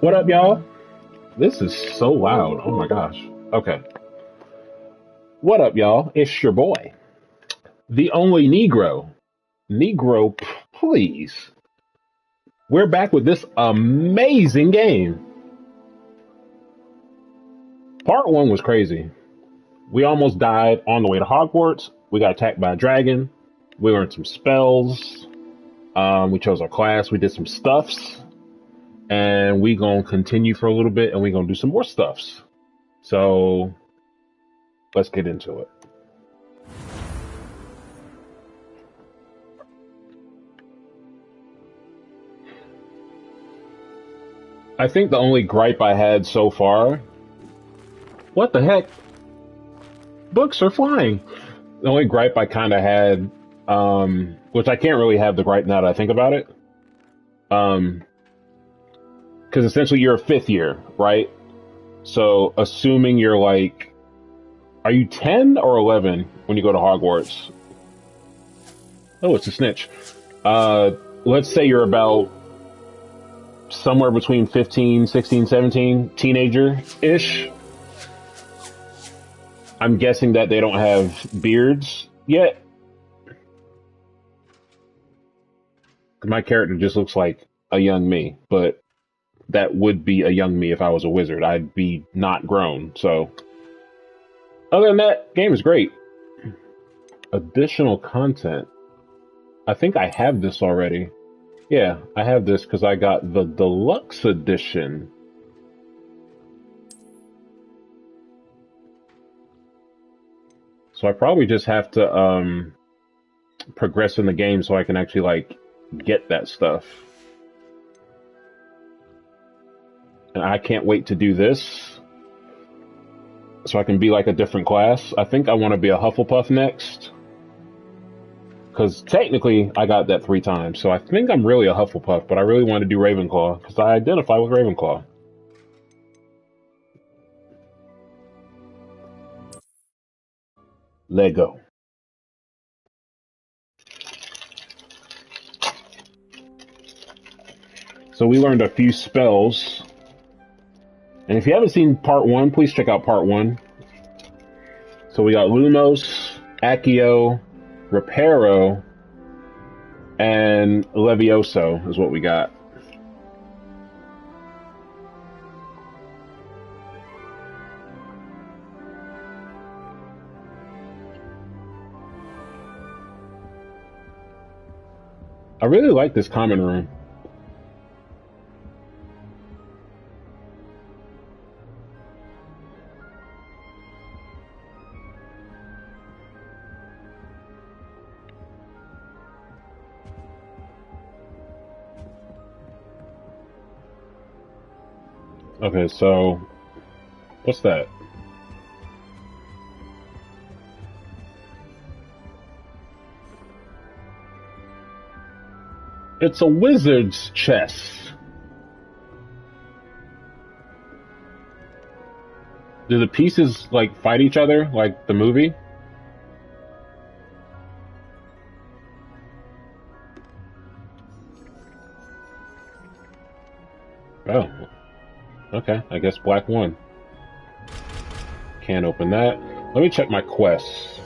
What up, y'all? This is so loud. Oh my gosh. Okay. What up, y'all? It's your boy, the only Negro. Negro, please. We're back with this amazing game. Part one was crazy. We almost died on the way to Hogwarts. We got attacked by a dragon. We learned some spells. We chose our class. We did some stuffs. And we gonna continue for a little bit and we gonna do some more stuffs. So let's get into it. I think the only gripe I had so far, what the heck? Books are flying. The only gripe I kind of had, which I can't really have the gripe now that I think about it, because essentially you're a fifth year, right? So assuming you're like, are you 10 or 11 when you go to Hogwarts? Oh, it's a snitch. Let's say you're about somewhere between 15, 16, 17, teenager-ish. I'm guessing that they don't have beards yet. My character just looks like a young me, but that would be a young me if I was a wizard. I'd be not grown. So, other than that, game is great. Additional content. I think I have this already. Yeah, I have this because I got the deluxe edition. So I probably just have to progress in the game so I can actually like get that stuff. And I can't wait to do this so I can be like a different class. I think I want to be a Hufflepuff next. Because technically I got that 3 times. So I think I'm really a Hufflepuff, but I really want to do Ravenclaw because I identify with Ravenclaw. Lego. So we learned a few spells. And if you haven't seen part 1, please check out part 1. So we got Lumos, Accio, Reparo, and Levioso is what we got. I really like this common room. Okay, so what's that? It's a wizard's chest. Do the pieces like fight each other like the movie? Oh, okay. I guess black won. Can't open that. Let me check my quests.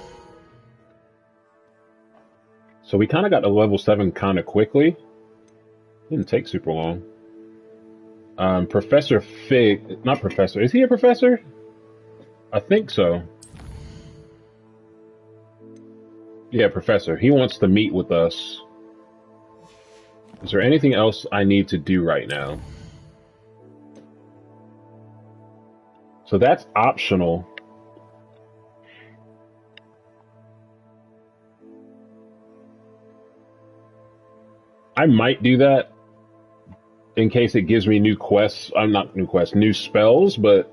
So we kind of got to level 7 kind of quickly. Didn't take super long. Professor Fig, not Professor, is he a professor? I think so. Yeah, Professor. He wants to meet with us. Is there anything else I need to do right now? So that's optional. I might do that in case it gives me new quests. I'm not new quests, new spells, but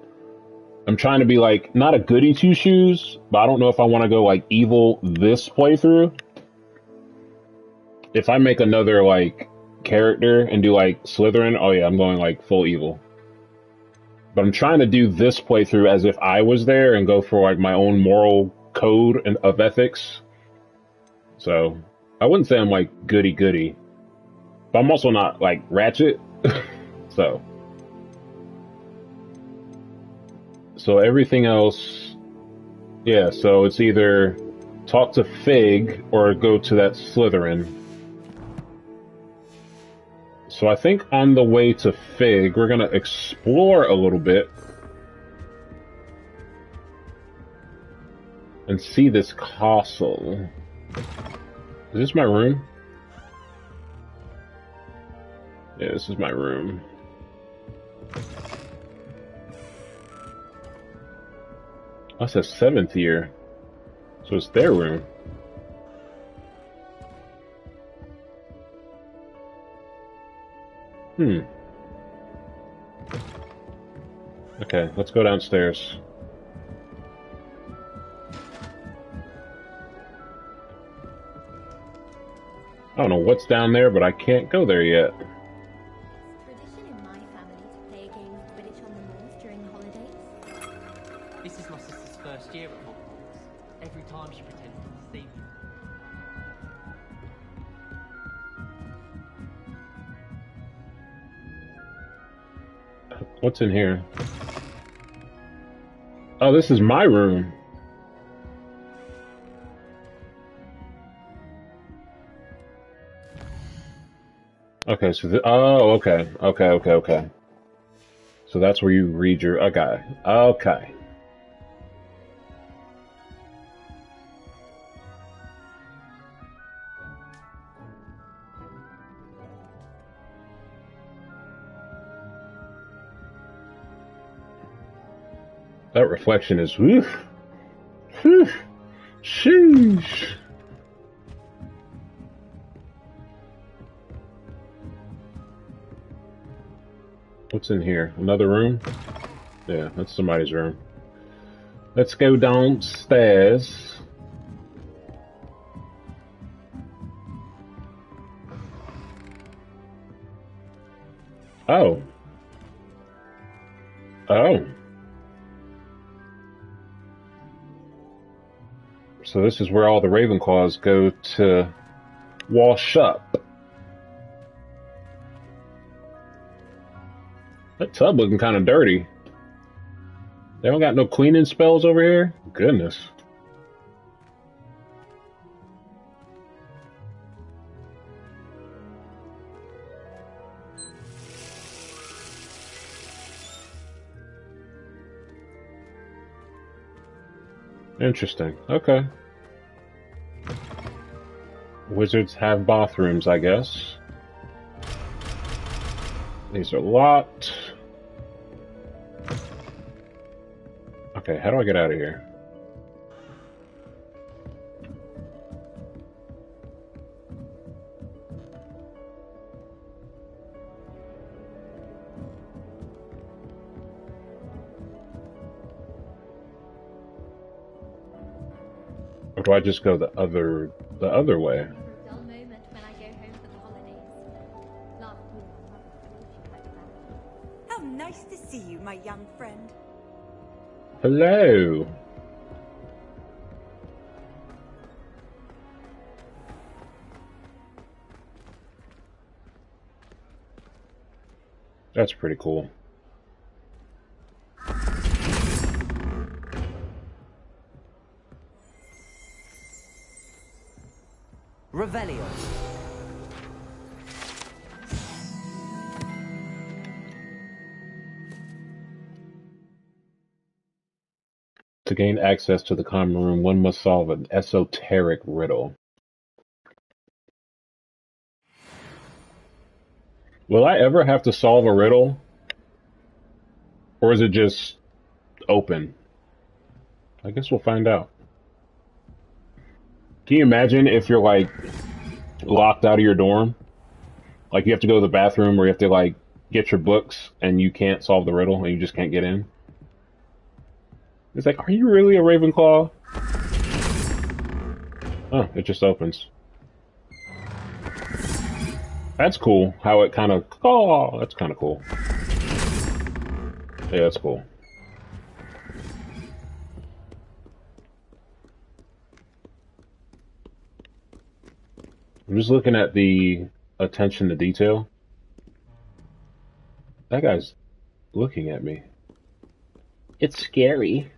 I'm trying to be like, not a goody two shoes, but I don't know if I want to go like evil this playthrough. If I make another like character and do like Slytherin, oh yeah, I'm going like full evil. But I'm trying to do this playthrough as if I was there and go for like my own moral code and of ethics. So I wouldn't say I'm like goody goody, but I'm also not like ratchet. So So everything else, yeah, so it's either talk to Fig or go to that Slytherin. So I think on the way to Fig, we're gonna explore a little bit and see this castle. Is this my room? Yeah, this is my room. Oh, it says 7th year. So it's their room. Okay, let's go downstairs. I don't know what's down there, but I can't go there yet. Tradition in my family to play a game of Quidditch on the moors during the holidays. This is my sister's first year at Hogwarts. Every time she pretends to deceive me. What's in here? Oh, this is my room. Okay, so okay. So that's where you read your okay. That reflection is woof. Sheesh. What's in here? Another room? Yeah, that's somebody's room. Let's go downstairs. Oh. So this is where all the Ravenclaws go to wash up. That tub looking kind of dirty. They don't got no cleaning spells over here? Goodness. Interesting. Okay. Wizards have bathrooms, I guess. These are locked. Okay, how do I get out of here? Or do I just go the other way? Never a dull moment when I go home for the holidays. Last year, my mother told you like that. How nice to see you, my young friend. Hello. That's pretty cool. Revelio. To gain access to the common room, one must solve an esoteric riddle. Will I ever have to solve a riddle? Or is it just open? I guess we'll find out. Can you imagine if you're like locked out of your dorm? Like you have to go to the bathroom or you have to like get your books and you can't solve the riddle and you just can't get in? It's like, are you really a Ravenclaw? Oh, it just opens. That's cool. How it kind of... Oh, that's kind of cool. Yeah, that's cool. I'm just looking at the attention to detail. That guy's looking at me. It's scary.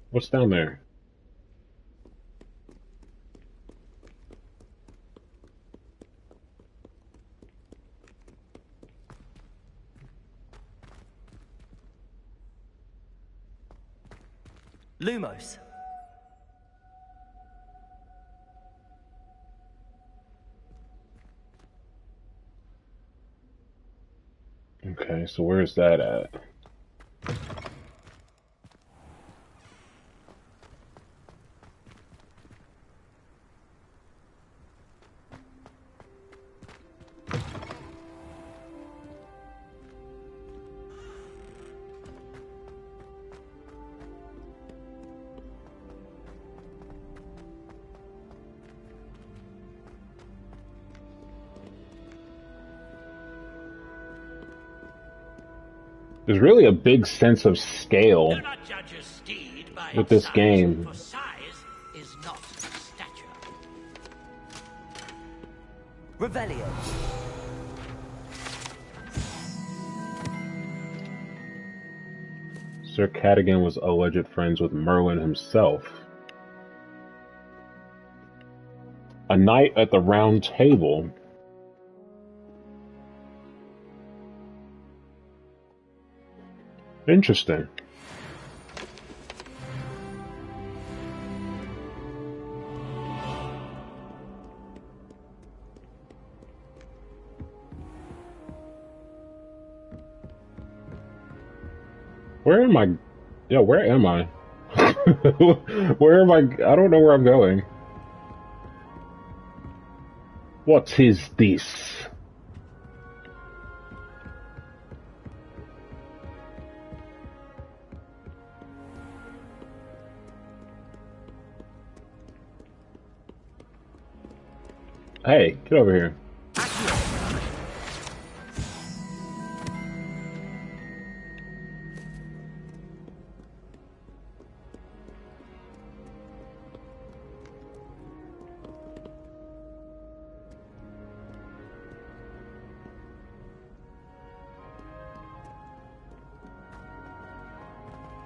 What's down there? Lumos. Okay, so where's that at? There's really a big sense of scale Do not judge a steed by with its this size, game. for size is not stature. Revelio. Sir Cadogan was alleged friends with Merlin himself. A Knight at the Round Table. Interesting. Where am I? Yeah, where am I? Where am I? I don't know where I'm going. What is this? Hey, get over here.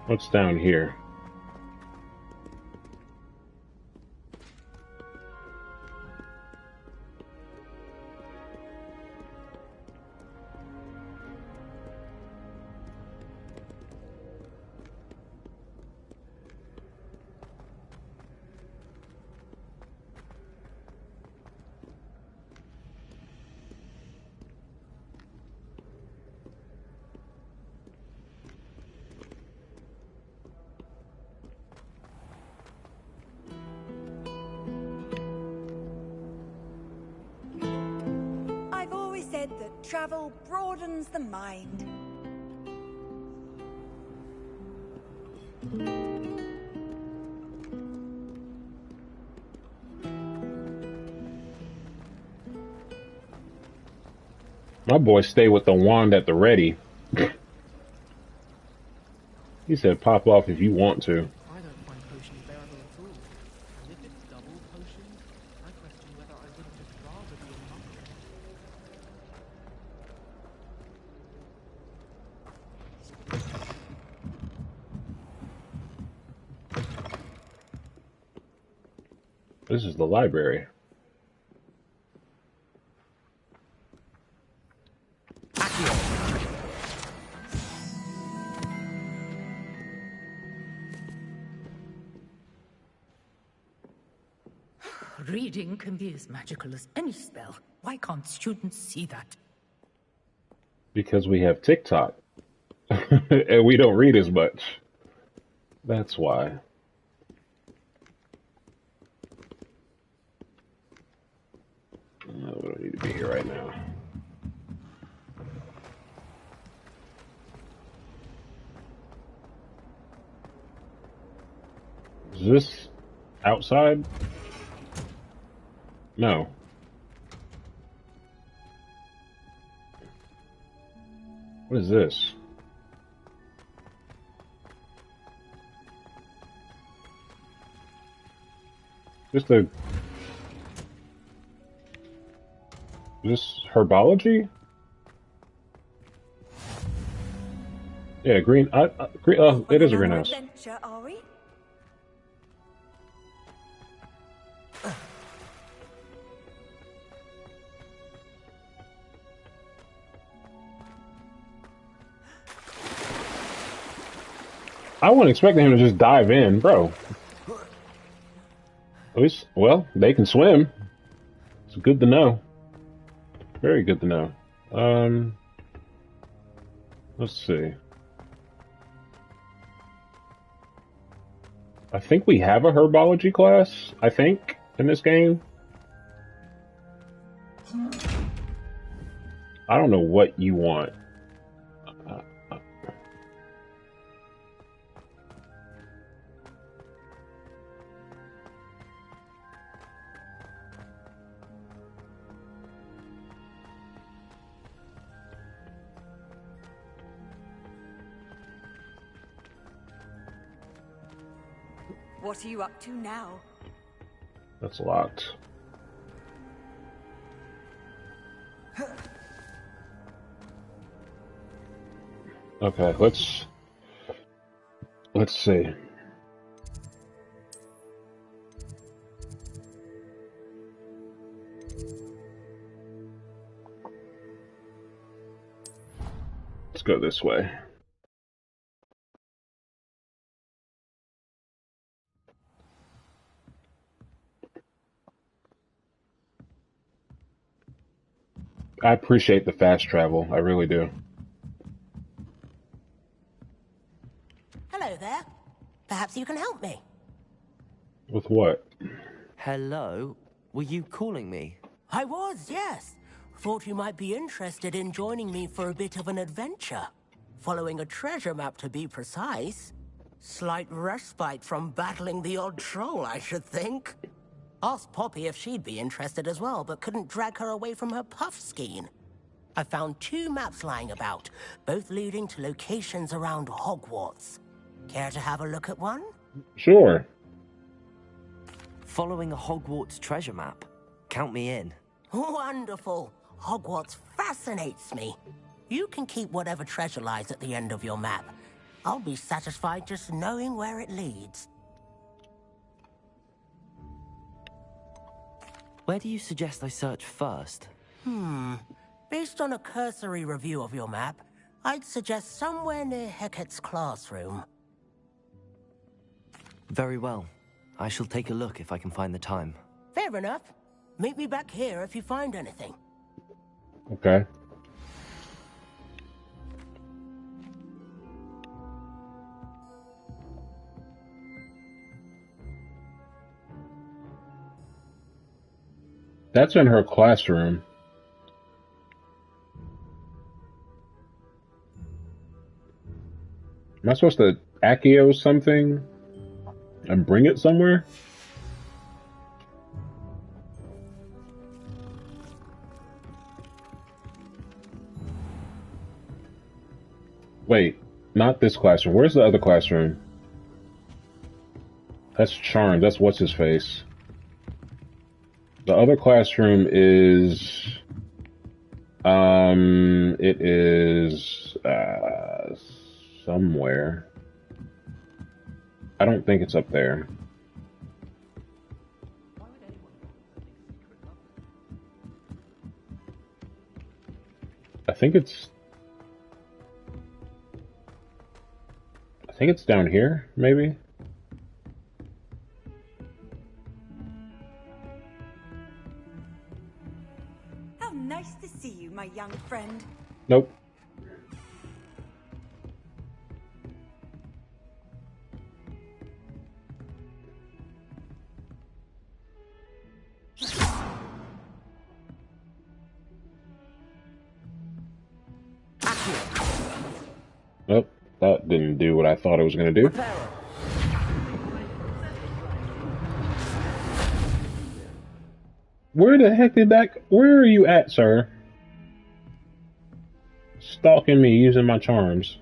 What's down here? I've always said that travel broadens the mind. My boy stay with the wand at the ready. He said pop off if you want to. I don't find potions bearable at all. And if it's double potions, I question whether I wouldn't just rather be a monk. This is the library. Reading can be as magical as any spell. Why can't students see that? Because we have TikTok. And we don't read as much. That's why. We don't need to be here right now. Is this outside? No. What is this? Just a... Is this Herbology? Yeah, green. Green. Oh, it is a greenhouse. Adventure, are we? I wasn't expecting him to just dive in, bro. At least, well, they can swim. It's good to know. Very good to know. Let's see. I think we have a herbology class, I think, in this game. I don't know what you want. What are you up to now? That's locked. Okay, let's see. Let's go this way. I appreciate the fast travel. I really do. Hello there. Perhaps you can help me. With what? Hello? Were you calling me? I was, yes. Thought you might be interested in joining me for a bit of an adventure. Following a treasure map, to be precise. Slight respite from battling the odd troll, I should think. Asked Poppy if she'd be interested as well, but couldn't drag her away from her puff skein. I found 2 maps lying about, both leading to locations around Hogwarts. Care to have a look at one? Sure. Following a Hogwarts treasure map? Count me in. Wonderful. Hogwarts fascinates me. You can keep whatever treasure lies at the end of your map. I'll be satisfied just knowing where it leads. Where do you suggest I search first? Based on a cursory review of your map, I'd suggest somewhere near Hecat's classroom. Very well. I shall take a look if I can find the time. Fair enough. Meet me back here if you find anything. Okay. That's in her classroom. Am I supposed to Accio something and bring it somewhere? Wait, not this classroom. Where's the other classroom? That's Charmed. That's what's his face. The other classroom is, it is, somewhere. I don't think it's up there. I think it's down here, maybe? How nice to see you, my young friend. Nope. Nope, that didn't do what I thought it was going to do. Where the heck did that... Where are you at, sir? Stalking me using my charms.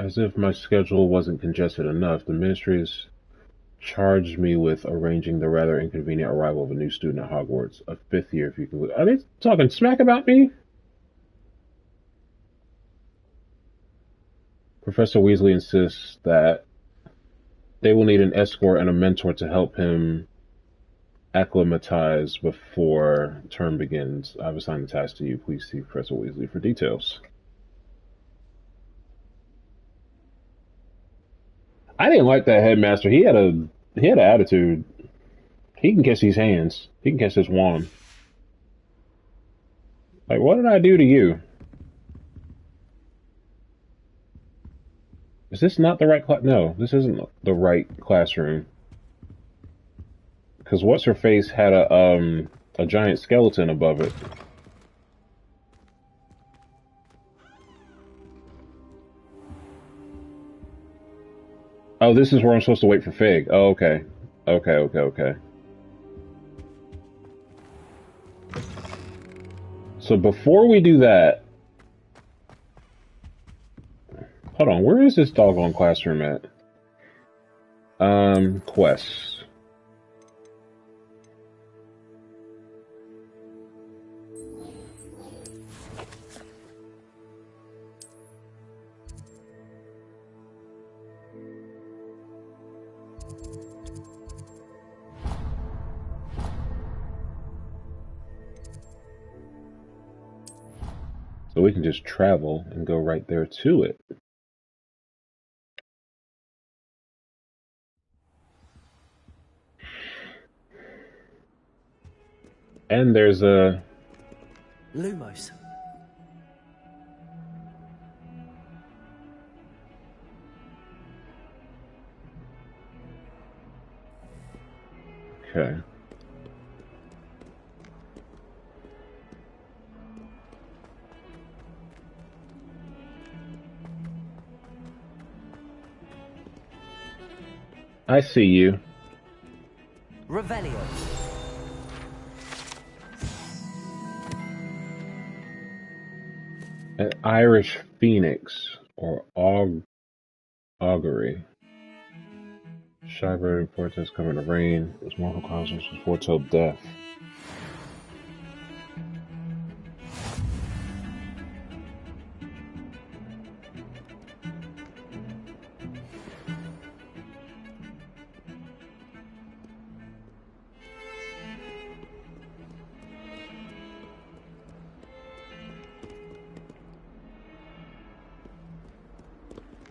As if my schedule wasn't congested enough, the ministry has charged me with arranging the rather inconvenient arrival of a new student at Hogwarts. A 5th year, if you can. Are they talking smack about me? Professor Weasley insists that they will need an escort and a mentor to help him acclimatize before term begins. I've assigned the task to you. Please see Professor Weasley for details. I didn't like that headmaster. He had an attitude. He can kiss these hands. He can kiss his wand. Like, what did I do to you? Is this not the right class? No, this isn't the right classroom. Because what's her face had a giant skeleton above it. Oh, this is where I'm supposed to wait for Fig. Oh, okay. Okay. So before we do that, hold on, where is this doggone classroom at? Quests. So we can just travel and go right there to it. And there's a... Lumos. Okay. I see you. Revelio. An Irish phoenix, or augury. Shy-bird portents coming to rain. Its mortal causes foretold death.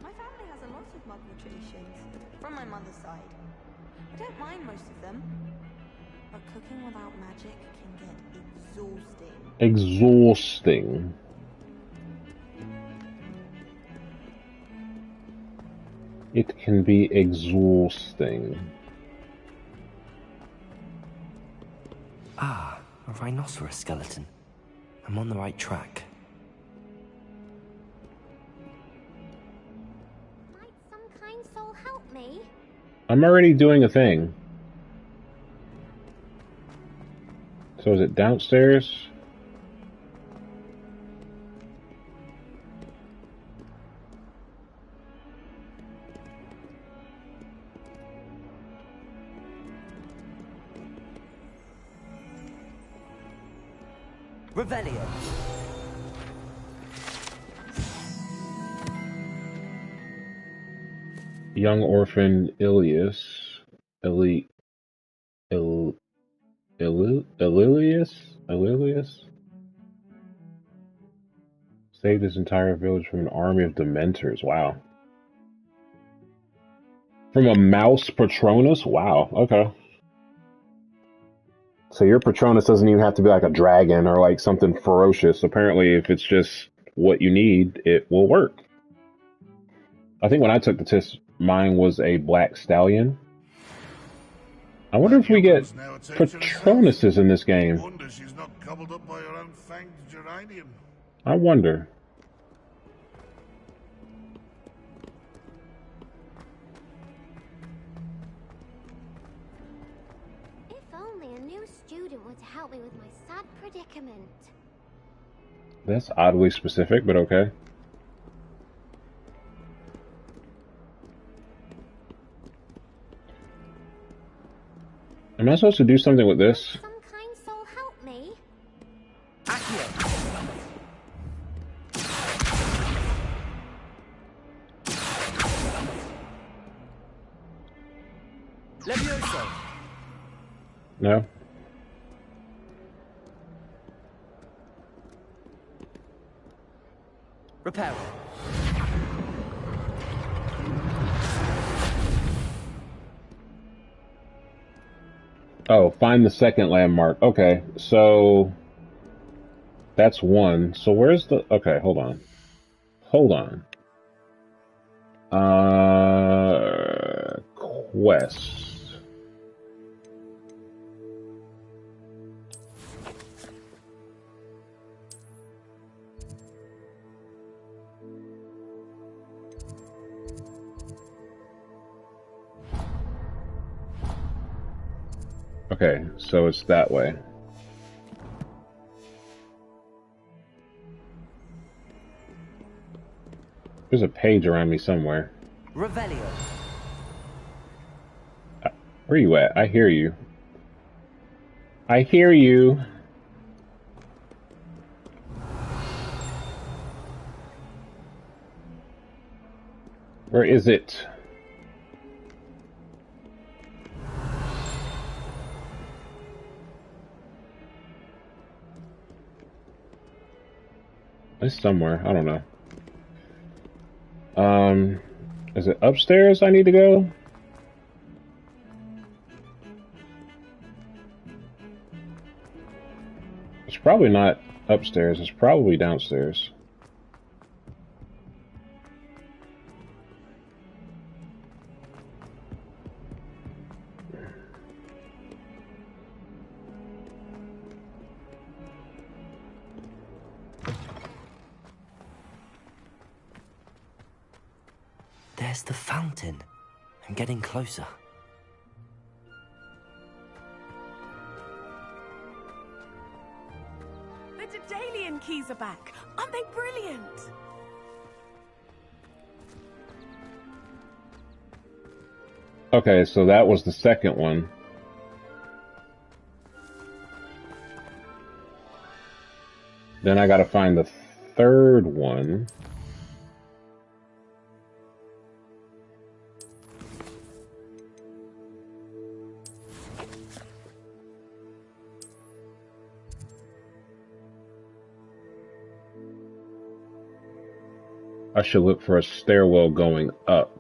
My family has a lot of Muggle traditions, from my mother's side. I don't mind most of them, but cooking without magic can get exhausting. Exhausting. It can be exhausting. Ah, a rhinoceros skeleton. I'm on the right track. Might some kind soul help me? I'm already doing a thing. So is it downstairs? Revelio. Young orphan Ilias. Ililius? Saved his entire village from an army of Dementors. Wow. From a mouse Patronus? Wow, okay. So your Patronus doesn't even have to be like a dragon or like something ferocious. Apparently, if it's just what you need, it will work. I think when I took the test, mine was a black stallion. I wonder if we get Patronuses in this game. Wonder she's not gobbled up by her own fanged geranium. I wonder. If only a new student were to help me with my sad predicament. That's oddly specific, but okay. Am I supposed to do something with this? Some kind soul help me. Levioso. No? Repair. Oh, find the second landmark. Okay, so that's one. So where's the... Okay, hold on. Hold on. Quest. Okay, so it's that way. There's a page around me somewhere. Revelio. Where you at? I hear you. I hear you. Where is it? It's somewhere. I don't know. Is it upstairs I need to go? It's probably not upstairs. It's probably downstairs. There's the fountain. I'm getting closer. The Daedalian keys are back. Aren't they brilliant? Okay, so that was the second one. Then I gotta find the third one. I should look for a stairwell going up.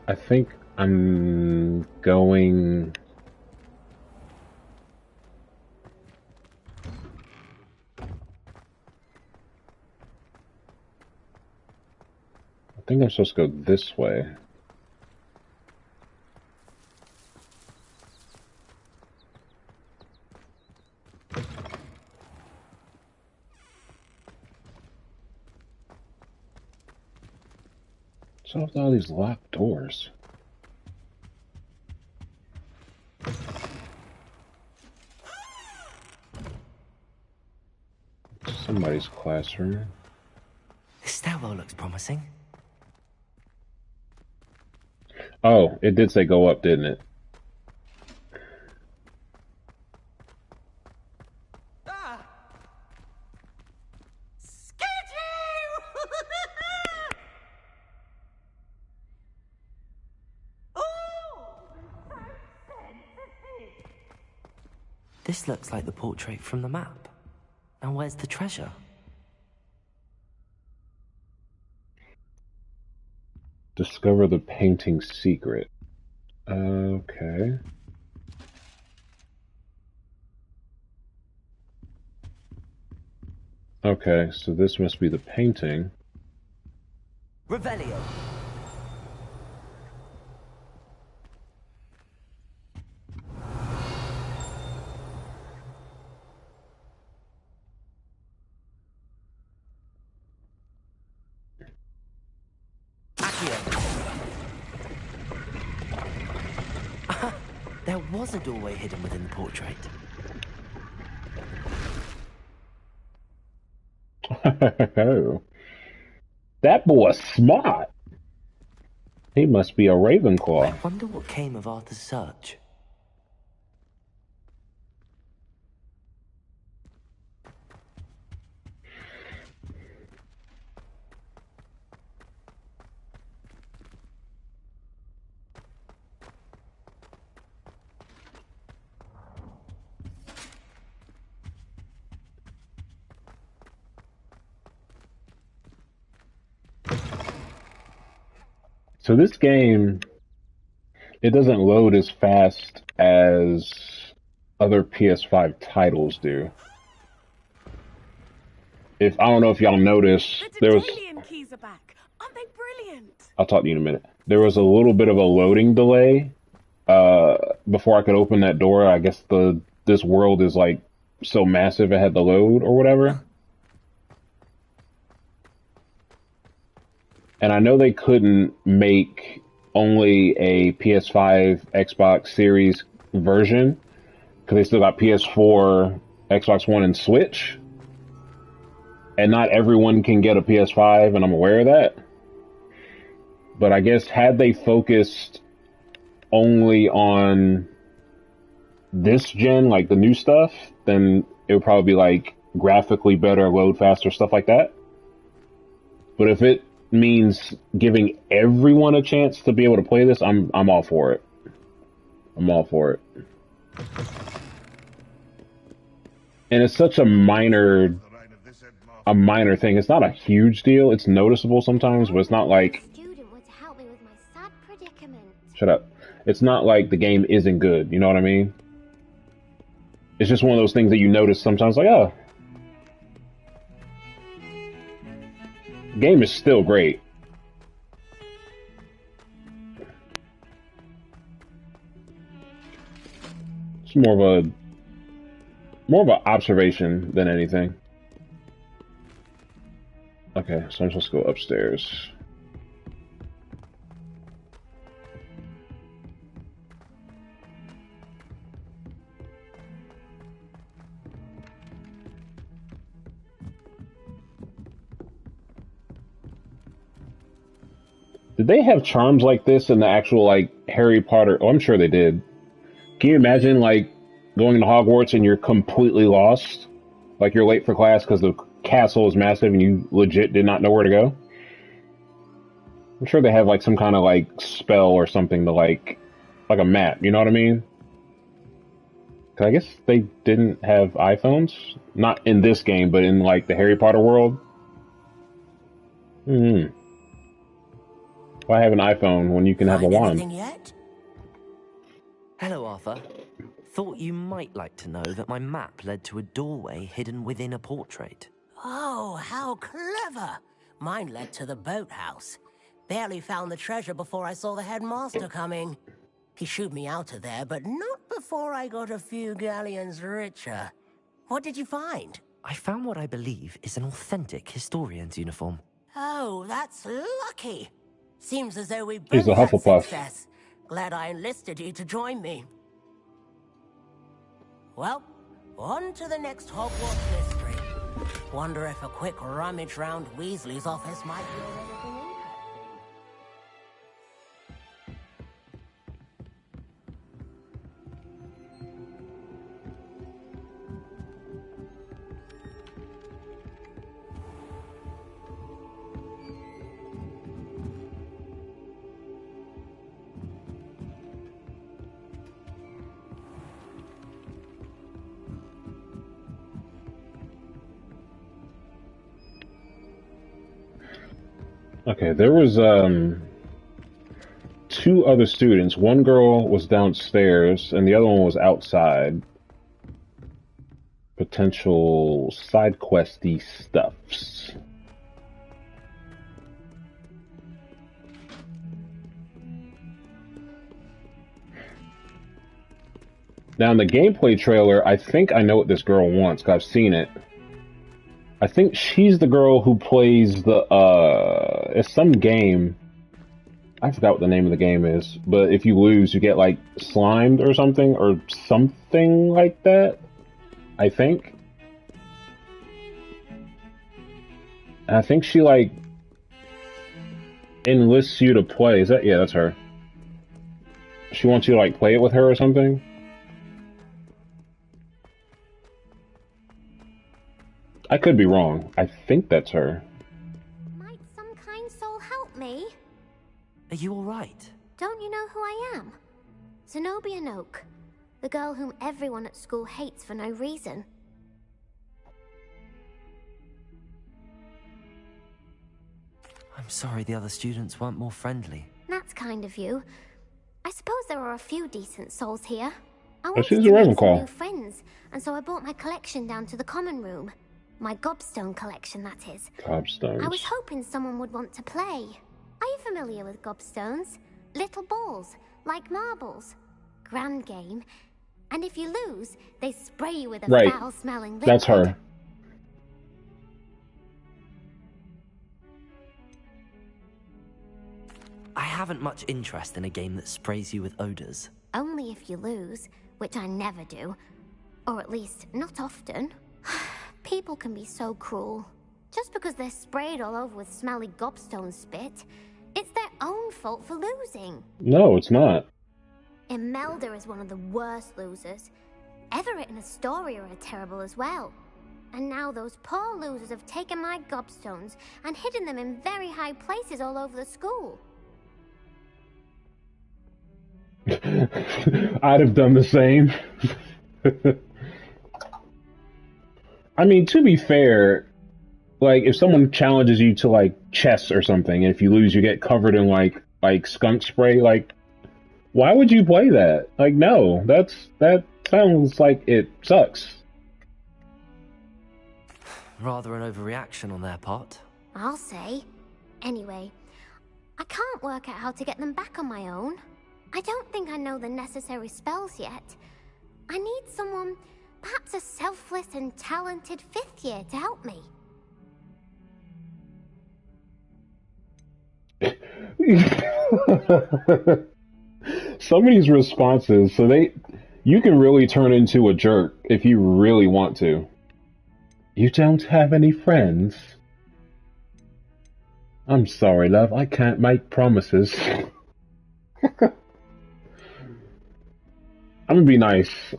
I think I'm going... I think I'm supposed to go this way. What's up with all these locked doors? Somebody's classroom. This stairwell looks promising. Oh, it did say go up, didn't it? This looks like the portrait from the map. Now where's the treasure? Discover the painting's secret. Okay. Okay, so this must be the painting. Revelio. There was a doorway hidden within the portrait. Oh. That boy's smart. He must be a Ravenclaw. I wonder what came of Arthur's search. So this game, it doesn't load as fast as other PS5 titles do. If I don't know if y'all noticed, The there was. Daedalian keys are back. Aren't they brilliant? I'll talk to you in a minute. There was a little bit of a loading delay before I could open that door. I guess this world is like so massive it had to load or whatever. And I know they couldn't make only a PS5, Xbox Series version because they still got PS4, Xbox One, and Switch. And not everyone can get a PS5, and I'm aware of that. But I guess had they focused only on this gen, like the new stuff, then it would probably be like graphically better, load faster, stuff like that. But if it means giving everyone a chance to be able to play this, I'm all for it. I'm all for it. And it's such a minor thing. It's not a huge deal. It's noticeable sometimes, but it's not like... Shut up. It's not like the game isn't good, you know what I mean? It's just one of those things that you notice sometimes, like, oh. The game is still great. It's more of an observation than anything. Okay, so I'm supposed to go upstairs. Did they have charms like this in the actual, like, Harry Potter? Oh, I'm sure they did. Can you imagine, like, going to Hogwarts and you're completely lost? Like, you're late for class because the castle is massive and you legit did not know where to go? I'm sure they have, like, some kind of, like, spell or something to, like a map, you know what I mean? 'Cause I guess they didn't have iPhones? Not in this game, but in, like, the Harry Potter world? Why have an iPhone when you can have a wand? Anything yet? Hello, Arthur. Thought you might like to know that my map led to a doorway hidden within a portrait. Oh, how clever! Mine led to the boathouse. Barely found the treasure before I saw the headmaster coming. He shooed me out of there, but not before I got a few galleons richer. What did you find? I found what I believe is an authentic historian's uniform. Oh, that's lucky. Seems as though we He's both a had Hufflepuff. success. Glad I enlisted you to join me. Well, on to the next Hogwarts mystery. Wonder if a quick rummage round Weasley's office might be anything interesting. Okay, there was two other students. One girl was downstairs, and the other one was outside. Potential side questy stuffs. Now, in the gameplay trailer, I think I know what this girl wants, because I've seen it. I think she's the girl who plays the, it's some game. I forgot what the name of the game is, but if you lose, you get, like, slimed or something like that, I think. And I think she, like, enlists you to play. Is that, yeah, that's her. She wants you to, like, play it with her or something. I could be wrong. I think that's her. Might some kind soul help me? Are you alright? Don't you know who I am? Zenobia Noak, the girl whom everyone at school hates for no reason. I'm sorry the other students weren't more friendly. That's kind of you. I suppose there are a few decent souls here. I Oh, wanted she's to a make some Ravenclaw. new friends, and so I brought my collection down to the common room. My gobstone collection, that is. Gobstones. I was hoping someone would want to play. Are you familiar with gobstones? Little balls, like marbles. Grand game. And if you lose, they spray you with a Right. foul-smelling liquid. That's her. I haven't much interest in a game that sprays you with odors. Only if you lose, which I never do. Or at least, not often. People can be so cruel. Just because they're sprayed all over with smelly gobstone spit, it's their own fault for losing. No, it's not. Imelda is one of the worst losers. Everett and Astoria are terrible as well. And now those poor losers have taken my gobstones and hidden them in very high places all over the school. I'd have done the same. I mean, to be fair, like, if someone challenges you to, like, chess or something, and if you lose, you get covered in, like skunk spray, like, why would you play that? Like, no, that sounds like it sucks. Rather an overreaction on their part. I'll say. Anyway, I can't work out how to get them back on my own. I don't think I know the necessary spells yet. I need someone, perhaps a selfless and talented fifth year to help me. Some of these responses, so you can really turn into a jerk if you really want to. You don't have any friends? I'm sorry, love, I can't make promises. I'm gonna be nice.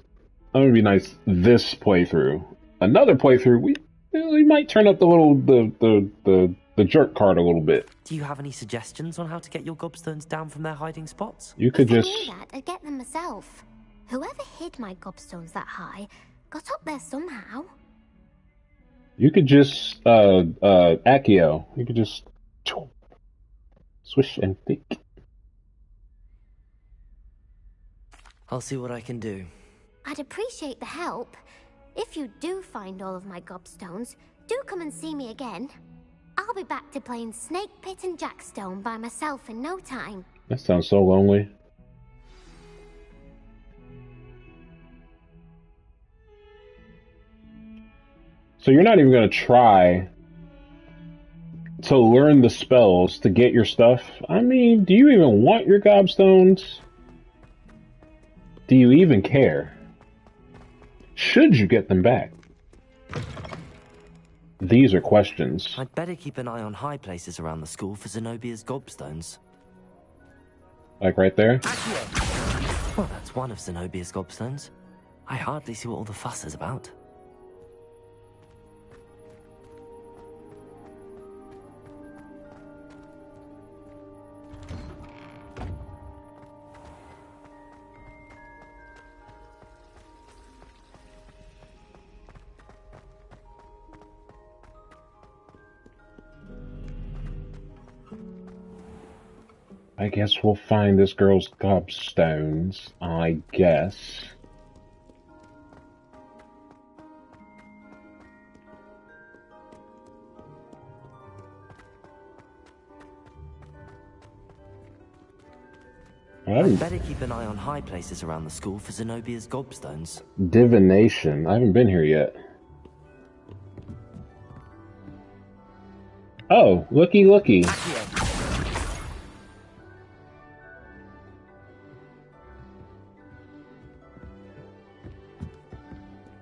This playthrough. Another playthrough, we might turn up the jerk card a little bit. Do you have any suggestions on how to get your gobstones down from their hiding spots? You could If just. I knew that, I'd get them myself. Whoever hid my gobstones that high got up there somehow. You could just Accio. You could just swish and thick. I'll see what I can do. I'd appreciate the help. If you do find all of my gobstones, do come and see me again. I'll be back to playing Snake Pit and Jackstone by myself in no time. That sounds so lonely. So you're not even gonna try to learn the spells to get your stuff? I mean, do you even want your gobstones? Do you even care? Should you get them back? These are questions. I'd better keep an eye on high places around the school for Zenobia's gobstones. Like right there? Well, that's one of Zenobia's gobstones. I hardly see what all the fuss is about. I guess we'll find this girl's gobstones, I guess. I'd better keep an eye on high places around the school for Zenobia's gobstones. Divination. I haven't been here yet. Oh, looky.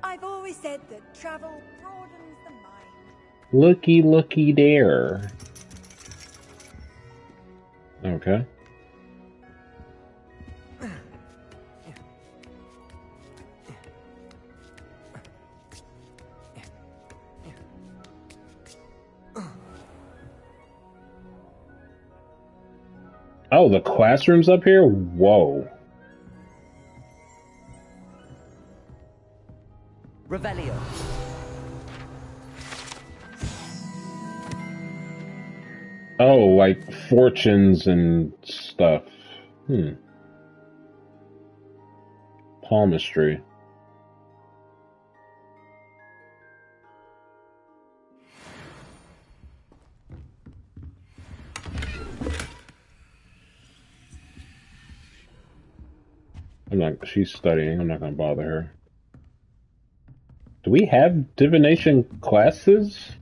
I've always said that travel broadens the mind. Looky there. Okay. Oh, the classroom's up here? Whoa. Revelio. Oh, like fortunes and stuff. Palmistry. She's studying. I'm not gonna bother her. Do we have divination classes?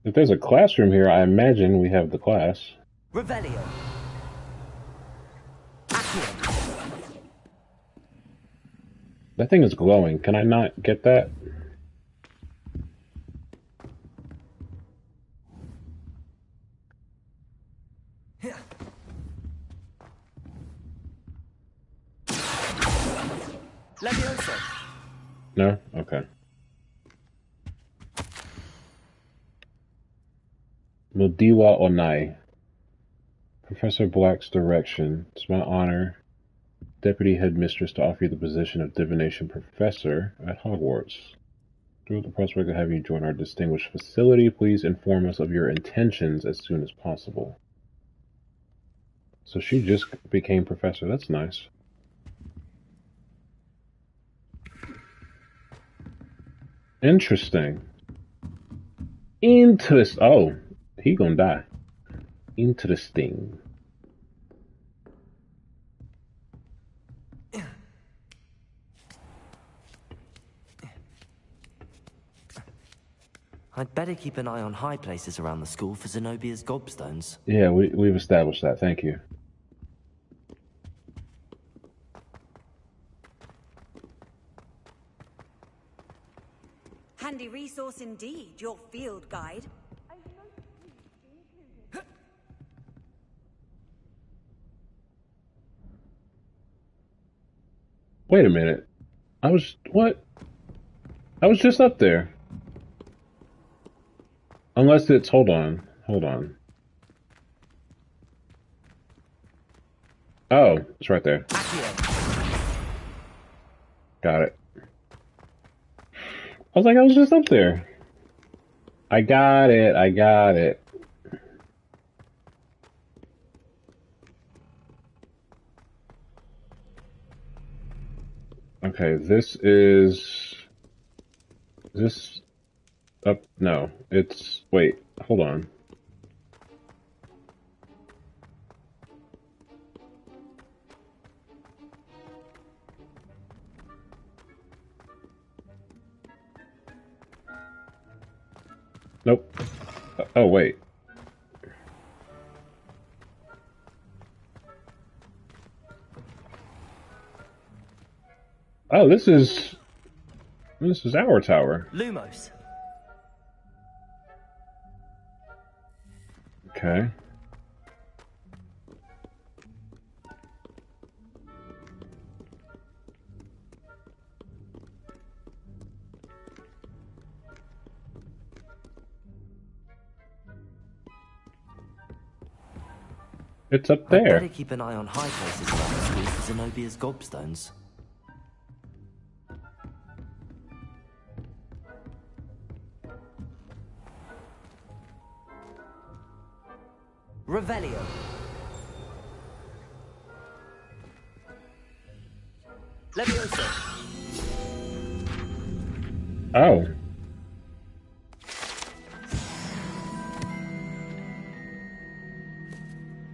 If there's a classroom here, I imagine we have the class. Revelio. That thing is glowing. Can I not get that? No? Okay. Mudiwa Onai. Professor Black's direction. It's my honor, Deputy Headmistress, to offer you the position of Divination Professor at Hogwarts. Through the prospect of having you join our distinguished facility, please inform us of your intentions as soon as possible. So she just became professor. That's nice. Interesting. Oh, he gonna die. Interesting. I'd better keep an eye on high places around the school for Zenobia's gobstones. Yeah, we've established that. Thank you. Handy resource indeed, your field guide. Wait a minute. What? I was just up there. Unless it's, hold on. Oh, it's right there. Got it. I was like, I was just up there. I got it. Okay, this up? No, it's, wait, hold on. Nope. Oh, wait. Oh, this is our tower. Lumos. Okay. It's up there. I'd better keep an eye on high places around the school for Zenobia's gobstones. Revelio. Leviosa. Oh.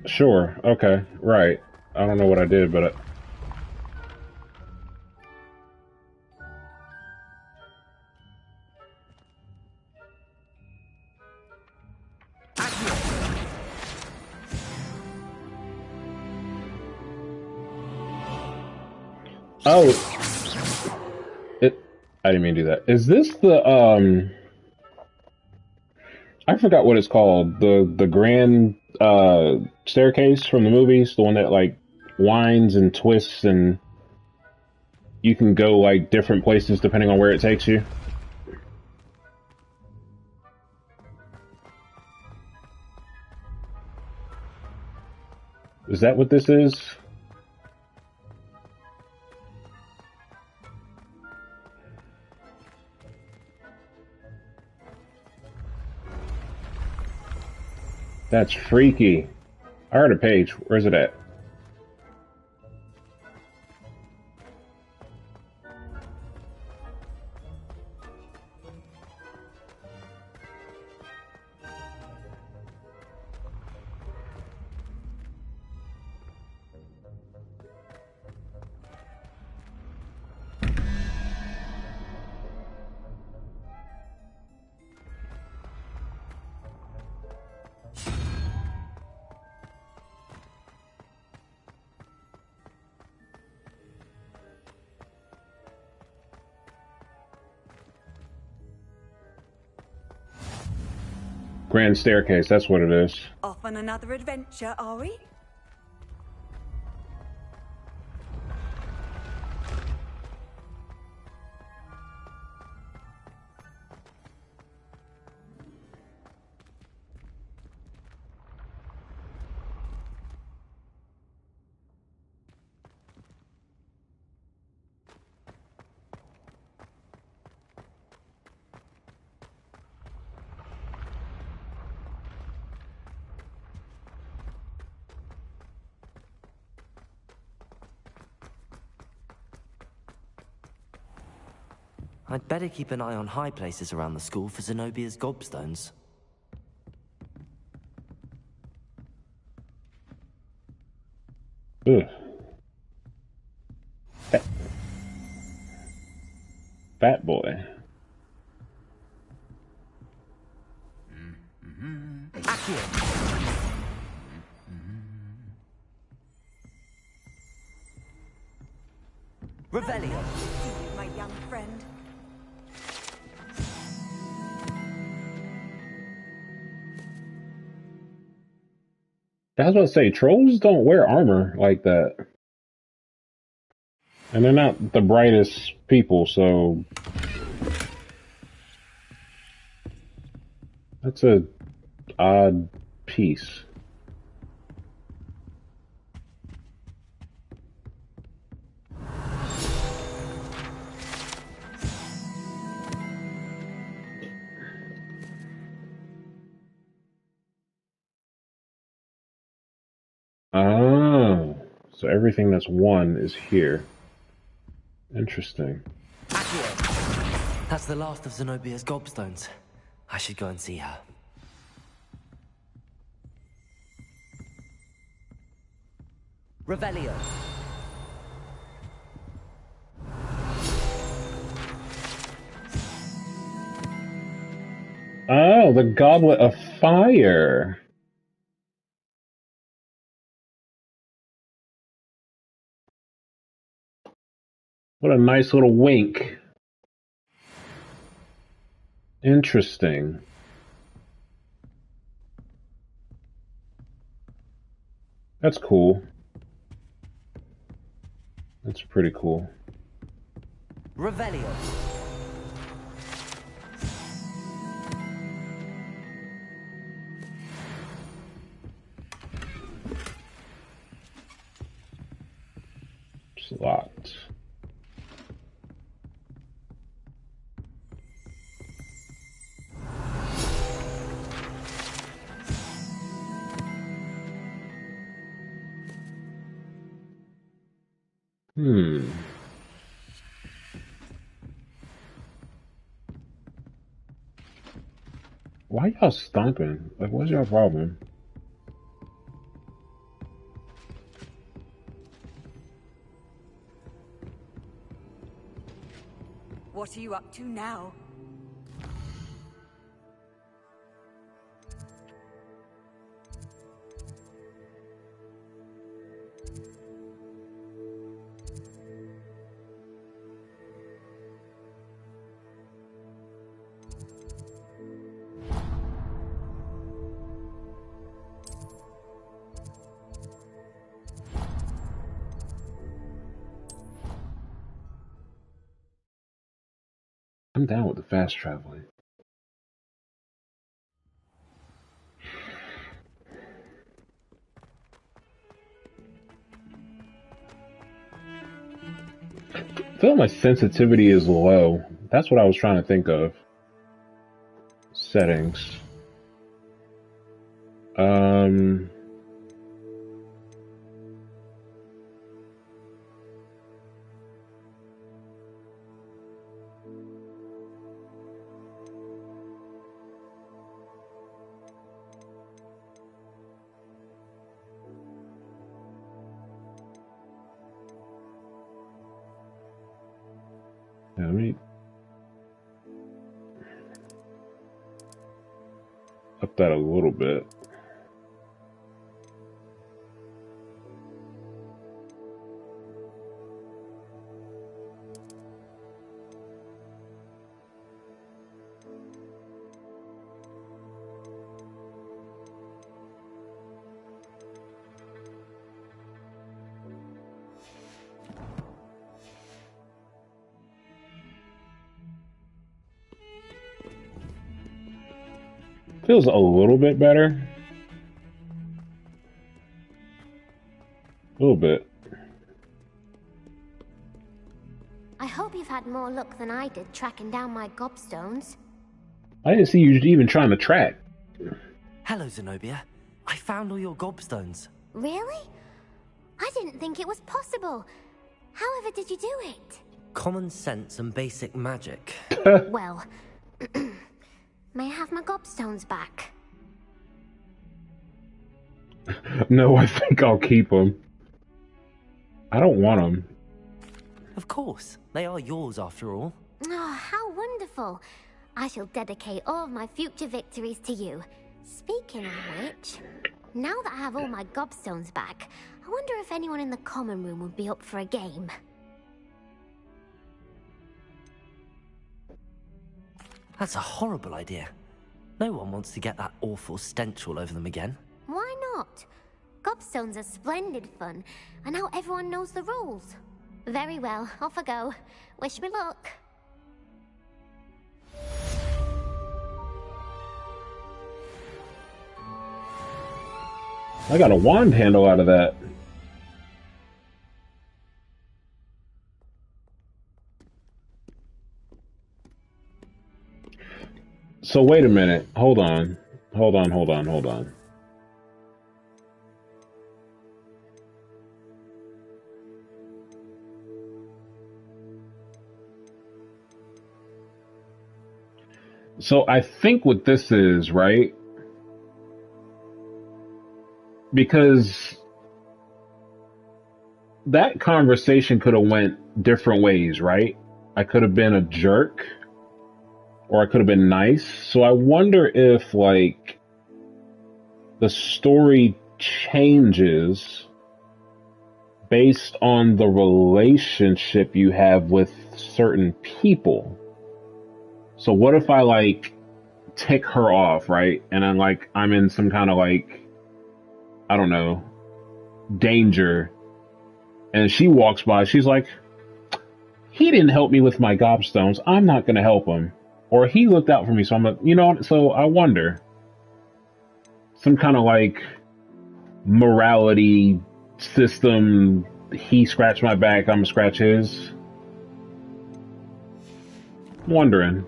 Sure. Okay. Right. I don't know what I did, but oh, I didn't mean to do that. Is this the I forgot what it's called. The grand staircase from the movies, the one that like winds and twists and you can go like different places depending on where it takes you. Is that what this is? That's freaky. I heard a page. Where's it at? Grand staircase, that's what it is. Off on another adventure, are we? I'd better keep an eye on high places around the school for Zenobia's gobstones. Ugh. Fat boy. Revelio. My young friend. I was about to say, trolls don't wear armor like that. And they're not the brightest people, so... That's a odd piece. Oh, so everything that's one is here. Interesting. That's the last of Zenobia's gobstones. I should go and see her. Revelio. Oh, the Goblet of Fire. What a nice little wink. Interesting. That's cool. That's pretty cool. Revelio. It's locked. Why y'all stomping? Like, what's your problem? What are you up to now? I'm down with the fast traveling. I feel my sensitivity is low. That's what I was trying to think of. Settings. Yeah, let me up that a little bit. Feels a little bit better. A little bit. I hope you've had more luck than I did tracking down my gobstones. I didn't see you even trying to track. Hello, Zenobia. I found all your gobstones. Really? I didn't think it was possible. However did you do it? Common sense and basic magic. Well, may I have my gobstones back? No, I think I'll keep them. I don't want them. Of course. They are yours after all. Oh, how wonderful. I shall dedicate all of my future victories to you. Speaking of which, now that I have all my gobstones back, I wonder if anyone in the common room would be up for a game. That's a horrible idea. No one wants to get that awful stench all over them again. Why not? Gobstones are splendid fun, and now everyone knows the rules. Very well, off I go. Wish me luck. I got a wand handle out of that. So wait a minute. Hold on. Hold on. So I think what this is, right? Because that conversation could have went different ways, right? I could have been a jerk, or I could have been nice. So I wonder if, like, the story changes based on the relationship you have with certain people. So what if I, like, tick her off, right? And I'm in some kind of, like, I don't know, danger. And she walks by, she's like, he didn't help me with my gobstones. I'm not going to help him. Or he looked out for me, so I'm like, you know, so I wonder. Some kind of, like, morality system. He scratched my back, I'm going to scratch his. I'm wondering.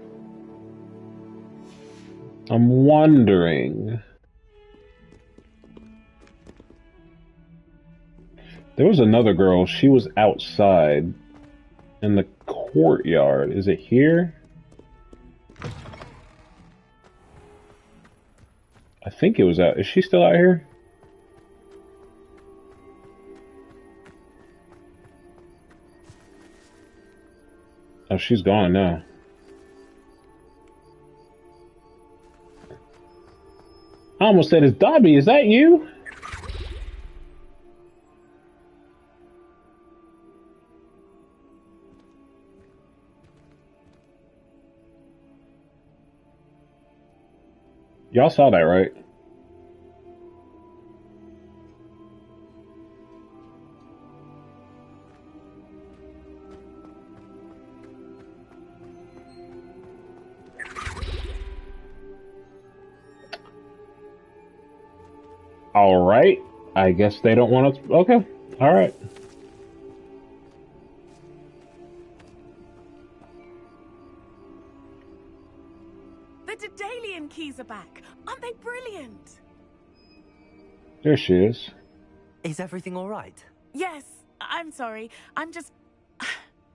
There was another girl. She was outside in the courtyard. Is it here? I think it was out. Is she still out here? Oh, she's gone now. I almost said, "Is Dobby? Is that you?" Y'all saw that, right? All right. I guess they don't want us. Okay. All right. The Daedalian keys are back. Aren't they brilliant? There she is. Is everything all right? Yes, I'm sorry. I'm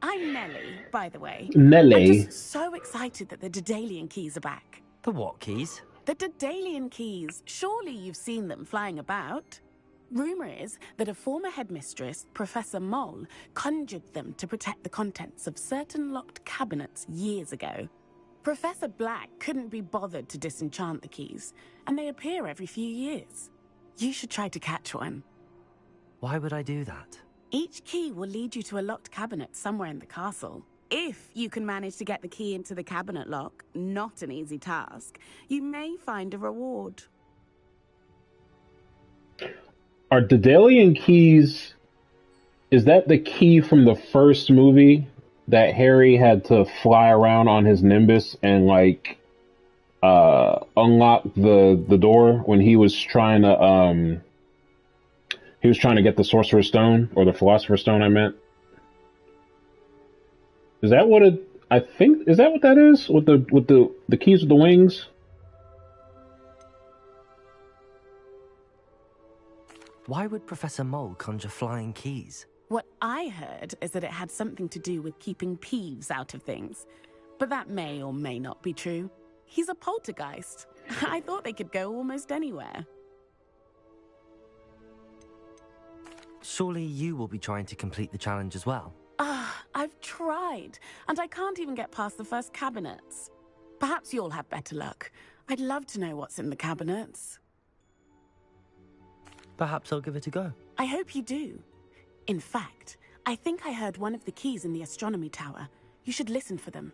Nellie, by the way. Nellie. I'm just so excited that the Daedalian keys are back. The what keys? The Daedalian keys. Surely you've seen them flying about. Rumour is that a former headmistress, Professor Moll, conjured them to protect the contents of certain locked cabinets years ago. Professor Black couldn't be bothered to disenchant the keys, and they appear every few years. You should try to catch one. Why would I do that? Each key will lead you to a locked cabinet somewhere in the castle. If you can manage to get the key into the cabinet lock, not an easy task, you may find a reward. Are Daedalian keys... Is that the key from the first movie that Harry had to fly around on his Nimbus and, like, unlock the door when he was trying to, get the Sorcerer's Stone, or the Philosopher's Stone, I meant? Is that what it... I think... Is that what that is? With the keys with the wings? Why would Professor Mole conjure flying keys? What I heard is that it had something to do with keeping Peeves out of things. But that may or may not be true. He's a poltergeist. I thought they could go almost anywhere. Surely you will be trying to complete the challenge as well. I've tried, and I can't even get past the first cabinets. Perhaps you'll have better luck. I'd love to know what's in the cabinets. Perhaps I'll give it a go. I hope you do. In fact, I think I heard one of the keys in the astronomy tower. You should listen for them.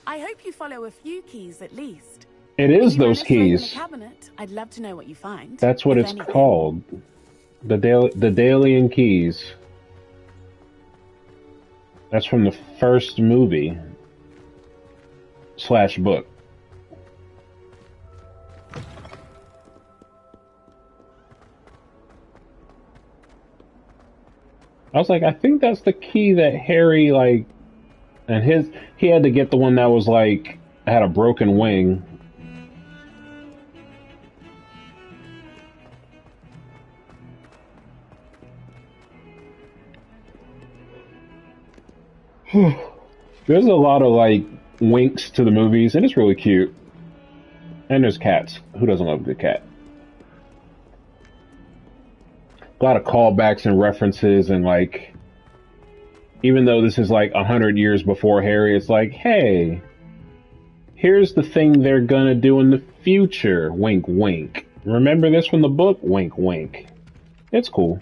I hope you follow a few keys at least. It is those If you manage to open keys. a cabinet, I'd love to know what you find. That's what if it's anything. called. The Daedalian keys. That's from the first movie / book. I was like, I think that's the key that Harry, like, and he had to get the one that was like, had a broken wing. There's a lot of, like, winks to the movies, and it's really cute. And there's cats. Who doesn't love a good cat? A lot of callbacks and references, and, like, even though this is like 100 years before Harry, it's like, hey, here's the thing they're gonna do in the future. Wink, wink. Remember this from the book? Wink, wink. It's cool.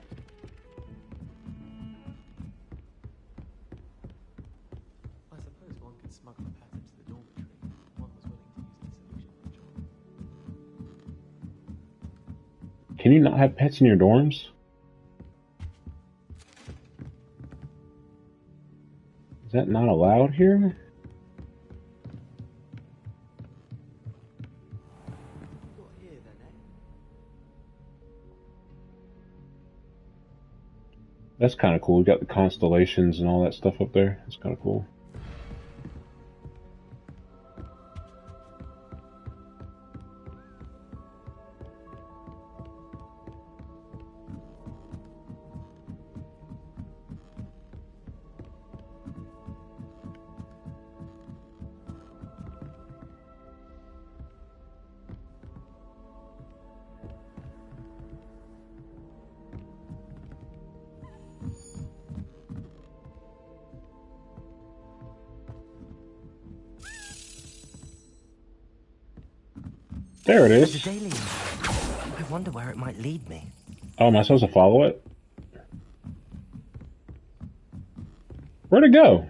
I suppose one could smuggle a pet into the dormitory if one was willing to use the solution ritual. Can you not have pets in your dorms? Is that not allowed here? That's kind of cool. We got the constellations and all that stuff up there. That's kind of cool. There it A is. daily. I wonder where it might lead me. Oh, am I supposed to follow it? Where'd it go?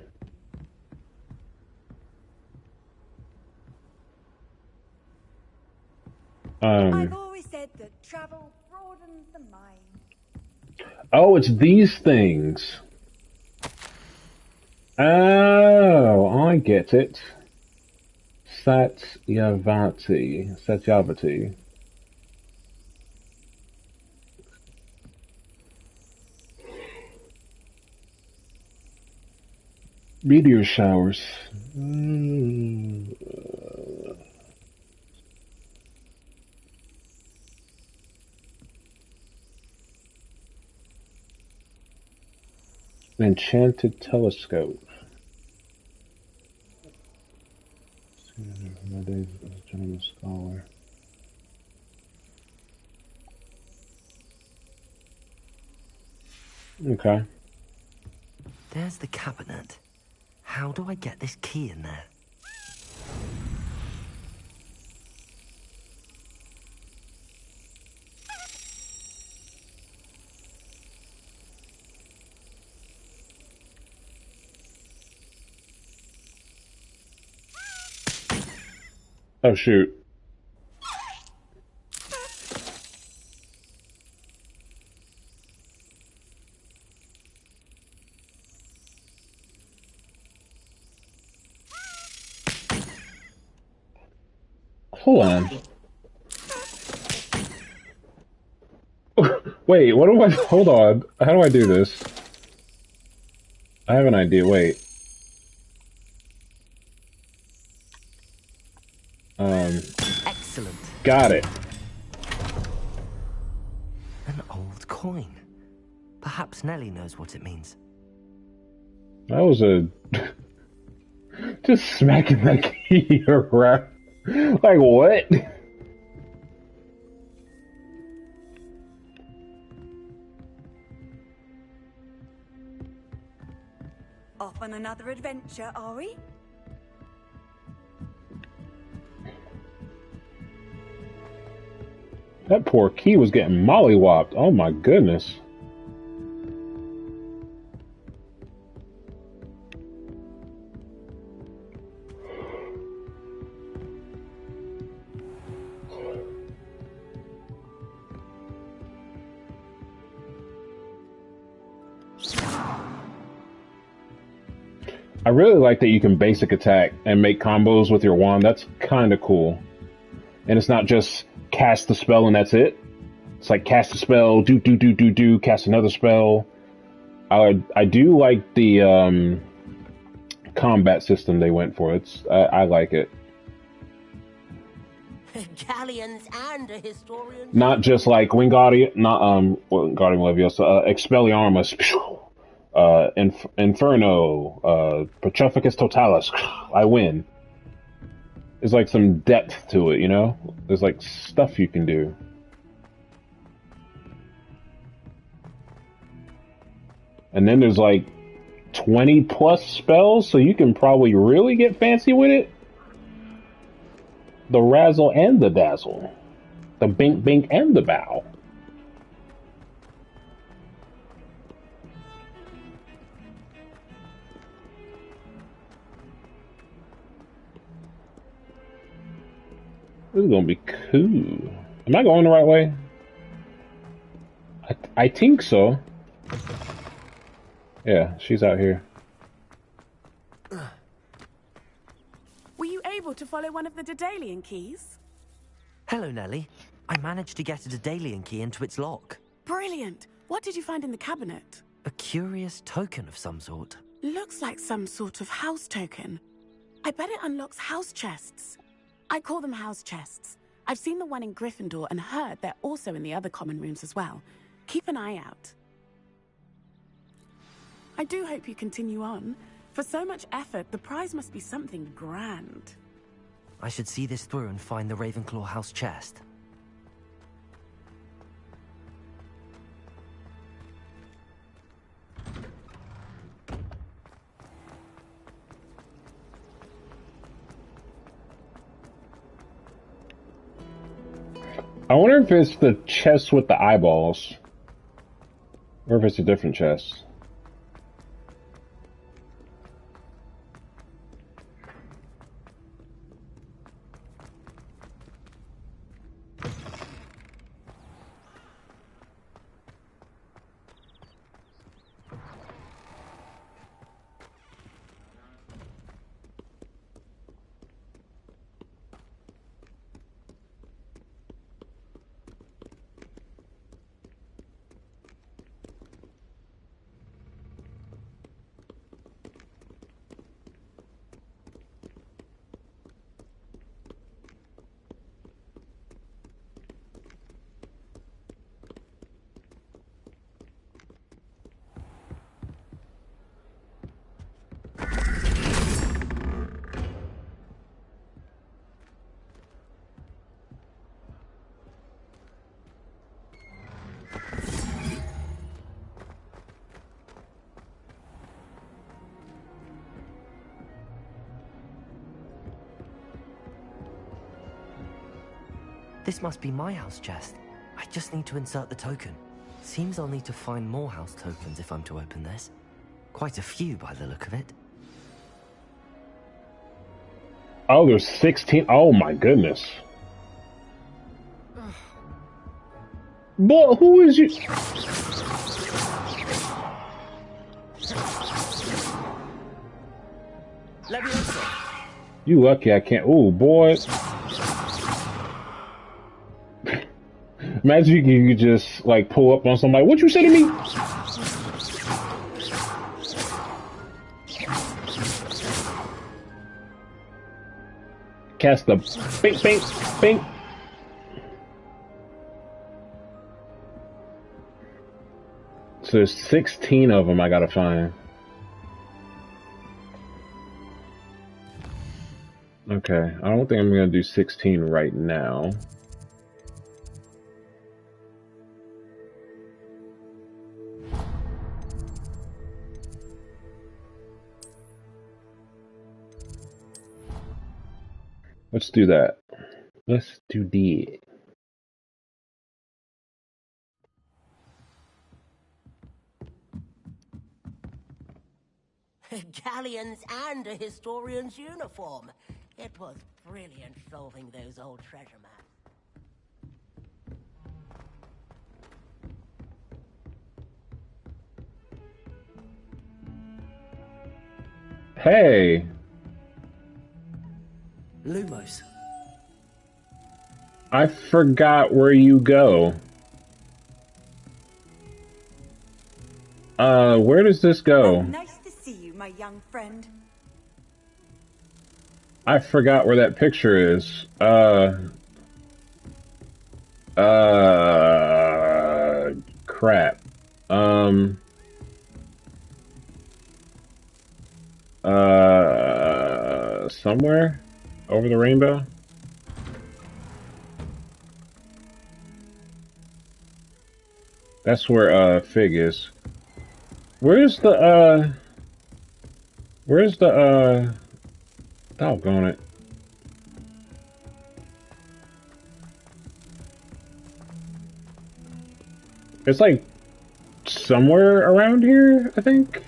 I've always said that travel broadens the mind. Oh, it's these things. Oh, I get it. Satyavati. Meteor showers. An enchanted telescope. My days as a gentleman scholar. Okay. There's the cabinet. How do I get this key in there? Oh, shoot. Hold on. Wait, what do I... Hold on. How do I do this? I have an idea. Wait. Excellent. Got it. An old coin. Perhaps Nellie knows what it means. That was a... Just smacking that key around. Like, what? Off on another adventure, are we? That poor key was getting mollywopped. Oh my goodness. I really like that you can basic attack and make combos with your wand. That's kind of cool. And it's not just cast the spell and that's it. It's like cast a spell, do, cast another spell. I do like the combat system they went for. I like it. Galleons and a historian. Not just like Wingardium, not Wingardium Leviosa, Expelliarmus, Inferno, Petrificus Totalis. I win. There's like some depth to it, you know? There's like stuff you can do. And then there's like 20 plus spells, so you can probably really get fancy with it. The razzle and the dazzle. The bink bink and the bow. This is gonna be cool. Am I going the right way? I think so. Yeah, she's out here. Were you able to follow one of the Daedalian keys? Hello, Nellie. I managed to get a Daedalian key into its lock. Brilliant. What did you find in the cabinet? A curious token of some sort. Looks like some sort of house token. I bet it unlocks house chests. I call them house chests. I've seen the one in Gryffindor and heard they're also in the other common rooms as well. Keep an eye out. I do hope you continue on. For so much effort, the prize must be something grand. I should see this through and find the Ravenclaw house chest. I wonder if it's the chest with the eyeballs. Or if it's a different chest. This must be my house chest. I just need to insert the token. Seems I'll need to find more house tokens if I'm to open this. Quite a few by the look of it. Oh, there's 16. Oh my goodness. Boy, who is you? You lucky I can't. Oh boy. Imagine you could just like pull up on somebody. What you say to me? Cast the bink, bink, bink. So there's 16 of them I gotta find. Okay, I don't think I'm gonna do 16 right now. Let's do that. Let's do that. Galleons and a historian's uniform. It was brilliant solving those old treasure maps. Hey! Lumos. I forgot where you go. Where does this go? Nice to see you, my young friend. I forgot where that picture is. Crap. Somewhere over the rainbow. That's where, Fig is. Where's the, doggone it. It's like somewhere around here, I think.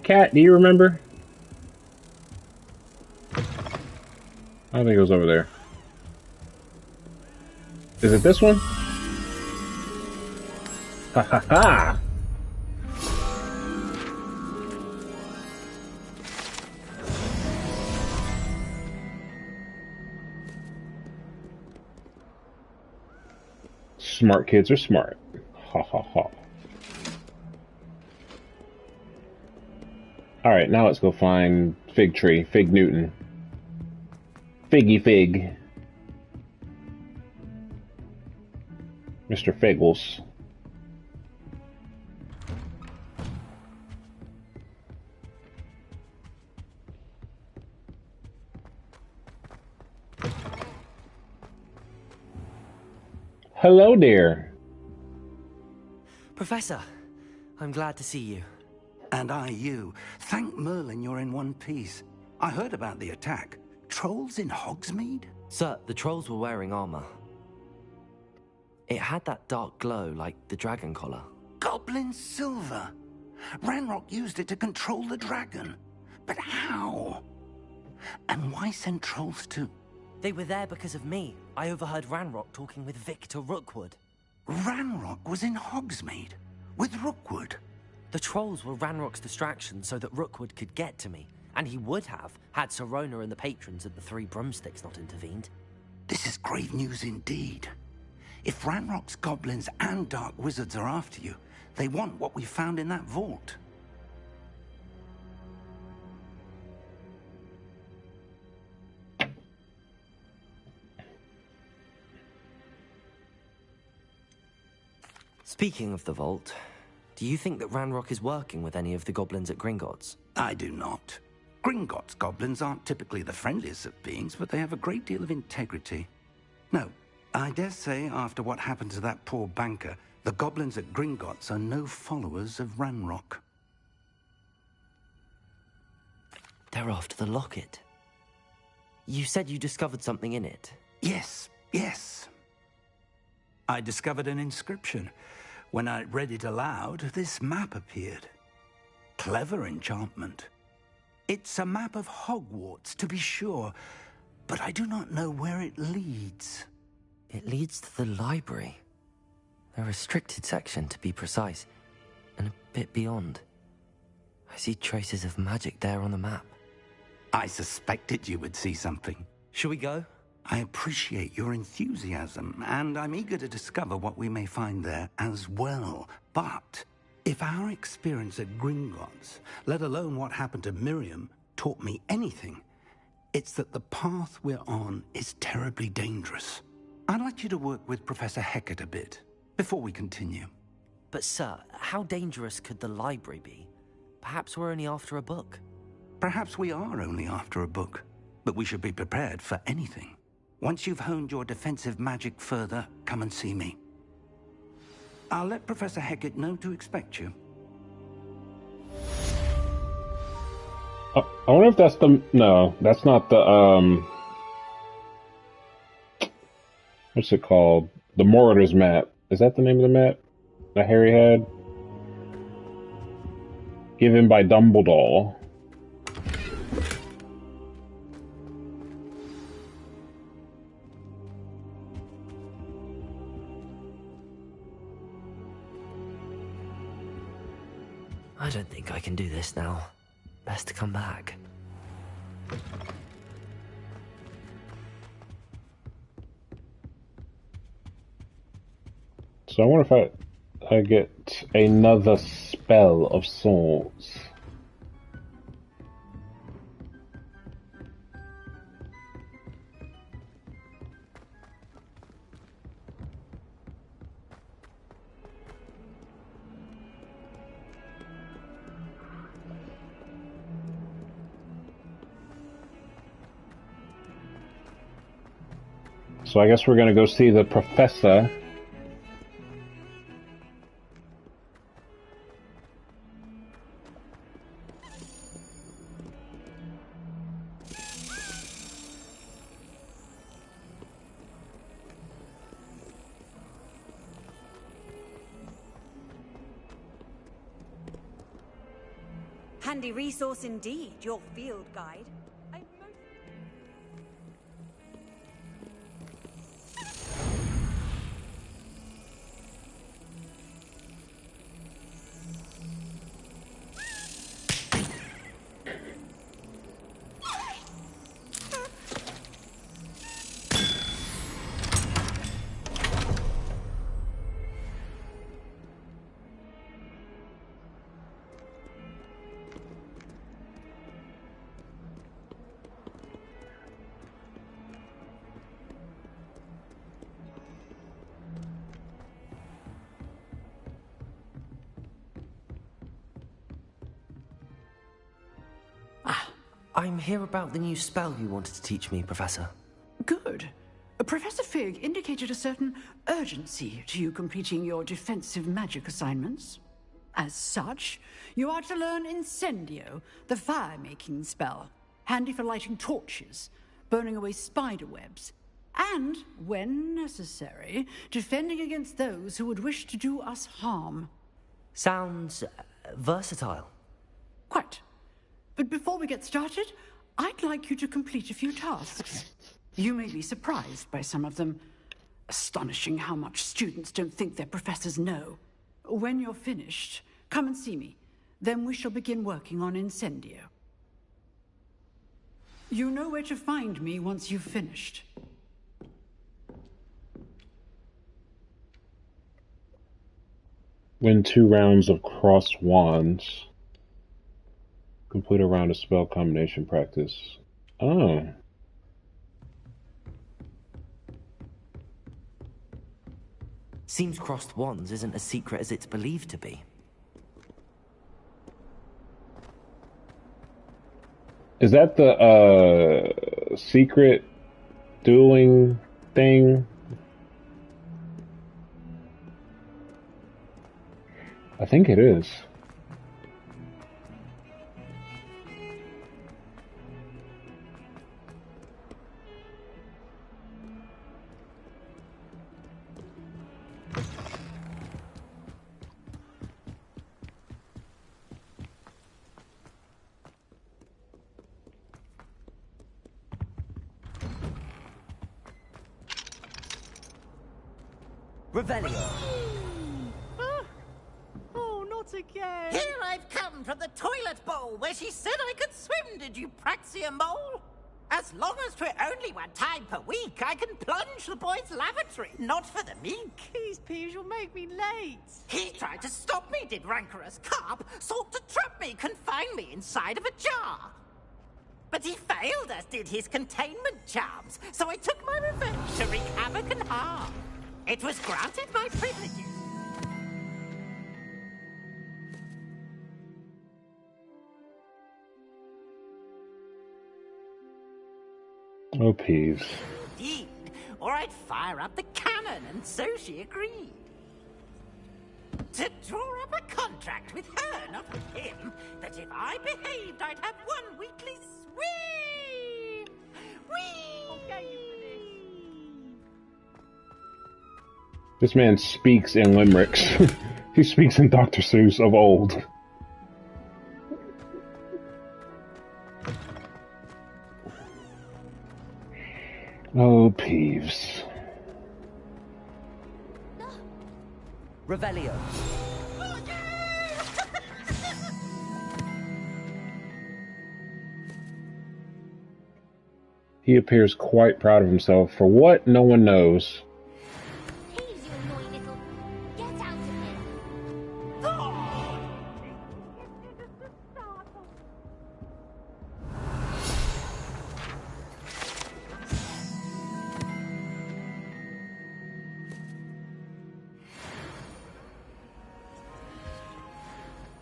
Cat, do you remember? I think it was over there. Is it this one? Ha ha ha! Smart kids are smart. Ha ha ha. Alright, now let's go find Fig Tree, Fig Newton. Figgy Fig. Mr. Figgles. Hello there. Professor, I'm glad to see you. And I you. Thank Merlin you're in one piece. I heard about the attack. Trolls in Hogsmeade? Sir, the trolls were wearing armor. It had that dark glow like the dragon collar. Goblin silver! Ranrock used it to control the dragon. But how? And why send trolls to... They were there because of me. I overheard Ranrock talking with Victor Rookwood. Ranrock was in Hogsmeade? With Rookwood? The trolls were Ranrock's distraction so that Rookwood could get to me. And he would have, had Sirona and the patrons at the Three Broomsticks not intervened. This is grave news indeed. If Ranrock's goblins and dark wizards are after you, they want what we found in that vault. Speaking of the vault, do you think that Ranrock is working with any of the goblins at Gringotts? I do not. Gringotts goblins aren't typically the friendliest of beings, but they have a great deal of integrity. No, I dare say after what happened to that poor banker, the goblins at Gringotts are no followers of Ranrock. They're after the locket. You said you discovered something in it. Yes. I discovered an inscription. When I read it aloud, this map appeared. Clever enchantment. It's a map of Hogwarts, to be sure, but I do not know where it leads. It leads to the library. A restricted section, to be precise, and a bit beyond. I see traces of magic there on the map. I suspected you would see something. Shall we go? I appreciate your enthusiasm, and I'm eager to discover what we may find there as well. But if our experience at Gringotts, let alone what happened to Miriam, taught me anything, it's that the path we're on is terribly dangerous. I'd like you to work with Professor Hecat a bit, before we continue. But sir, how dangerous could the library be? Perhaps we're only after a book. Perhaps we are only after a book, but we should be prepared for anything. Once you've honed your defensive magic further, come and see me. I'll let Professor Hecat know to expect you. I wonder if that's the... No, that's not the, what's it called? The Marauders map. Is that the name of the map that Harry had? Given by Dumbledore. I don't think I can do this now. Best to come back. So I wonder if I get another spell of sorts. So I guess we're gonna go see the professor. Handy resource indeed, your field guide. I'm here about the new spell you wanted to teach me, Professor. Good. Professor Fig indicated a certain urgency to you completing your defensive magic assignments. As such, you are to learn Incendio, the fire-making spell, handy for lighting torches, burning away spider webs, and, when necessary, defending against those who would wish to do us harm. Sounds versatile. Quite. But before we get started, I'd like you to complete a few tasks. You may be surprised by some of them. Astonishing how much students don't think their professors know. When you're finished, come and see me. Then we shall begin working on Incendio. You know where to find me once you've finished. Win 2 rounds of crossed wands. Complete a round of spell combination practice. Oh. Seems crossed wands isn't as secret as it's believed to be. Is that the secret dueling thing? I think it is. Revelio. Oh, not again. Here I've come from the toilet bowl where she said I could swim, did you praxia mole? As long as 'twere only 1 time per week, I can plunge the boy's lavatory, not for the meek. These peas will make me late. He tried to stop me, did rancorous carp, sought to trap me, confine me inside of a jar. But he failed, as did his containment charms, so I took my revenge to wreak havoc and harm. It was granted my privileges. Oh, Peeves. Indeed, or I'd fire up the cannon, and so she agreed. To draw up a contract with her, not with him, that if I behaved, I'd have 1 weekly swim. Whee! Okay. This man speaks in limericks. He speaks in Dr. Seuss of old. Oh, Peeves. Revelio. He appears quite proud of himself for what no one knows. Peeves, you annoying little... Get out of here!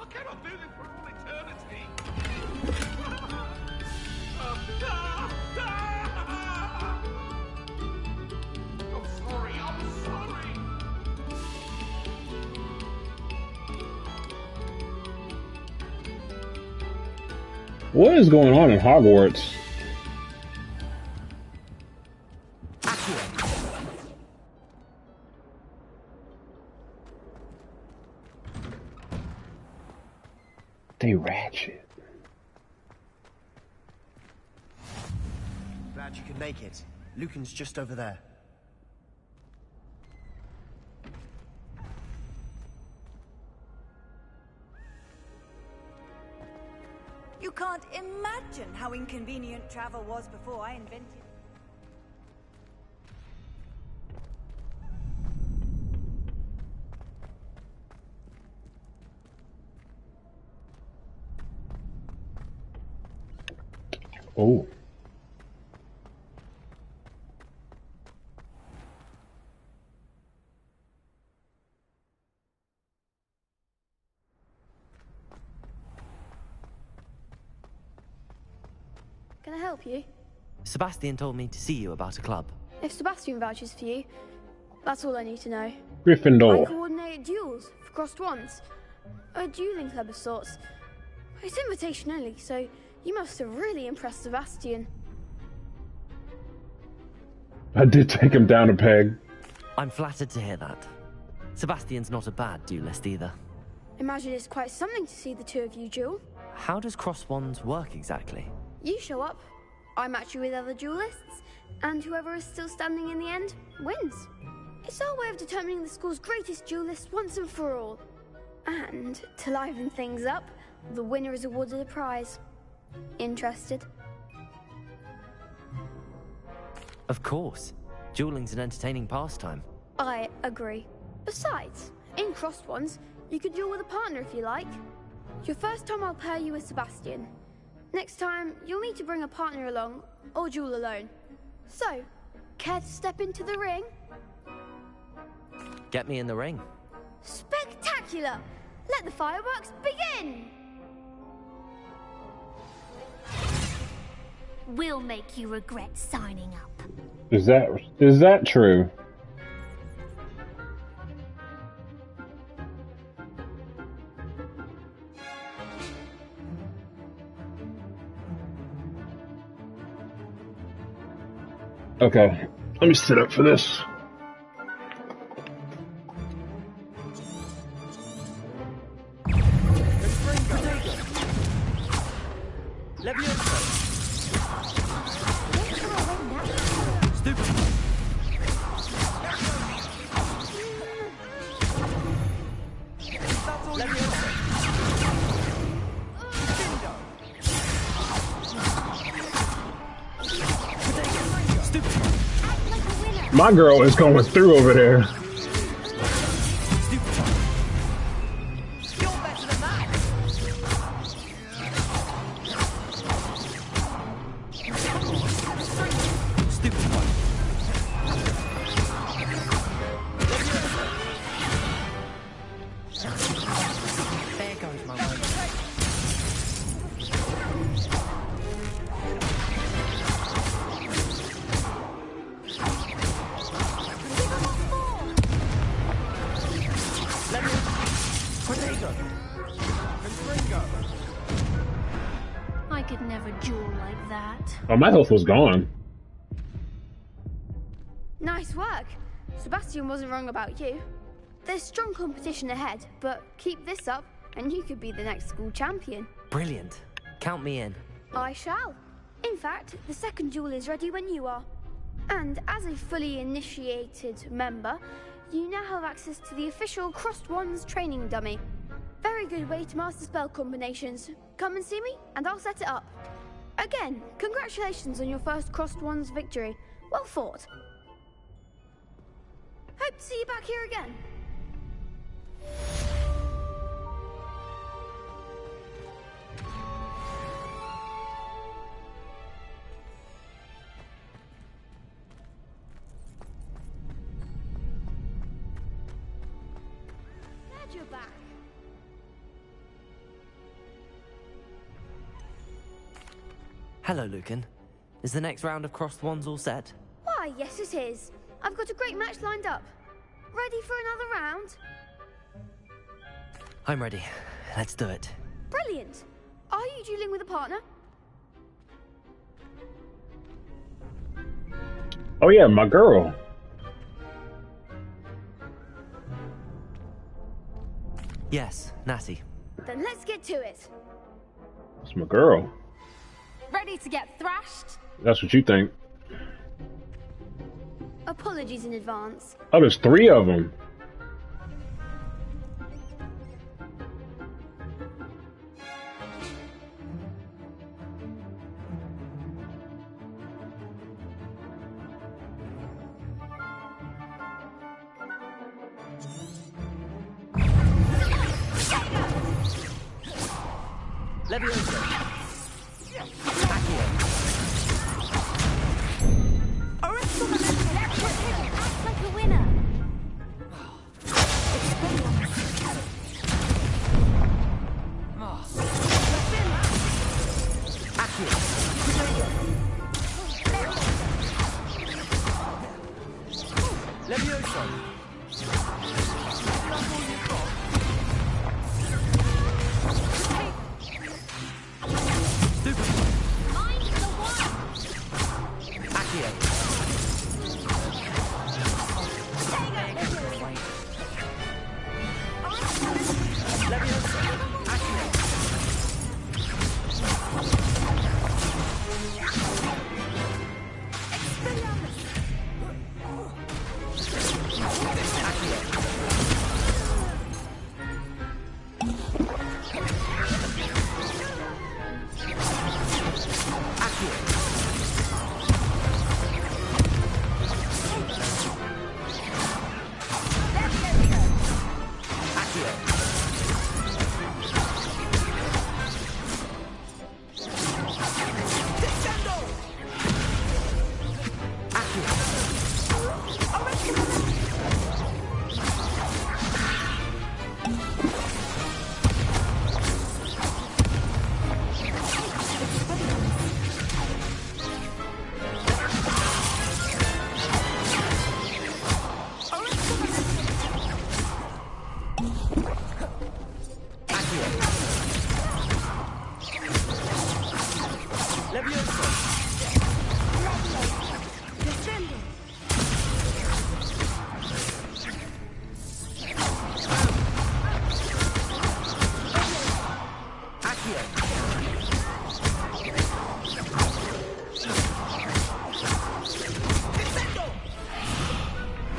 I cannot do this for all eternity. I'm sorry, I'm sorry. What is going on in Hogwarts? They ratchet. Glad you could make it. Lucan's just over there. You can't imagine how inconvenient travel was before I invented it. Oh. Can I help you? Sebastian told me to see you about a club. If Sebastian vouches for you, that's all I need to know. Gryffindor. I coordinate duels for crossed wands. A dueling club of sorts. It's invitation only, so you must have really impressed Sebastian. I did take him down a peg. I'm flattered to hear that. Sebastian's not a bad duelist either. Imagine it's quite something to see the two of you duel. How does cross wands work exactly? You show up, I match you with other duelists, and whoever is still standing in the end wins. It's our way of determining the school's greatest duelist once and for all. And to liven things up, the winner is awarded a prize. Interested? Of course. Dueling's an entertaining pastime. I agree. Besides, in crossed ones, you could duel with a partner if you like. Your first time I'll pair you with Sebastian. Next time, you'll need to bring a partner along, or duel alone. So, care to step into the ring? Get me in the ring. Spectacular! Let the fireworks begin! We'll make you regret signing up. Is that true? Okay, let me sit up for this. My girl is going through over there. I could never duel like that. Oh, my health was gone. Nice work. Sebastian wasn't wrong about you. There's strong competition ahead, but keep this up and you could be the next school champion. Brilliant. Count me in. I shall. In fact, the second duel is ready when you are. And as a fully initiated member, you now have access to the official Crossed Wands training dummy. Very good way to master spell combinations. Come and see me, and I'll set it up. Again, congratulations on your first Crossed Wands victory. Well fought. Hope to see you back here again. Glad you're back. Hello, Lucan. Is the next round of crossed wands all set? Why, yes it is. I've got a great match lined up. Ready for another round? I'm ready. Let's do it. Brilliant. Are you dueling with a partner? Oh yeah, my girl. Yes, Natty. Then let's get to it. That's my girl. Ready to get thrashed? That's what you think. Apologies in advance. Oh, there's 3 of them. Leviosa. Act like a winner.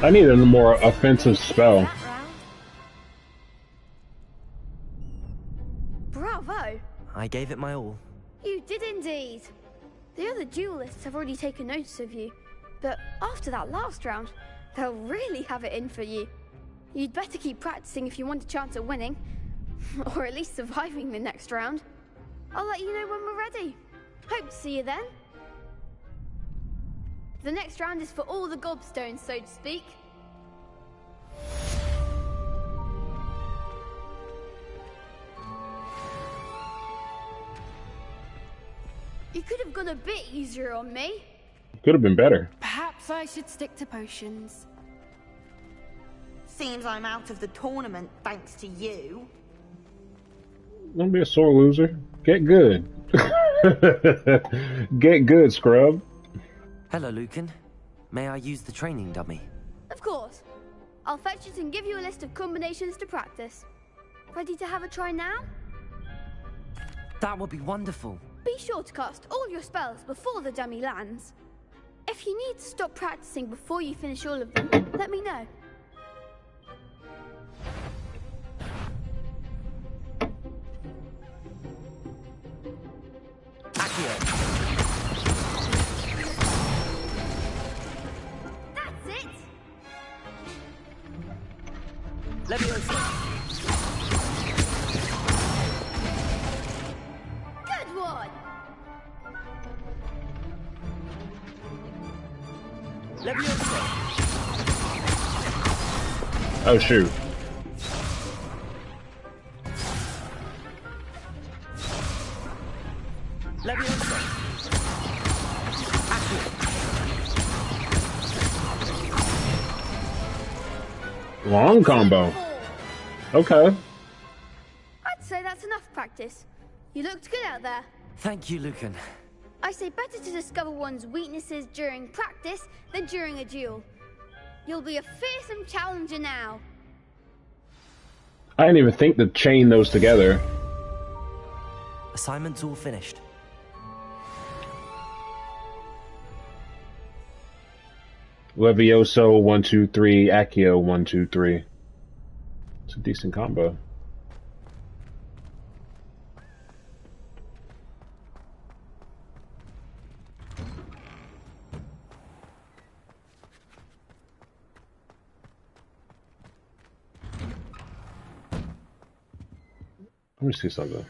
I need a more offensive spell. Bravo! I gave it my all. You did indeed. The other duelists have already taken notice of you, but after that last round, they'll really have it in for you. You'd better keep practicing if you want a chance at winning, or at least surviving the next round. I'll let you know when we're ready. Hope to see you then. The next round is for all the gobstones, so to speak. You could have gone a bit easier on me. Could have been better. Perhaps I should stick to potions. Seems I'm out of the tournament thanks to you. Don't be a sore loser. Get good. Get good, scrub. Hello, Lucan. May I use the training dummy? Of course. I'll fetch it and give you a list of combinations to practice. Ready to have a try now? That would be wonderful. Be sure to cast all your spells before the dummy lands. If you need to stop practicing before you finish all of them, let me know. That's it! Good one! Oh shoot. Long combo. Okay. I'd say that's enough practice. You looked good out there. Thank you, Lucan. I say better to discover one's weaknesses during practice than during a duel. You'll be a fearsome challenger now. I didn't even think to chain those together. Assignment's all finished. Levioso 1 2 3, Accio 1 2 3. It's a decent combo. Let me see something.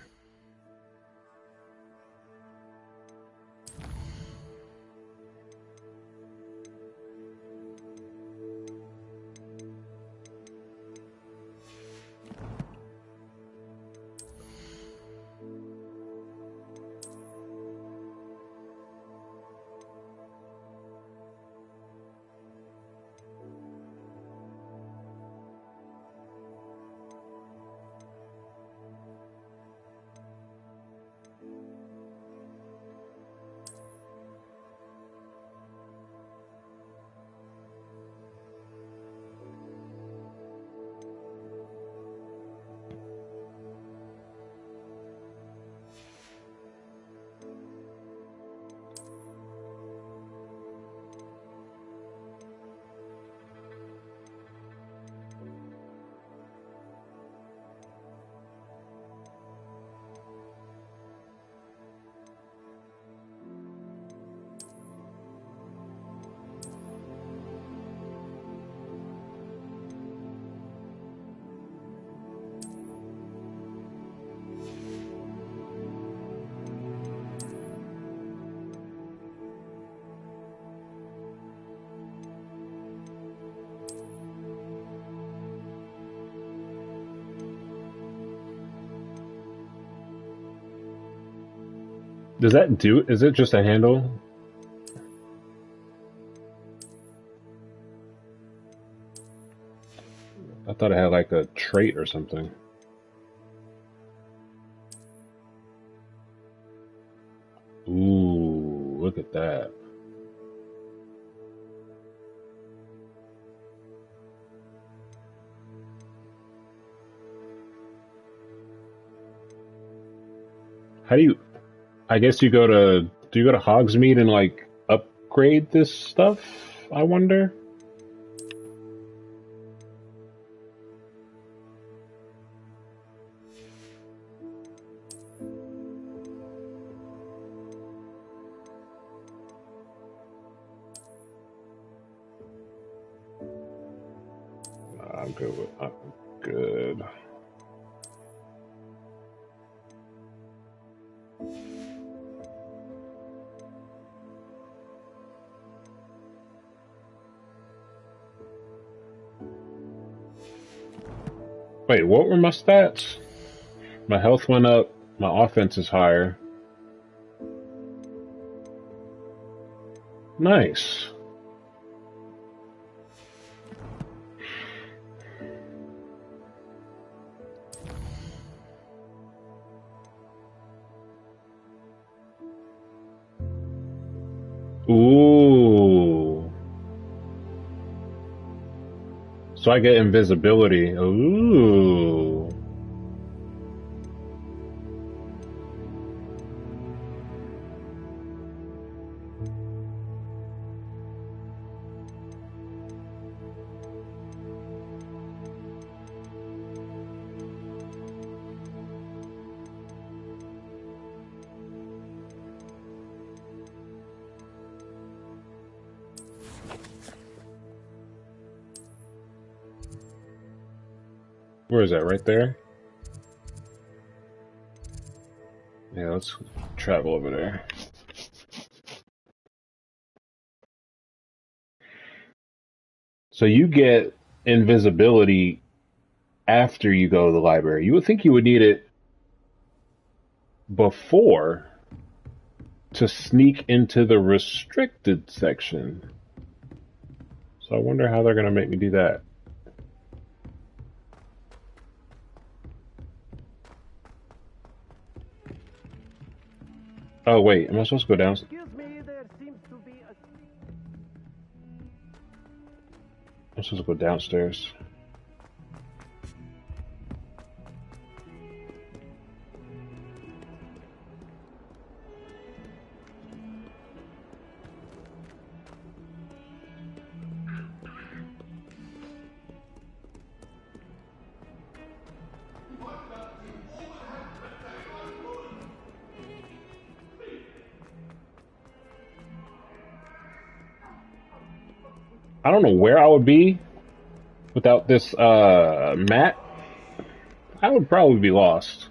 Does that do? Is it just a handle? I thought it had like a trait or something. Ooh, look at that. How do you... I guess you go to... Do you go to Hogsmeade and like upgrade this stuff? I wonder. good with. I'm good. Wait, what were my stats? My health went up. My offense is higher. Nice. Ooh. So I get invisibility. Ooh. Where is that? Right there? Yeah, let's travel over there. So you get invisibility after you go to the library. You would think you would need it before to sneak into the restricted section. So I wonder how they're going to make me do that. Oh, wait. Am I supposed to go down? Excuse me, there seems to be a... I'm supposed to go downstairs. I don't know where I would be without this map. I would probably be lost.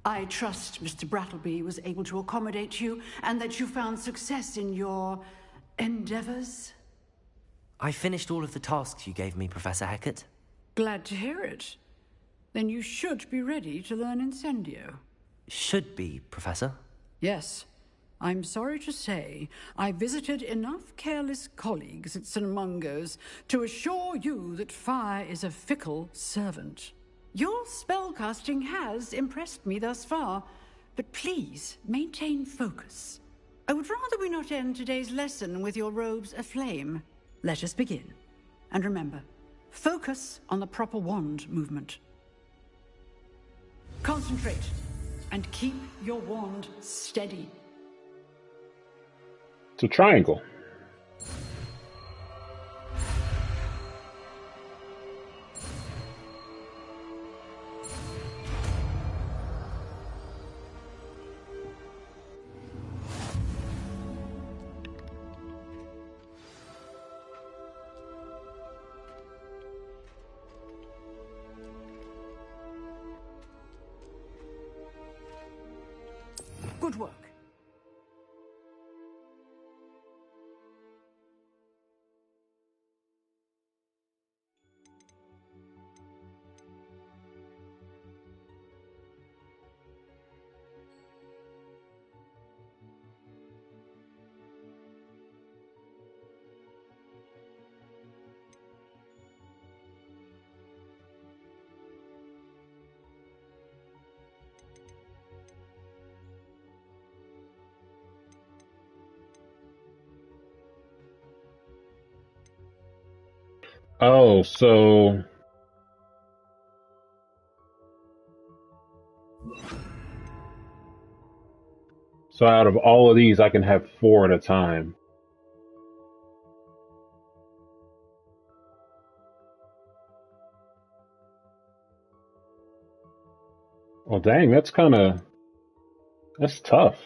I trust Mr. Brattleby was able to accommodate you and that you found success in your endeavors. I finished all of the tasks you gave me, Professor Hecat. Glad to hear it. Then you should be ready to learn Incendio. Should be, Professor. Yes. I'm sorry to say, I visited enough careless colleagues at St. Mungo's to assure you that fire is a fickle servant. Your spellcasting has impressed me thus far, but please maintain focus. I would rather we not end today's lesson with your robes aflame. Let us begin. And remember, focus on the proper wand movement. Concentrate, and keep your wand steady. It's a triangle. Good work. Oh, so out of all of these, I can have 4 at a time. Well, dang, that's tough.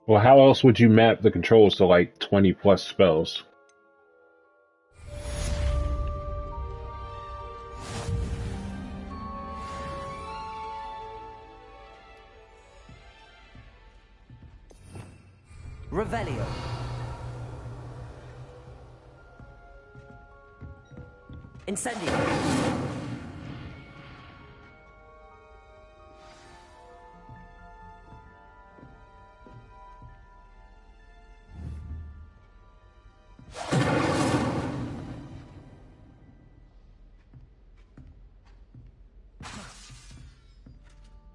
Well, how else would you map the controls to like 20 plus spells? Revelio. Incendio.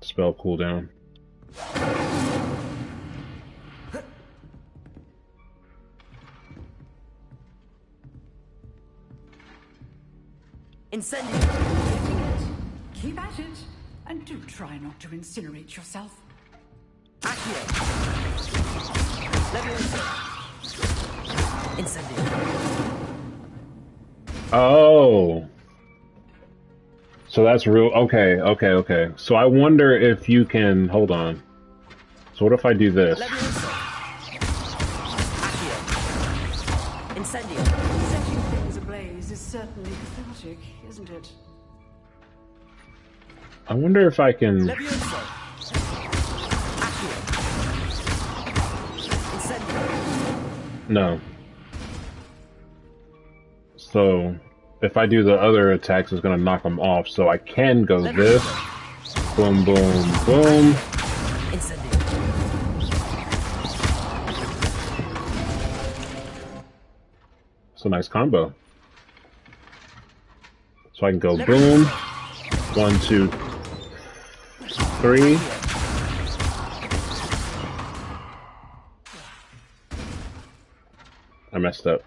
Spell cooldown. Incendio. Keep at it, and do try not to incinerate yourself. Accio. Incendio. Oh. So that's real. Okay, okay, okay. So I wonder if you can... Hold on. So what if I do this? Incendio. Setting things ablaze is certainly cathartic, isn't it? I wonder if I can... No. So, if I do the other attacks, it's gonna knock them off. So I can go this. Boom, boom, boom. It's a nice combo. So I can go boom. 1, 2, 3. I messed up.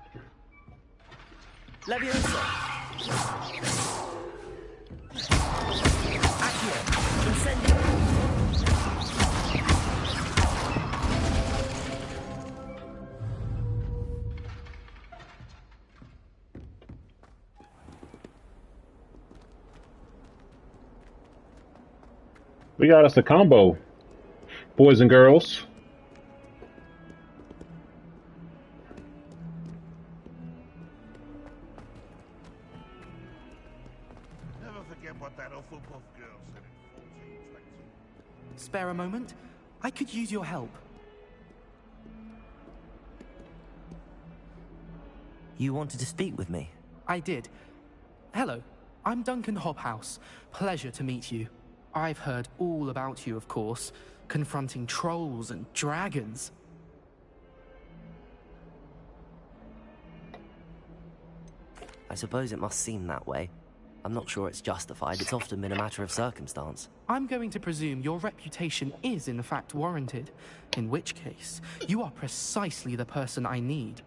We got us a combo, boys and girls. Never forget what that Hufflepuff girl said in 1420. Spare a moment? I could use your help. You wanted to speak with me? I did. Hello, I'm Duncan Hobhouse. Pleasure to meet you. I've heard all about you, of course, confronting trolls and dragons. I suppose it must seem that way. I'm not sure it's justified. It's often been a matter of circumstance. I'm going to presume your reputation is in fact warranted, in which case, you are precisely the person I need.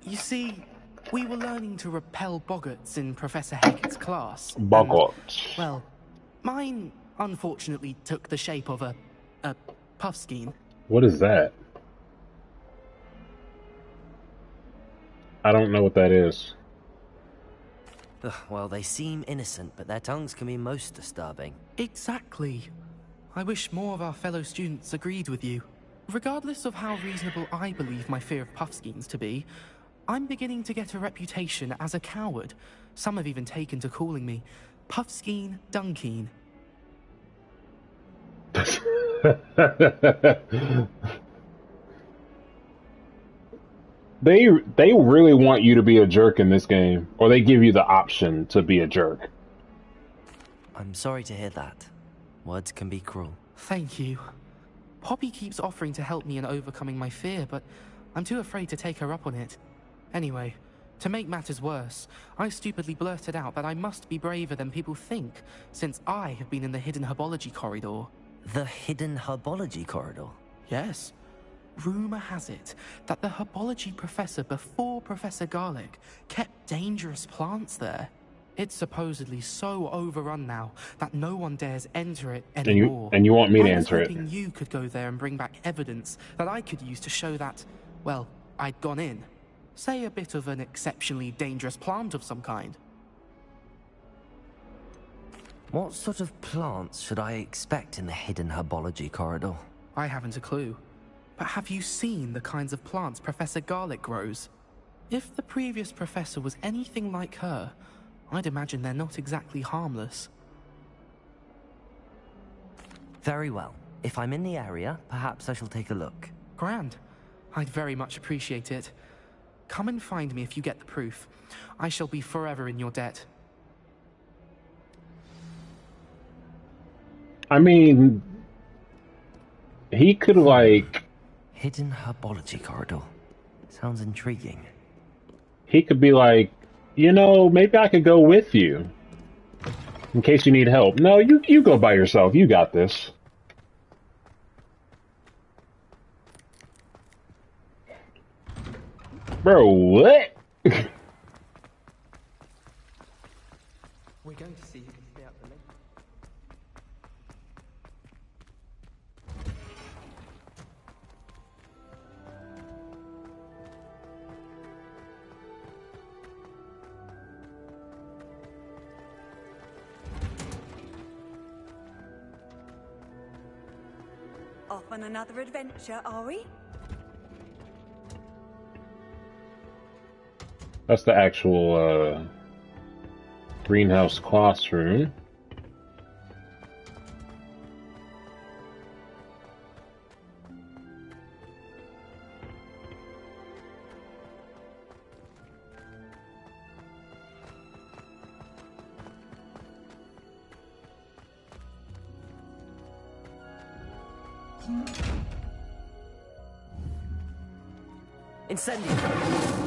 You see, we were learning to repel boggarts in Professor Hackett's class. Boggarts. Well, mine unfortunately took the shape of a puffskein. What is that? I don't know what that is. Ugh, well, they seem innocent, but their tongues can be most disturbing. Exactly. I wish more of our fellow students agreed with you. Regardless of how reasonable I believe my fear of puffskeins to be, I'm beginning to get a reputation as a coward. Some have even taken to calling me Puffskeen Dunkeen. They really want you to be a jerk in this game, or they give you the option to be a jerk. I'm sorry to hear that. Words can be cruel. Thank you. Poppy keeps offering to help me in overcoming my fear, but I'm too afraid to take her up on it. Anyway, to make matters worse, I stupidly blurted out that I must be braver than people think, since I have been in the hidden herbology corridor. The hidden herbology corridor? Yes. Rumor has it that the herbology professor before Professor Garlic kept dangerous plants there. It's supposedly so overrun now that no one dares enter it anymore. And you want me to enter it? I was hoping you could go there and bring back evidence that I could use to show that, well, I'd gone in. Say a bit of an exceptionally dangerous plant of some kind. What sort of plants should I expect in the hidden herbology corridor? I haven't a clue. but have you seen the kinds of plants Professor Garlick grows? If the previous professor was anything like her, I'd imagine they're not exactly harmless. Very well. If I'm in the area, perhaps I shall take a look. Grand. I'd very much appreciate it. Come and find me if you get the proof. I shall be forever in your debt. I mean, he could, like... Hidden herbology corridor. Sounds intriguing. He could be like, you know, maybe I could go with you. In case you need help. No, you go by yourself. You got this. Bro, what? We're going to see who can stay out the late. Off on another adventure, are we? That's the actual greenhouse classroom. Incendio.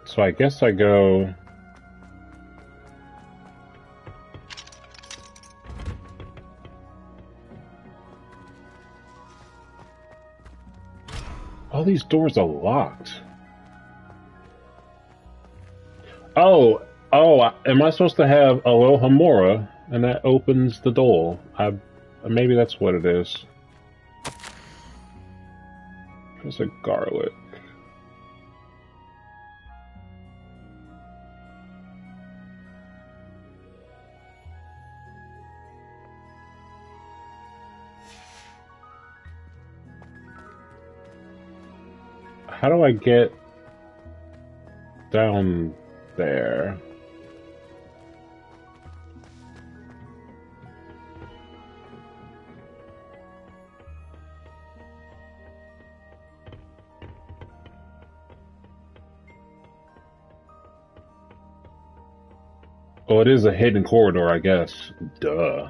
So I guess I go... All these doors are locked. Oh, am I supposed to have Alohomora, and that opens the door? Maybe that's what it is. There's a garlic. How do I get down there? Oh, it is a hidden corridor, I guess. Duh.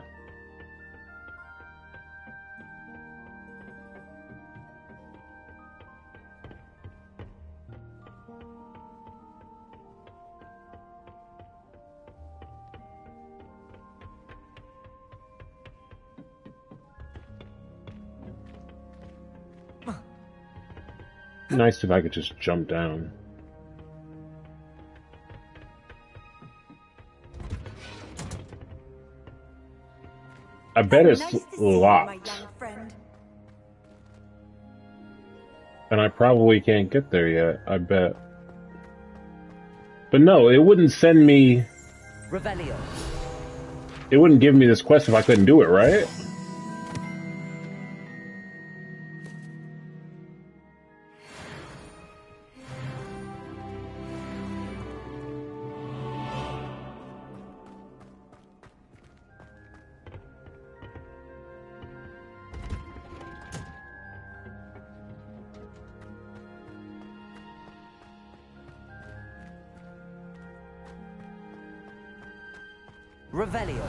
Nice if I could just jump down. I bet it's locked. And I probably can't get there yet, I bet. But no, it wouldn't send me... Revelio. It wouldn't give me this quest if I couldn't do it, right? Revelio.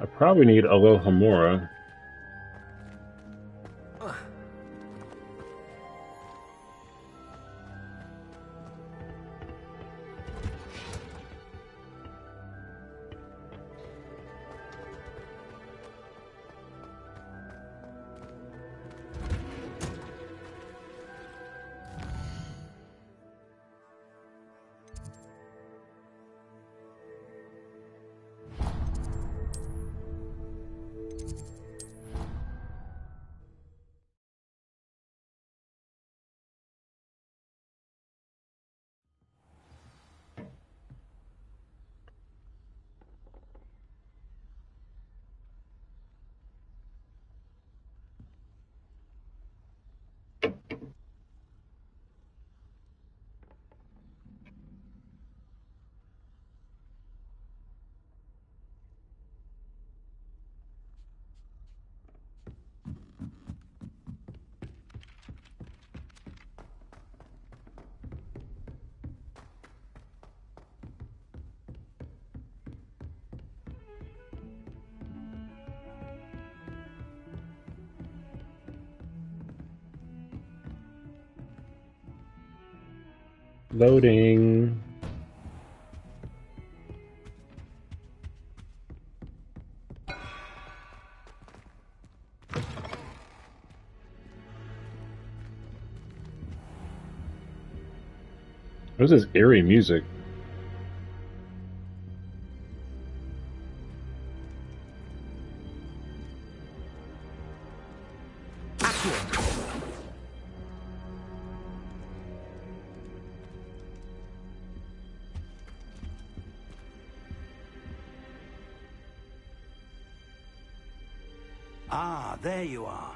I probably need Alohomora. Loading. What is this eerie music? Ah, there you are.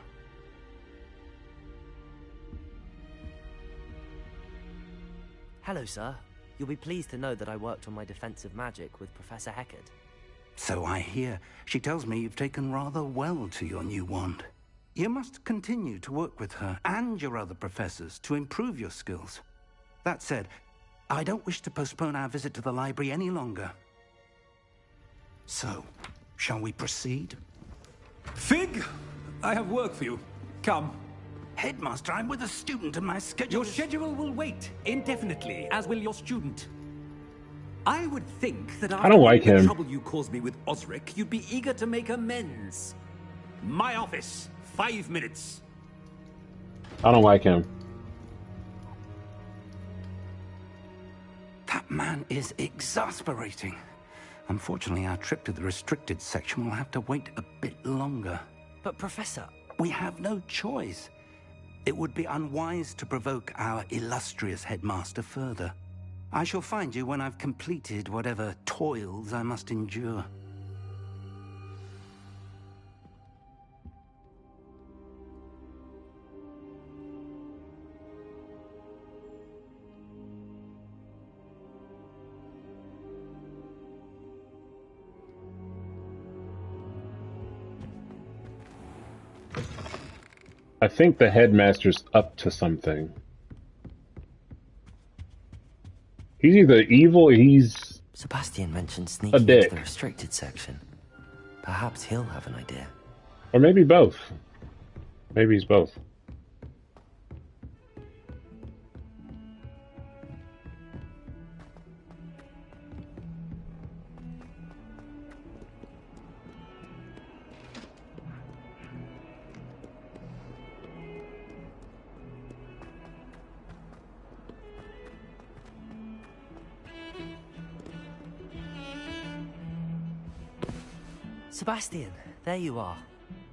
Hello, sir. You'll be pleased to know that I worked on my defensive magic with Professor Heckard. So I hear. She tells me you've taken rather well to your new wand. You must continue to work with her and your other professors to improve your skills. That said, I don't wish to postpone our visit to the library any longer. So, shall we proceed? Fig! I have work for you. Come. Headmaster, I'm with a student and my schedule Your schedule will wait indefinitely, as will your student. I would think that I don't like the him. trouble you caused me with Osric, you'd be eager to make amends. My office, 5 minutes. I don't like him. That man is exasperating. Unfortunately, our trip to the restricted section will have to wait a bit longer. But, Professor... We have no choice. It would be unwise to provoke our illustrious headmaster further. I shall find you when I've completed whatever toils I must endure. I think the headmaster's up to something. He's either evil or he's Sebastian mentioned a sneaking dick. into the restricted section. Perhaps he'll have an idea. Or maybe both. Maybe he's both. Sebastian, there you are.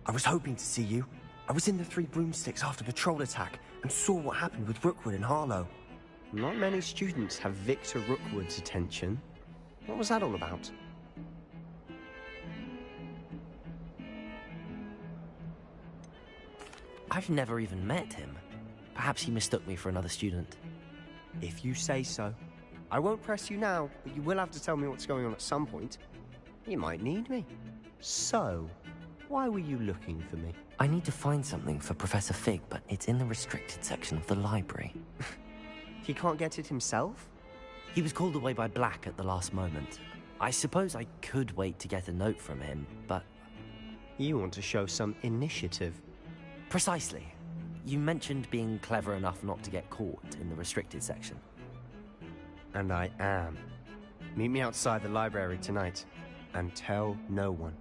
I was hoping to see you. I was in the Three Broomsticks after the troll attack and saw what happened with Rookwood and Harlow. Not many students have Victor Rookwood's attention. What was that all about? I've never even met him. Perhaps he mistook me for another student. If you say so. I won't press you now, but you will have to tell me what's going on at some point. You might need me. So, why were you looking for me? I need to find something for Professor Fig, but it's in the restricted section of the library. He can't get it himself? He was called away by Black at the last moment. I suppose I could wait to get a note from him, but... You want to show some initiative. Precisely. You mentioned being clever enough not to get caught in the restricted section. And I am. Meet me outside the library tonight, and tell no one.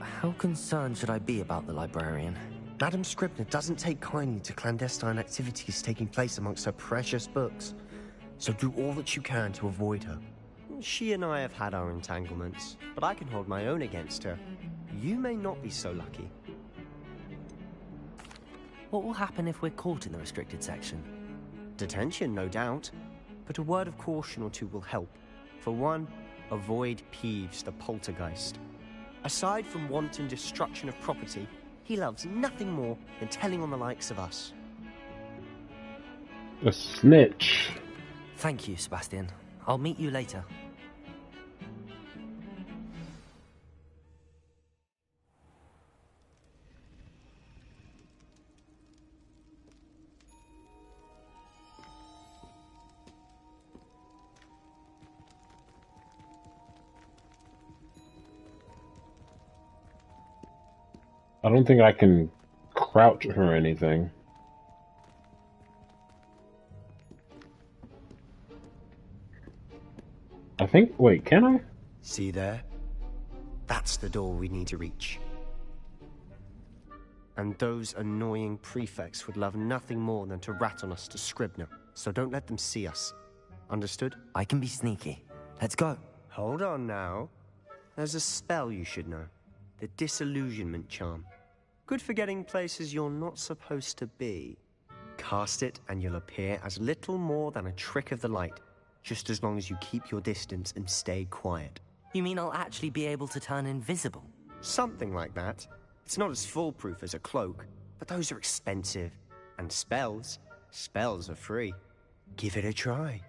How concerned should I be about the librarian? Madam Scribner doesn't take kindly to clandestine activities taking place amongst her precious books, so do all that you can to avoid her. She and I have had our entanglements, but I can hold my own against her. You may not be so lucky. What will happen if we're caught in the restricted section? Detention, no doubt. But a word of caution or two will help. For one, avoid Peeves, the poltergeist. Aside from wanton destruction of property, he loves nothing more than telling on the likes of us. A snitch. Thank you, Sebastian. I'll meet you later. I don't think I can crouch or anything. I think, wait, can I? See there? That's the door we need to reach. And those annoying prefects would love nothing more than to rat on us to Scribner, so don't let them see us. Understood? I can be sneaky. Let's go. Hold on now. There's a spell you should know. The Disillusionment Charm. Good for getting places you're not supposed to be. Cast it and you'll appear as little more than a trick of the light, just as long as you keep your distance and stay quiet. You mean I'll actually be able to turn invisible? Something like that. It's not as foolproof as a cloak, but those are expensive. And spells are free. Give it a try.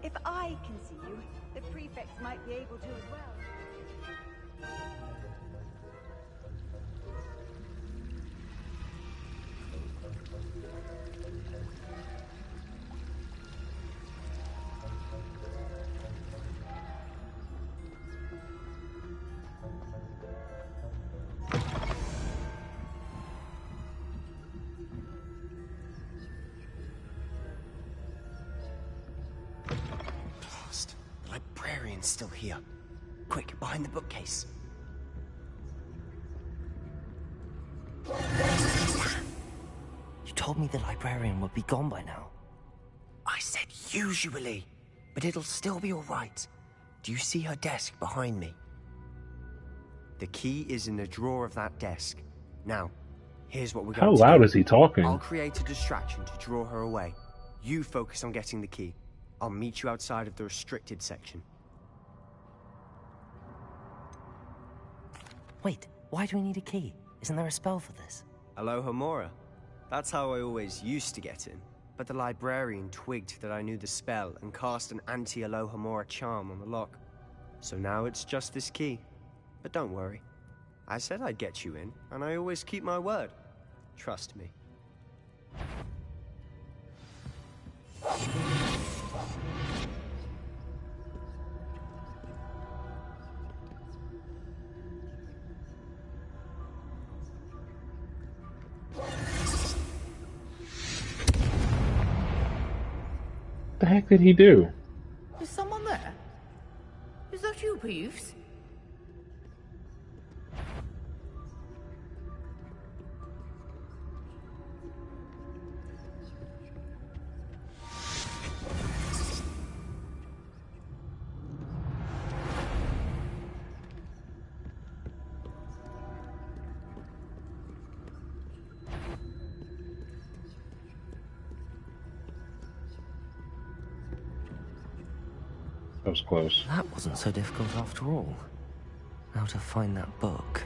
If I can see you, the prefects might be able to as well. Still here. Quick, behind the bookcase. You told me the librarian would be gone by now. I said usually, but it'll still be all right. Do you see her desk behind me? The key is in the drawer of that desk. Now, here's what we're going to do. How loud is he talking? I'll create a distraction to draw her away. You focus on getting the key. I'll meet you outside of the restricted section. Wait, why do we need a key? Isn't there a spell for this? Alohomora. That's how I always used to get in. But the librarian twigged that I knew the spell and cast an anti-Alohomora charm on the lock. So now it's just this key. But don't worry. I said I'd get you in, and I always keep my word. Trust me. What the heck did he do? Is someone there? Is that you, Peeves? That was close. That wasn't so difficult after all. How to find that book?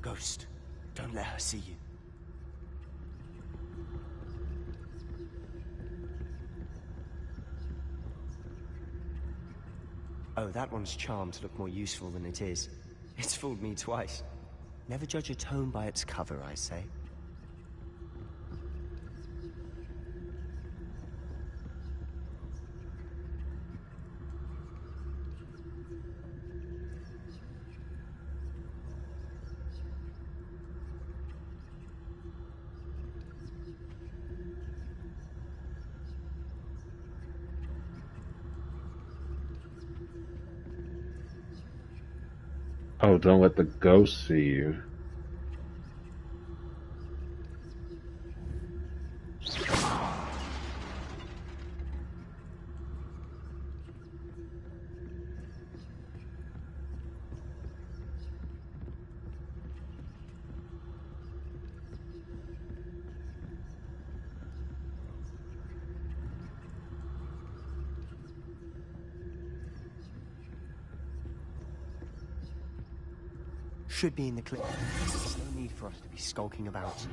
Ghost, don't let her see you. Oh, that one's charmed to look more useful than it is. It's fooled me twice. Never judge a tome by its cover, I say. Oh, don't let the ghost see you. Should be in the clip. There's no need for us to be skulking about.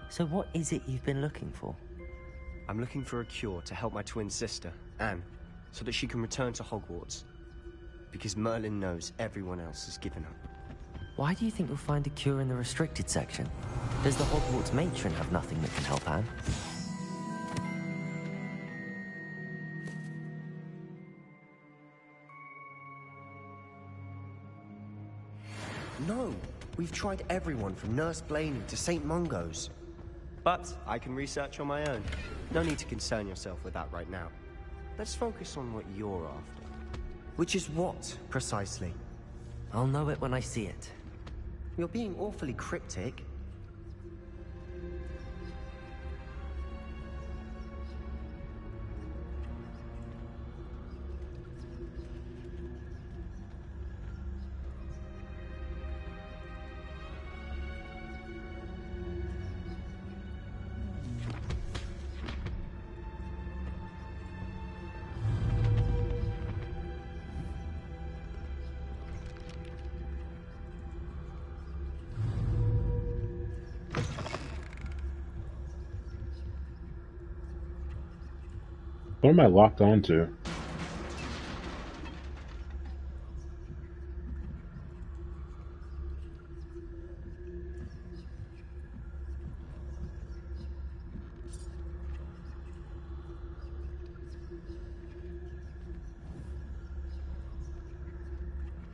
So what is it you've been looking for? I'm looking for a cure to help my twin sister, Anne, so that she can return to Hogwarts. Because Merlin knows everyone else has given up. Why do you think you'll find a cure in the restricted section? Does the Hogwarts matron have nothing that can help Anne? No! We've tried everyone from Nurse Blaney to St. Mungo's. But I can research on my own. No need to concern yourself with that right now. Let's focus on what you're after. Which is what, precisely? I'll know it when I see it. You're being awfully cryptic. What am I locked onto?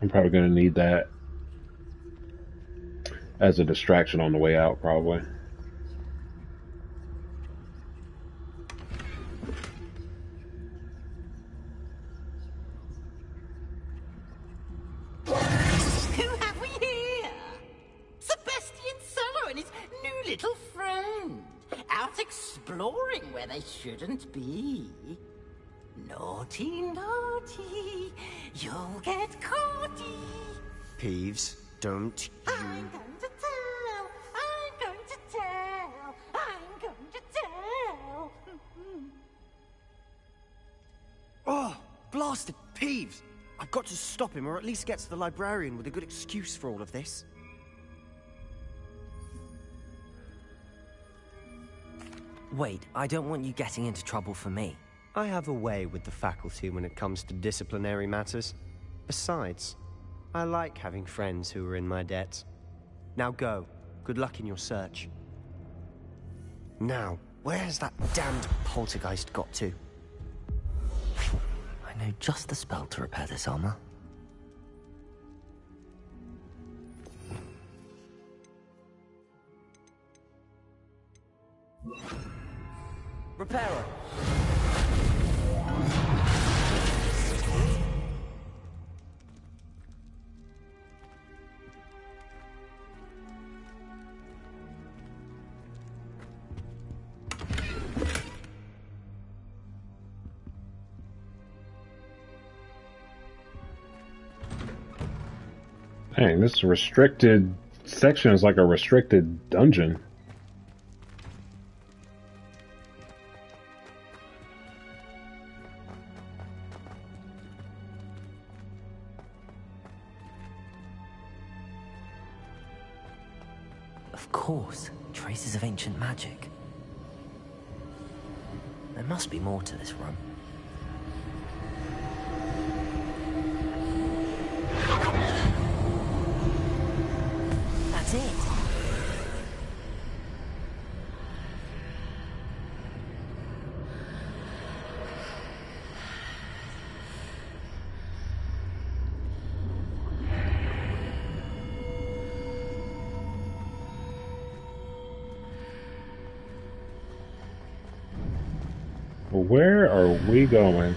I'm probably going to need that as a distraction on the way out, probably. Shouldn't be. Naughty, naughty, you'll get caughty. Peeves, don't you... I'm going to tell, I'm going to tell, I'm going to tell. Oh, blasted Peeves! I've got to stop him, or at least get to the librarian with a good excuse for all of this. Wait, I don't want you getting into trouble for me. I have a way with the faculty when it comes to disciplinary matters. Besides, I like having friends who are in my debt. Now go. Good luck in your search. Now, where's that damned poltergeist got to? I know just the spell to repair this armor. Repairer! Dang, this restricted section is like a restricted dungeon. Of course, traces of ancient magic. There must be more to this room. That's it. Where are we going?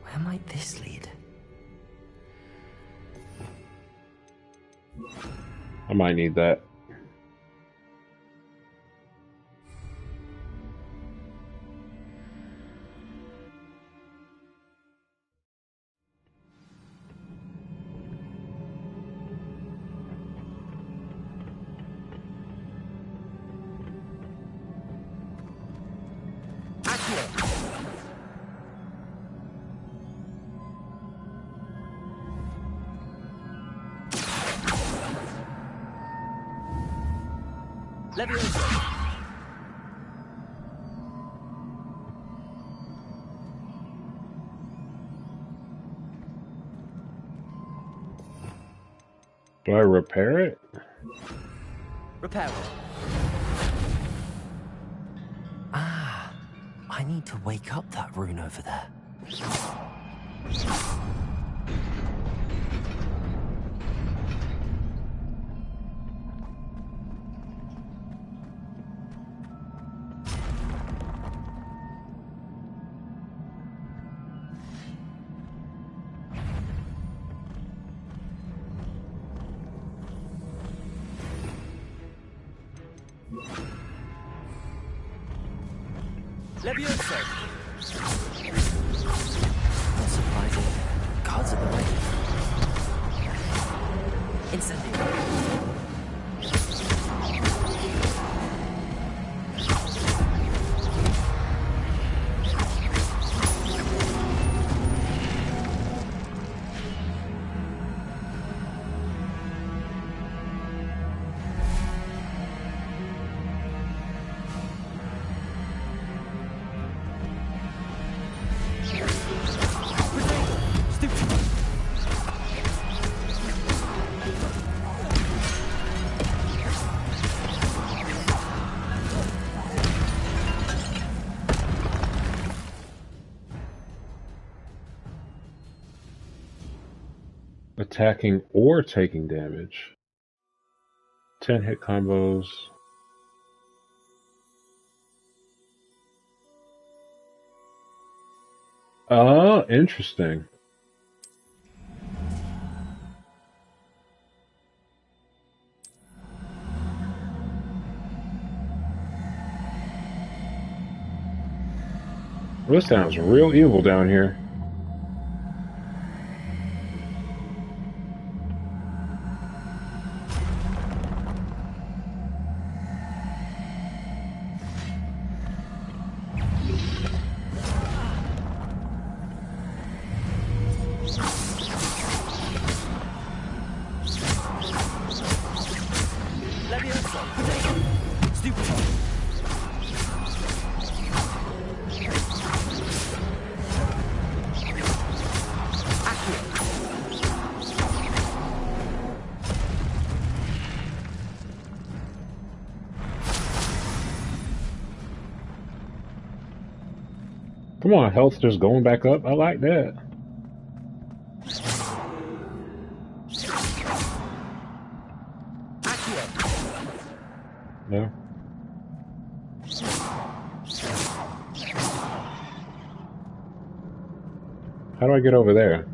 Where might this lead? I might need that. Do I repair it? Repair. Ah, I need to wake up that rune over there. Levioso! Not surprising. Guards at the ready. Incendio. Attacking or taking damage. 10 hit combos. Oh, interesting. This sounds real evil down here. Come on, health just going back up. I like that. No. How do I get over there?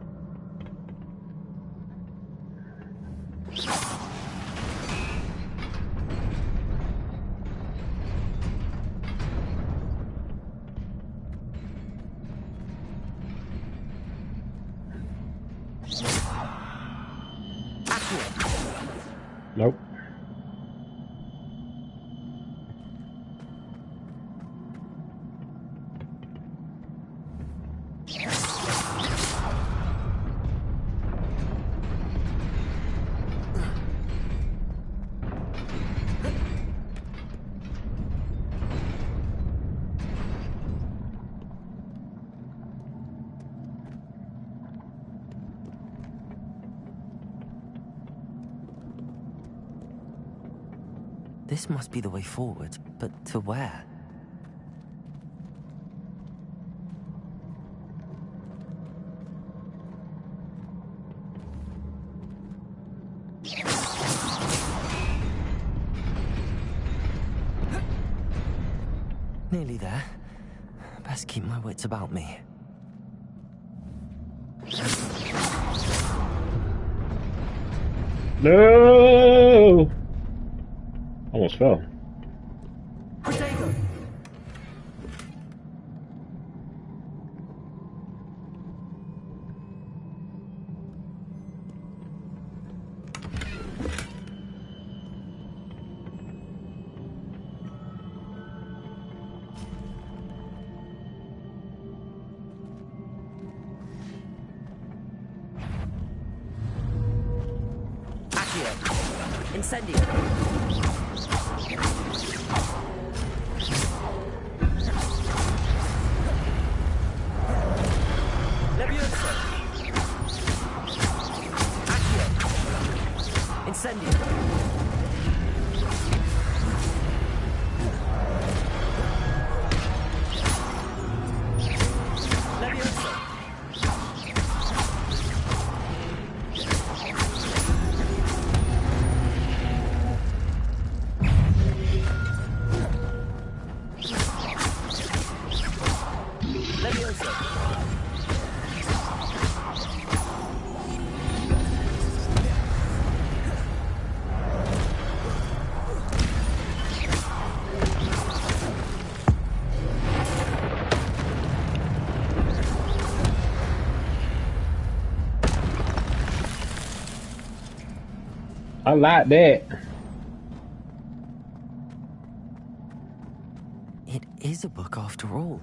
Nope. This must be the way forward, but to where? Nearly there. Best keep my wits about me. No! Almost fell. Incendio. Levioso. Accio. Incendio. I like that. It is a book after all.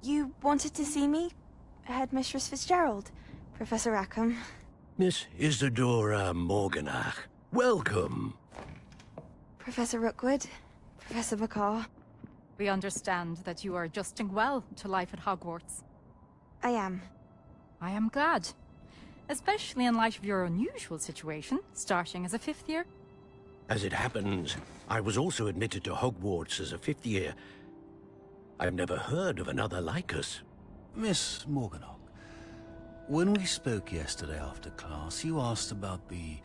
You wanted to see me? Headmistress Fitzgerald, Professor Rackham. Miss Isadora Morganach, welcome. Professor Rookwood, Professor Bakar. We understand that you are adjusting well to life at Hogwarts. I am. I am glad. Especially in light of your unusual situation, starting as a 5th year. As it happens, I was also admitted to Hogwarts as a 5th year. I've never heard of another like us. Miss Morganach, when we spoke yesterday after class, you asked about the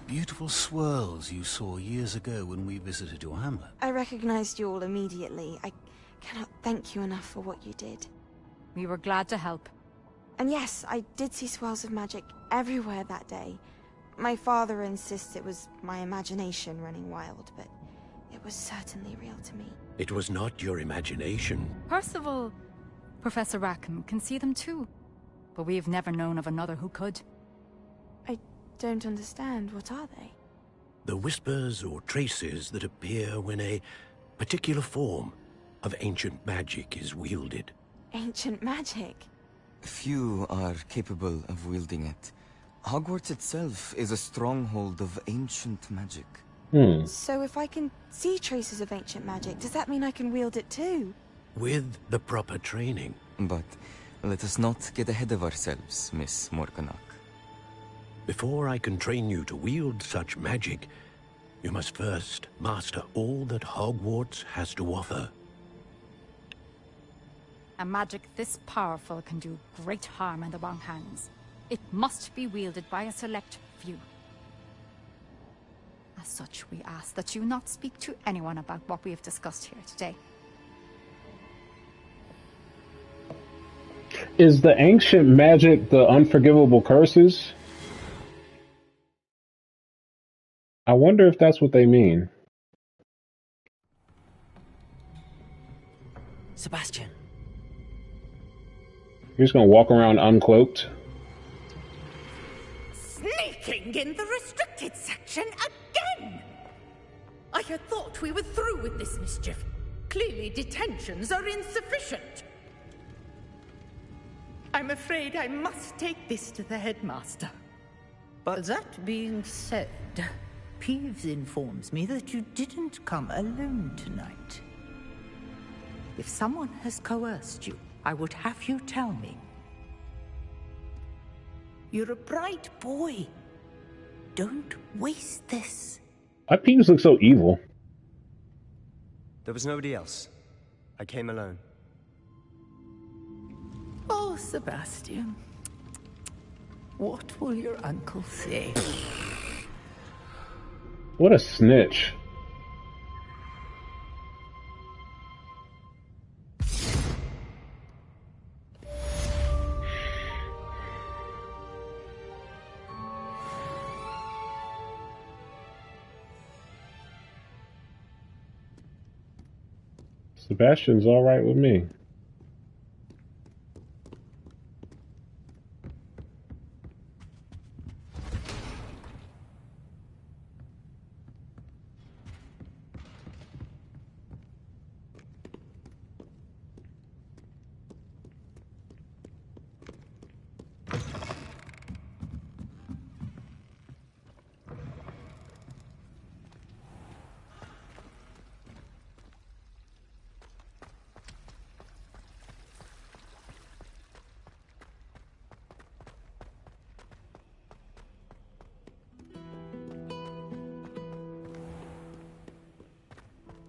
beautiful swirls you saw years ago when we visited your hamlet. I recognized you all immediately. I cannot thank you enough for what you did. We were glad to help. And yes, I did see swirls of magic everywhere that day. My father insists it was my imagination running wild, but it was certainly real to me. It was not your imagination. Percival, Professor Rackham can see them too. But we have never known of another who could. I don't understand. What are they? The whispers or traces that appear when a particular form of ancient magic is wielded. Ancient magic? Few are capable of wielding it. Hogwarts itself is a stronghold of ancient magic. So if I can see traces of ancient magic, does that mean I can wield it too? With the proper training. But let us not get ahead of ourselves, Miss Morganach. Before I can train you to wield such magic, you must first master all that Hogwarts has to offer. A magic this powerful can do great harm in the wrong hands. It must be wielded by a select few. As such, we ask that you not speak to anyone about what we have discussed here today. Is the ancient magic the unforgivable curses? I wonder if that's what they mean. Sebastian. You're just gonna walk around uncloaked? Sneaking in the restricted section again! I had thought we were through with this mischief. Clearly detentions are insufficient. I'm afraid I must take this to the headmaster. But that being said, Peeves informs me that you didn't come alone tonight. If someone has coerced you, I would have you tell me. You're a bright boy. Don't waste this. My peeves look so evil. There was nobody else. I came alone. Oh, Sebastian. What will your uncle say? What a snitch. Sebastian's all right with me.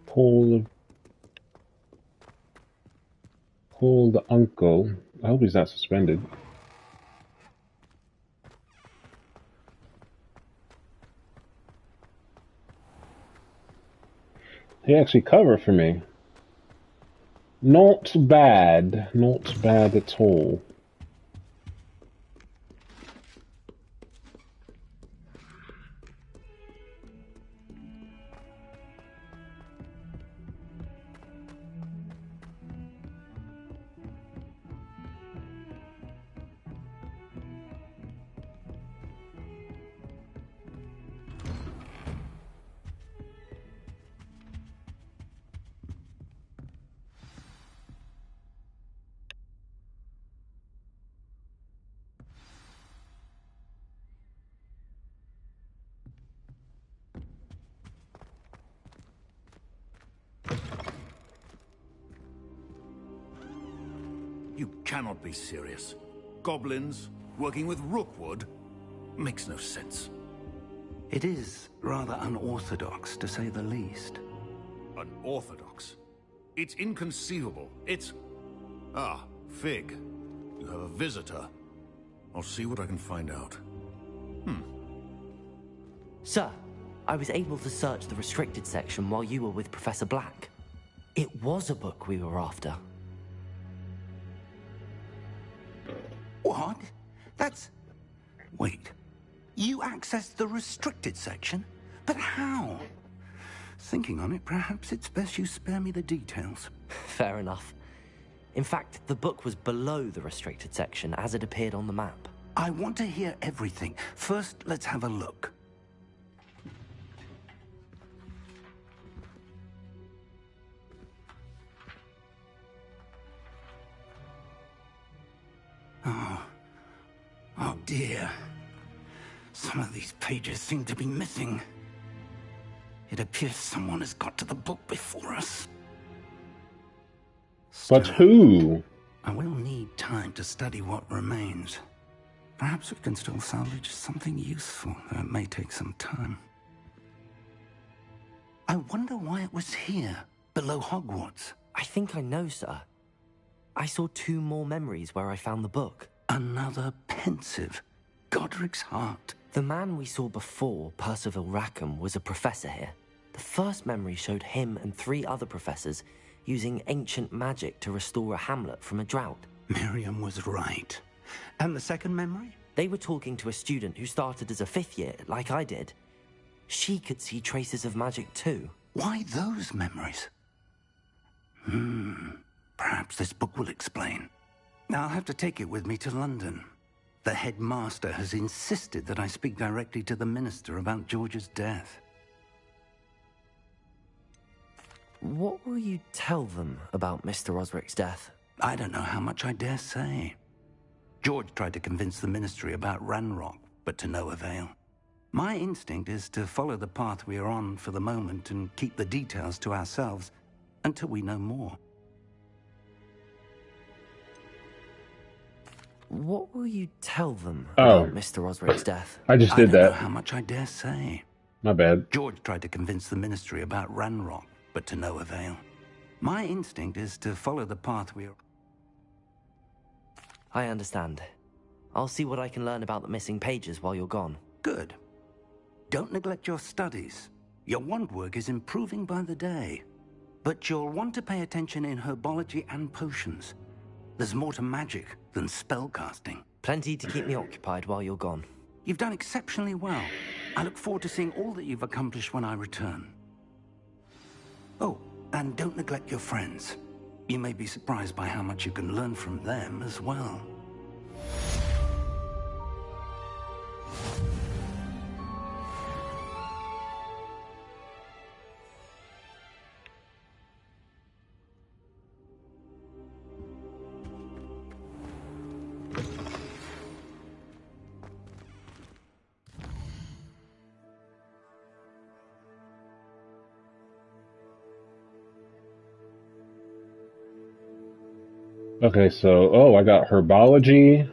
Call the uncle. I hope he's not suspended. He actually covered for me. Not bad. Not bad at all. You cannot be serious. Goblins working with Rookwood makes no sense. It is rather unorthodox, to say the least. Unorthodox? It's inconceivable. It's... Ah, Fig. You have a visitor. I'll see what I can find out. Sir, I was able to search the restricted section while you were with Professor Black. It was a book we were after. What? That's... Wait. You accessed the restricted section? But how? Thinking on it, perhaps it's best you spare me the details. Fair enough. In fact, the book was below the restricted section as it appeared on the map. I want to hear everything. First, let's have a look. Oh dear. Some of these pages seem to be missing. It appears someone has got to the book before us. But who? I will need time to study what remains. Perhaps we can still salvage something useful, though it may take some time. I wonder why it was here, below Hogwarts. I think I know, sir. I saw 2 more memories where I found the book. Another pensive. Godric's heart. The man we saw before, Percival Rackham, was a professor here. The first memory showed him and 3 other professors using ancient magic to restore a hamlet from a drought. Miriam was right. And the second memory? They were talking to a student who started as a 5th year, like I did. She could see traces of magic too. Why those memories? Perhaps this book will explain. Now I'll have to take it with me to London. The headmaster has insisted that I speak directly to the minister about George's death. What will you tell them about Mr. Osric's death? I don't know how much I dare say. George tried to convince the ministry about Ranrock, but to no avail. My instinct is to follow the path we are on for the moment and keep the details to ourselves until we know more. What will you tell them about Mr. Osric's death? I just did that. I don't know how much I dare say. My bad. George tried to convince the ministry about Ranrock, but to no avail. My instinct is to follow the path we are... I understand. I'll see what I can learn about the missing pages while you're gone. Good. Don't neglect your studies. Your wand work is improving by the day. But you'll want to pay attention in herbology and potions. There's more to magic than spellcasting. Plenty to keep me occupied while you're gone. You've done exceptionally well. I look forward to seeing all that you've accomplished when I return. Oh, and don't neglect your friends. You may be surprised by how much you can learn from them as well. Okay, so, I got herbology.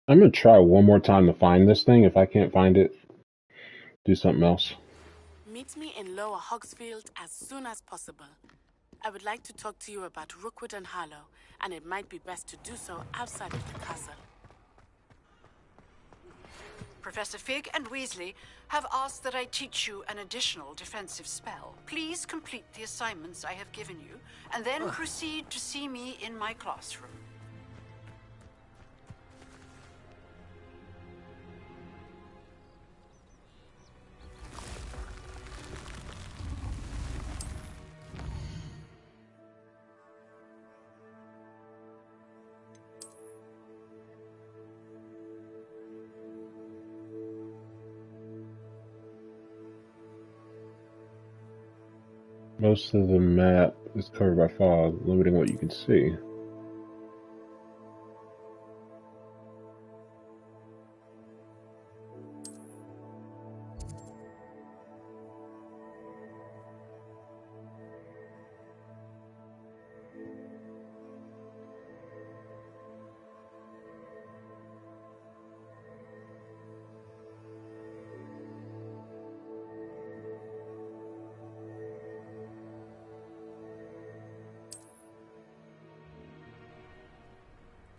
I'm gonna try one more time to find this thing. If I can't find it, do something else. Meet me in Lower Hogsfield as soon as possible. I would like to talk to you about Rookwood and Harlow, and it might be best to do so outside of the castle. Professor Fig and Weasley have asked that I teach you an additional defensive spell. Please complete the assignments I have given you, and then proceed to see me in my classroom. Most of the map is covered by fog, limiting what you can see.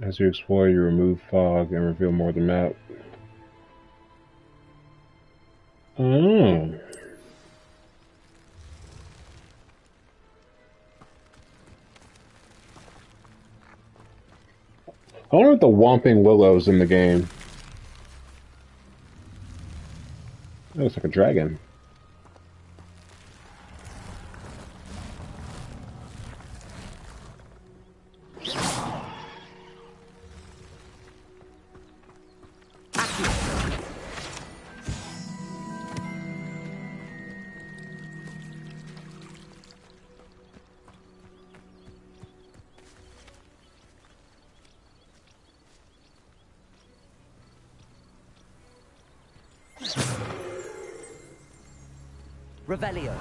As you explore, you remove fog and reveal more of the map. Oh. I wonder if the Whomping Willow's in the game. That looks like a dragon. Revelio.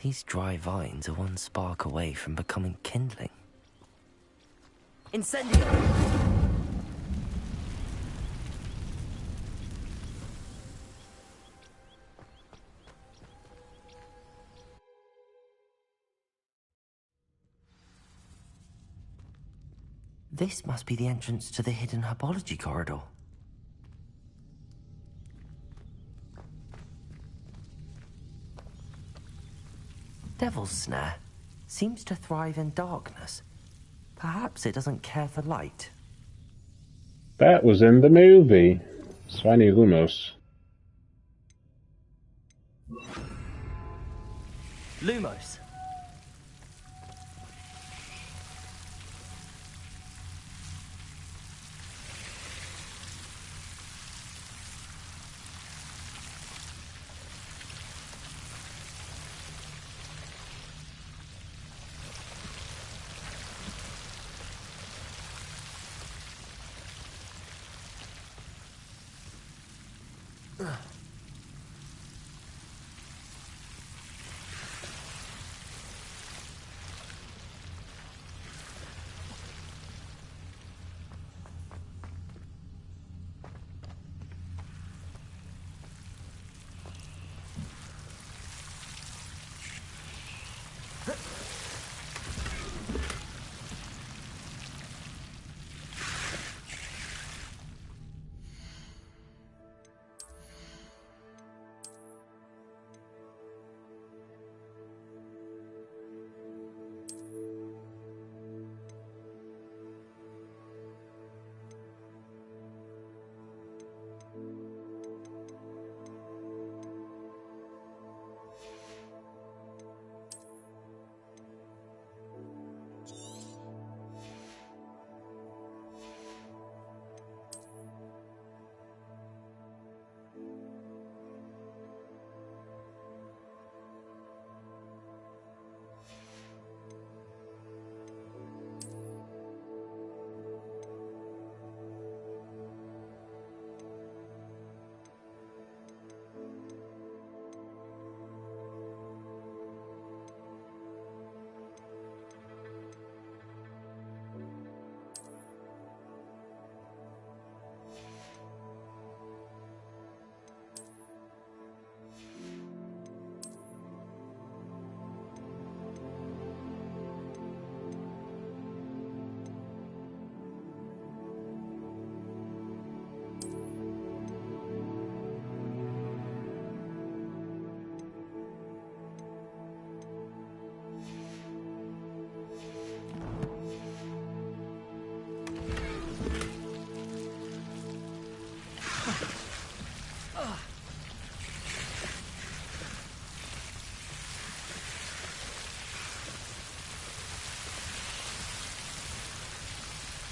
These dry vines are one spark away from becoming kindling. Incendio! This must be the entrance to the hidden herbology corridor. Devil's Snare seems to thrive in darkness. Perhaps it doesn't care for light. That was in the movie. So I need Lumos. Lumos.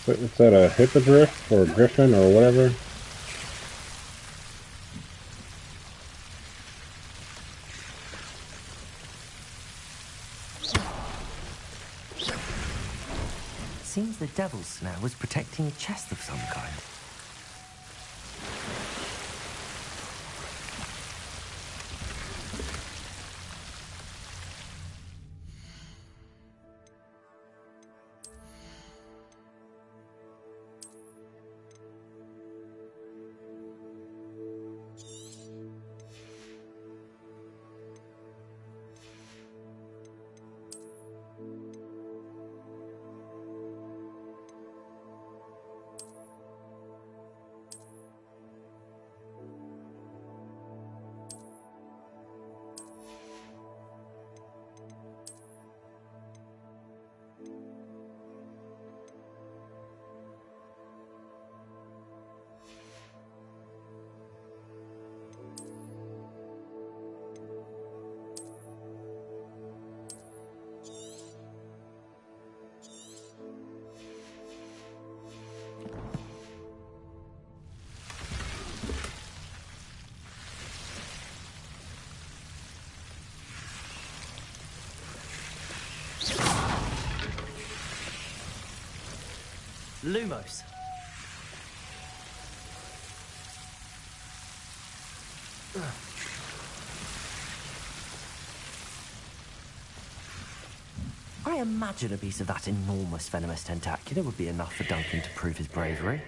Is that a hippogriff or a griffin or whatever? Seems the devil's snare was protecting a chest of some kind. Lumos. I imagine a piece of that enormous venomous tentacular would be enough for Duncan to prove his bravery.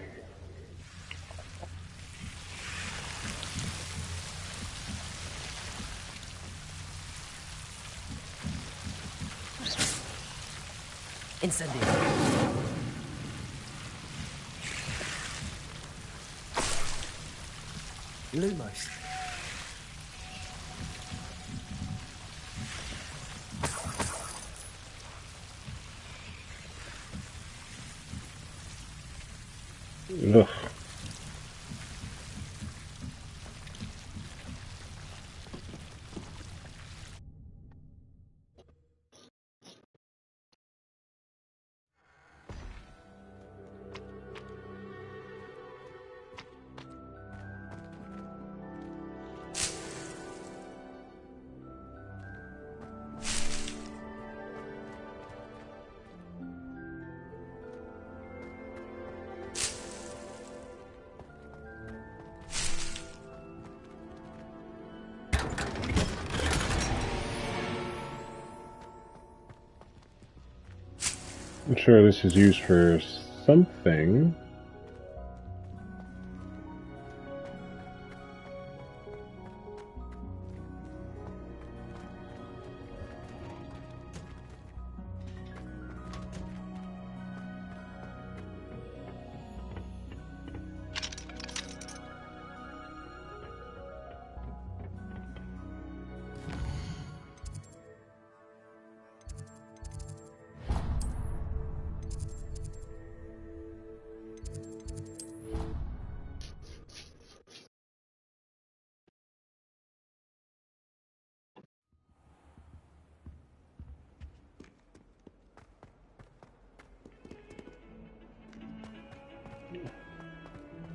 Incendio. Lumos. Ugh. I'm sure this is used for something.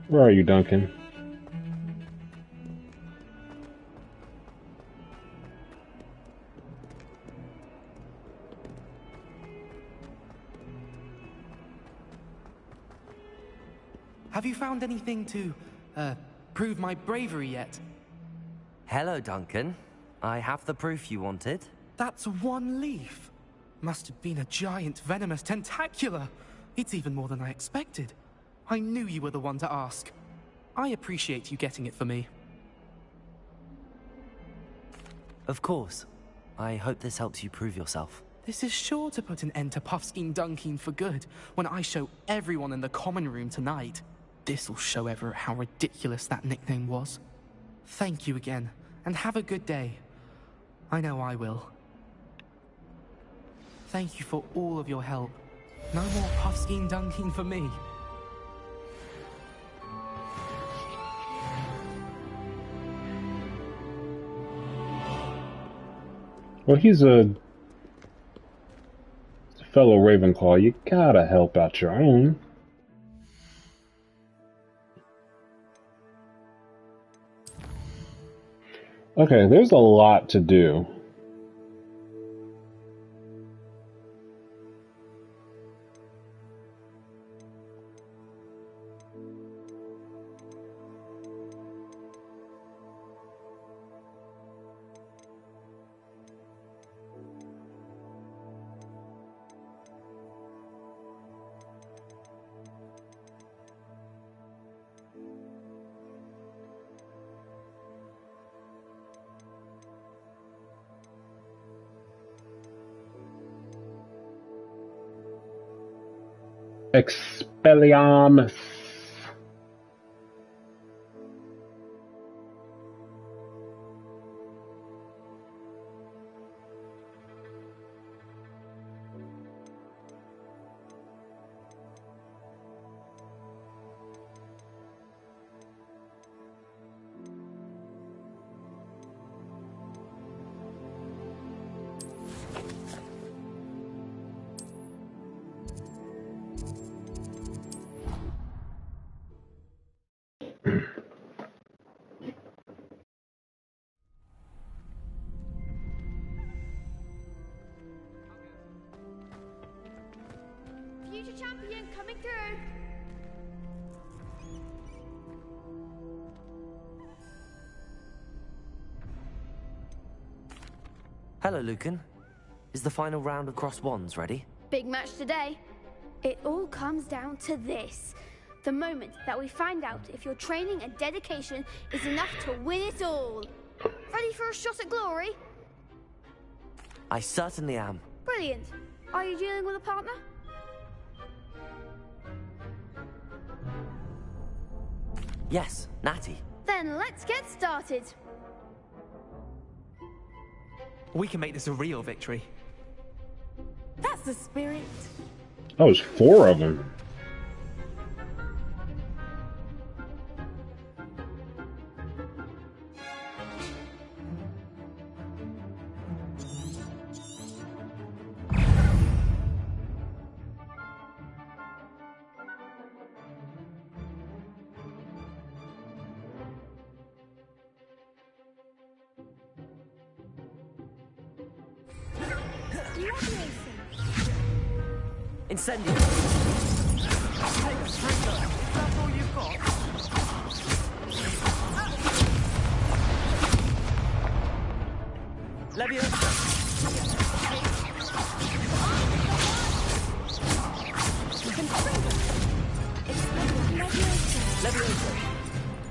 Where are you, Duncan? Have you found anything to, prove my bravery yet? Hello, Duncan. I have the proof you wanted. That's one leaf. Must have been a giant venomous tentacula. It's even more than I expected. I knew you were the one to ask. I appreciate you getting it for me. Of course. I hope this helps you prove yourself. This is sure to put an end to Puffskein Dunkin for good when I show everyone in the common room tonight. This'll show Everett how ridiculous that nickname was. Thank you again, and have a good day. I know I will. Thank you for all of your help. No more Puffskein Dunkin for me. Well, he's a fellow Ravenclaw. You gotta help out your own. Okay, there's a lot to do. Expelliarmus. Future champion coming through. Hello, Lucan. Is the final round of cross wands ready? Big match today. It all comes down to this. The moment that we find out if your training and dedication is enough to win it all. Ready for a shot at glory? I certainly am. Brilliant. Are you dealing with a partner? Yes, Natty. Then let's get started. We can make this a real victory. That's the spirit. That was 4 of them. Incendio. Take a trigger. That's all you've got. Leviosa. Leviosa.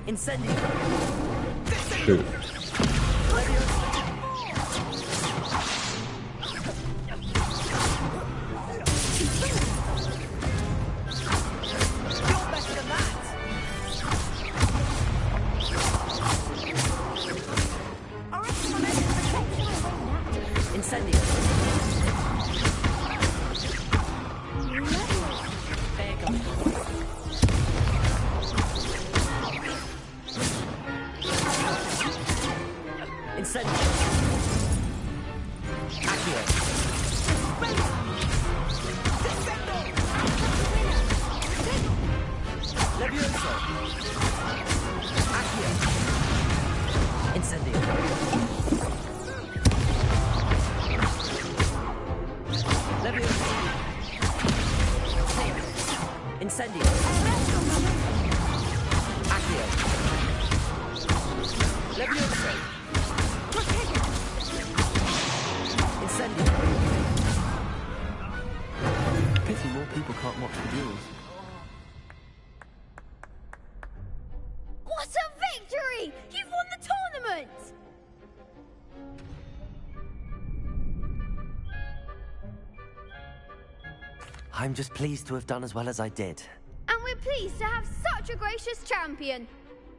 Incendio. Shoot. I'm just pleased to have done as well as I did. And we're pleased to have such a gracious champion.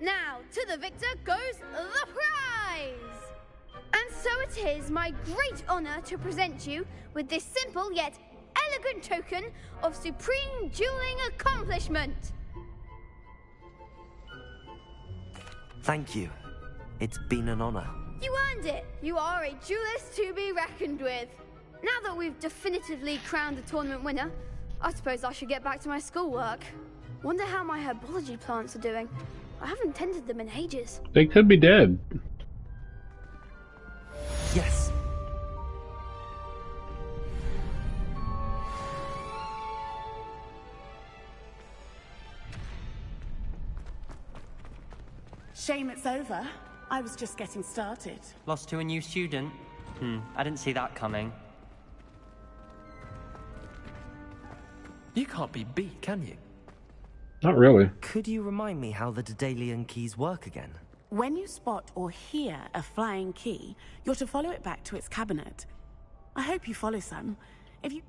Now, to the victor goes the prize! And so it is my great honor to present you with this simple yet elegant token of supreme dueling accomplishment. Thank you. It's been an honor. You earned it. You are a duelist to be reckoned with. Now that we've definitively crowned the tournament winner, I suppose I should get back to my schoolwork. Wonder how my herbology plants are doing. I haven't tended them in ages. They could be dead. Yes. Shame it's over. I was just getting started. Lost to a new student? I didn't see that coming. You can't be beat, can you? Not really. Could you remind me how the Daedalian keys work again? When you spot or hear a flying key, you're to follow it back to its cabinet. I hope you follow some. If you...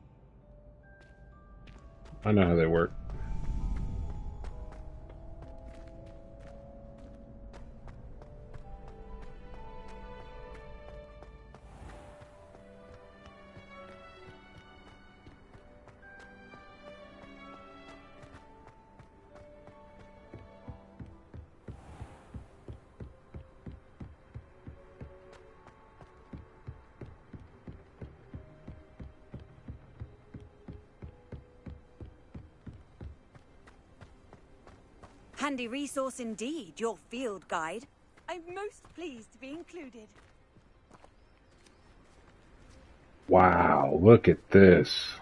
I know how they work. Handy resource indeed, your field guide. I'm most pleased to be included. Wow, look at this.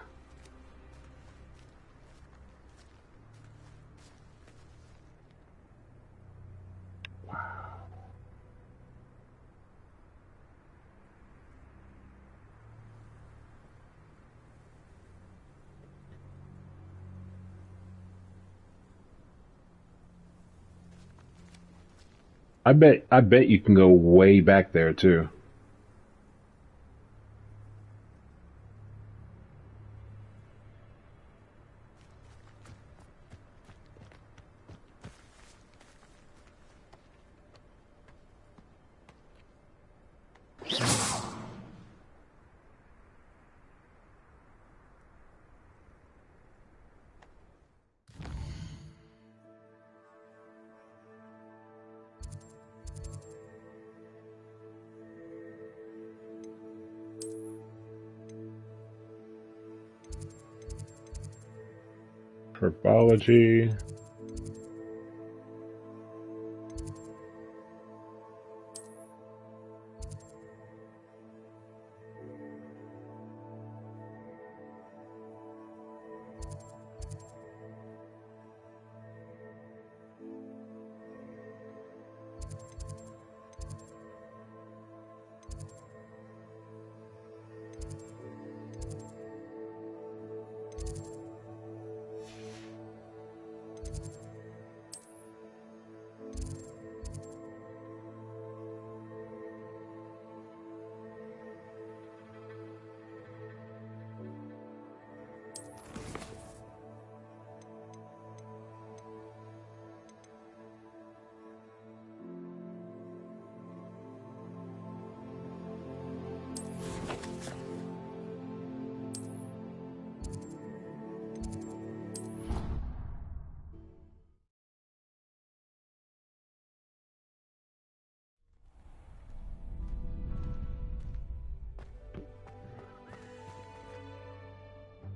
I bet you can go way back there too. Herbology.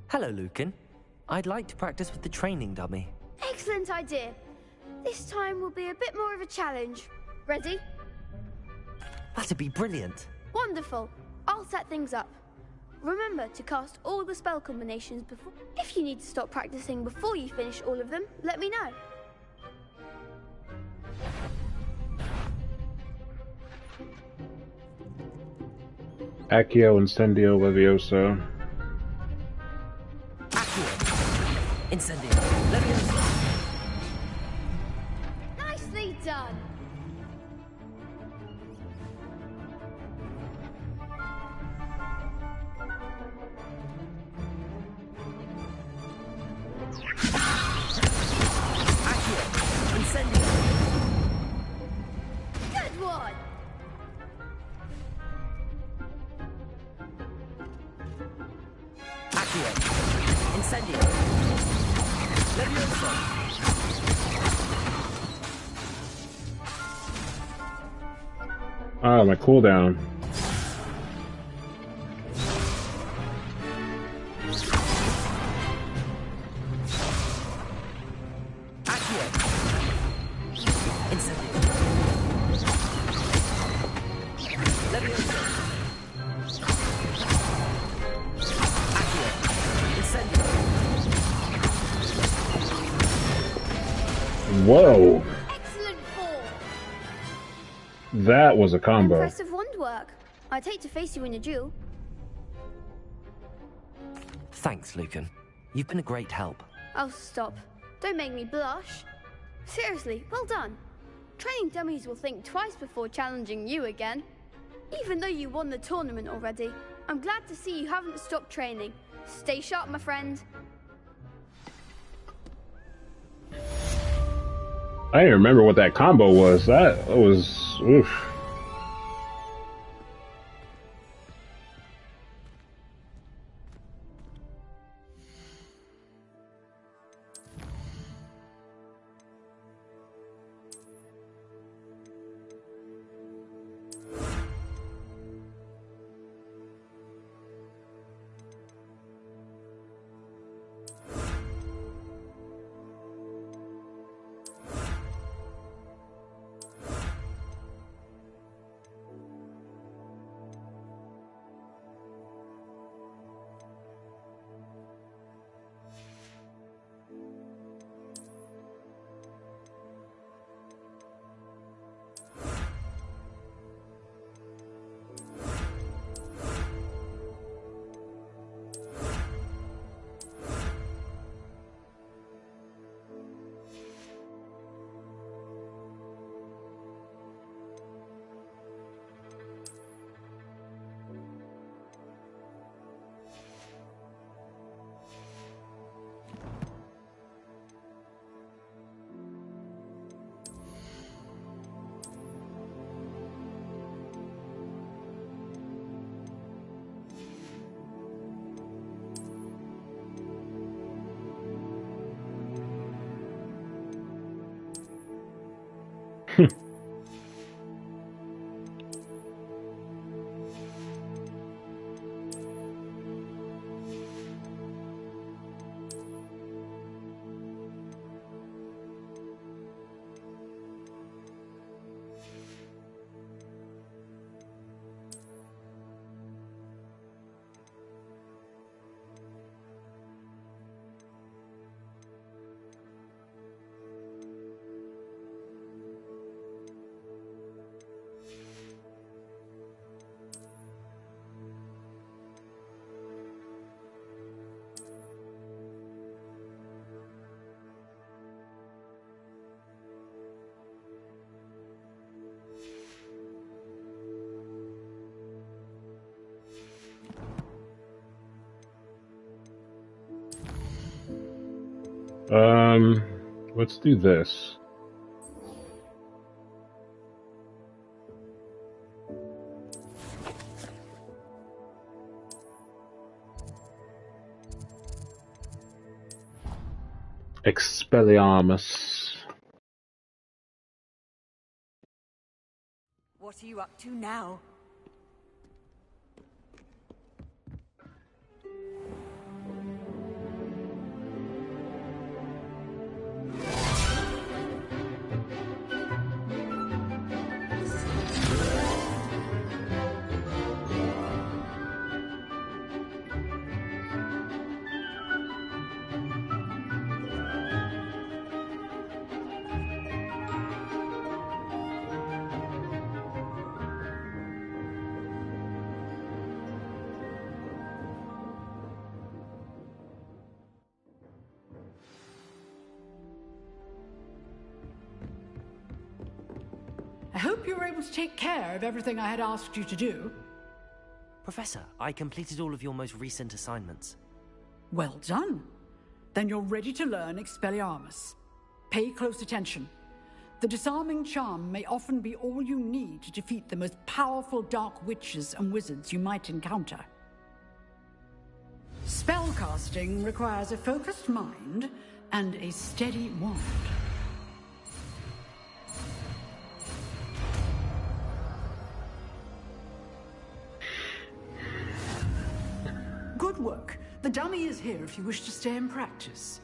Hello, Lucan. I'd like to practice with the training dummy. Excellent idea. This time will be a bit more of a challenge. Ready? That'd be brilliant. Wonderful. I'll set things up. Remember to cast all the spell combinations before... If you need to stop practicing before you finish all of them, let me know. Accio, Incendio, Levioso. Incendio. Levioso. Nicely done. Accio. Incendio. Good one. Accio. Incendio. Levioso. Ah, my cooldown. Accio. Incendio. Levioso. Whoa. Excellent form. That was a combo. Impressive wand work. I'd hate to face you in a duel. Thanks, Lucan. You've been a great help. Oh, stop. Don't make me blush. Seriously, well done. Training dummies will think twice before challenging you again. Even though you won the tournament already, I'm glad to see you haven't stopped training. Stay sharp, my friend. I didn't remember what that combo was. That was... oof. Let's do this. Expelliarmus. What are you up to now? I hope you were able to take care of everything I had asked you to do. Professor, I completed all of your most recent assignments. Well done. Then you're ready to learn Expelliarmus. Pay close attention. The disarming charm may often be all you need to defeat the most powerful dark witches and wizards you might encounter. Spellcasting requires a focused mind and a steady wand. Good work. The dummy is here if you wish to stay and practice.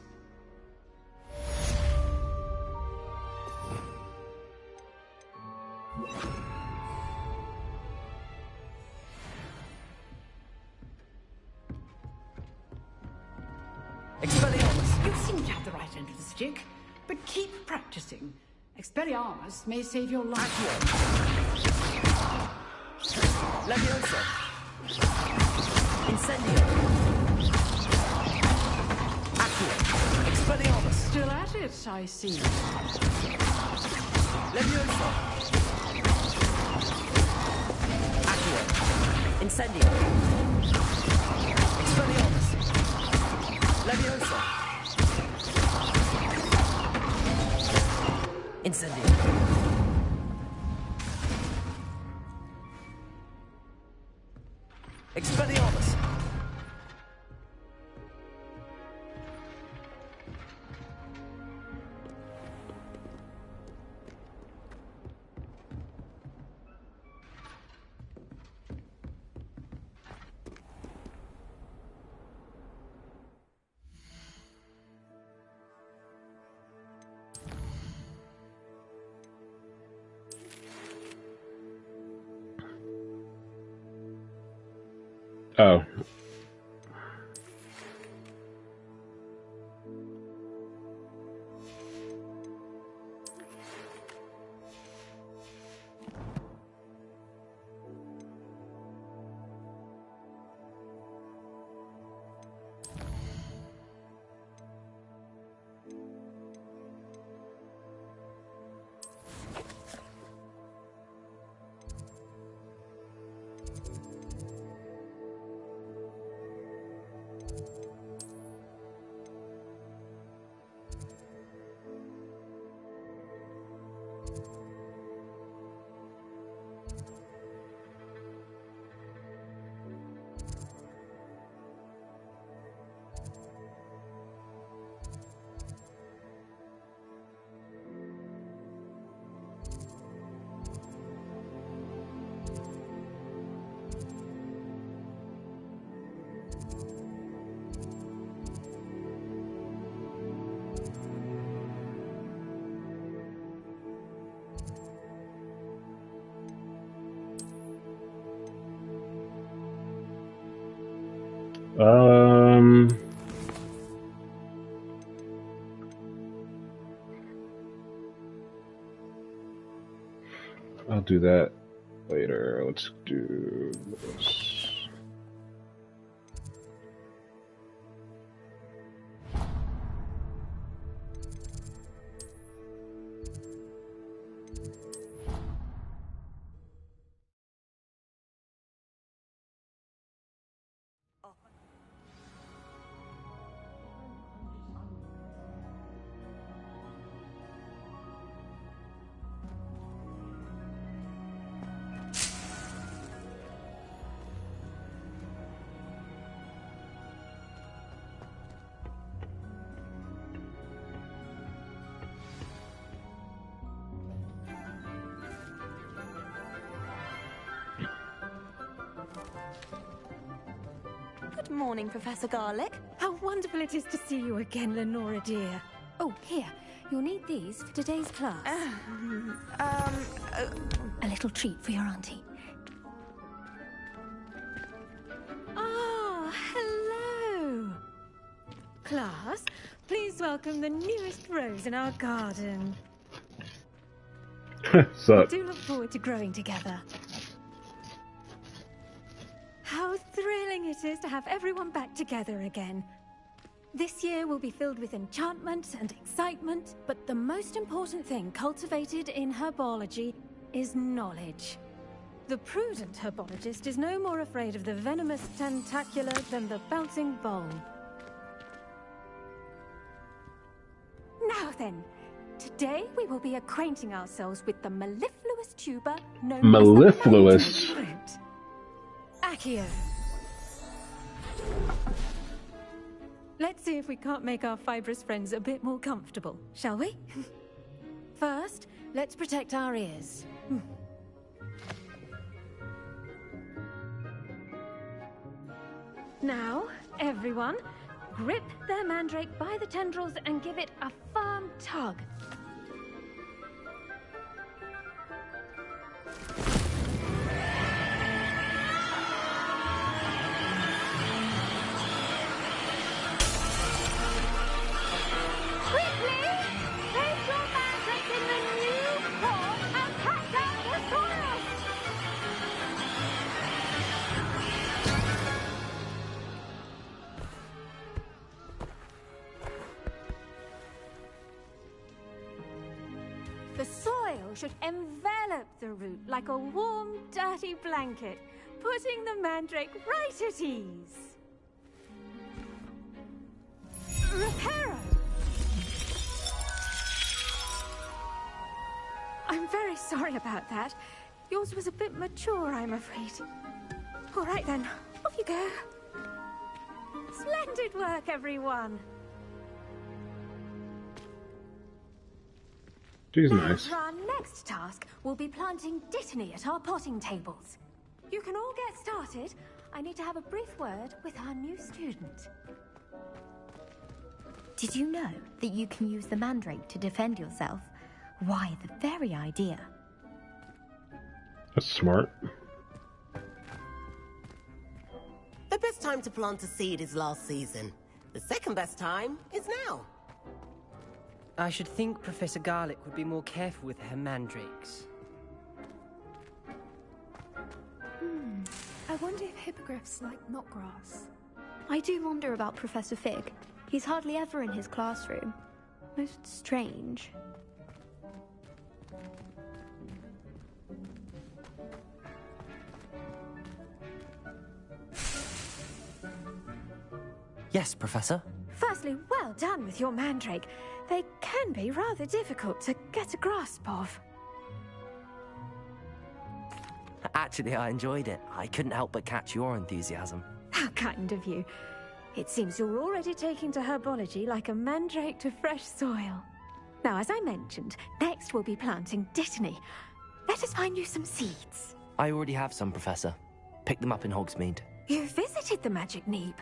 Expelliarmus! You seem to have the right end of the stick. but keep practicing. Expelliarmus may save your life. Leviosa! Incendio! Accio! Expelliarmus! Still at it, I see. Leviosa! Accio! Incendio! Expelliarmus! Leviosa! Incendio! Expelliarmus! Oh. I'll do that later. Let's do this. Good morning, Professor Garlick. How wonderful it is to see you again, Lenora dear. Oh, here. You'll need these for today's class. A little treat for your auntie. Ah, hello. Class, please welcome the newest rose in our garden. Suck. I do look forward to growing together. How thrilling it is to have everyone back together again. This year will be filled with enchantment and excitement, but the most important thing cultivated in herbology is knowledge. The prudent herbologist is no more afraid of the venomous tentacula than the bouncing vole. Now then, today we will be acquainting ourselves with the mellifluous tuber known Mellifluous? as the mountain fruit. Accio. Let's see if we can't make our fibrous friends a bit more comfortable, shall we? First, let's protect our ears. Now, everyone, grip their mandrake by the tendrils and give it a firm tug. Quickly! should envelop the root like a warm, dirty blanket, putting the mandrake right at ease. Reparo! I'm very sorry about that. Yours was a bit mature, I'm afraid. All right then, off you go. Splendid work, everyone. She's Now, nice. for our next task, we'll be planting Dittany at our potting tables. You can all get started. I need to have a brief word with our new student. Did you know that you can use the mandrake to defend yourself? Why, the very idea. That's smart. The best time to plant a seed is last season. The second best time is now. I should think Professor Garlick would be more careful with her mandrakes. I wonder if hippogriffs like knotgrass. I do wonder about Professor Fig. He's hardly ever in his classroom. Most strange. Yes, Professor? Firstly, well done with your mandrake. They can be rather difficult to get a grasp of. Actually, I enjoyed it. I couldn't help but catch your enthusiasm. How kind of you. It seems you're already taking to herbology like a mandrake to fresh soil. Now, as I mentioned, next we'll be planting Dittany. Let us find you some seeds. I already have some, Professor. Picked them up in Hogsmeade. You visited the Magic Neep.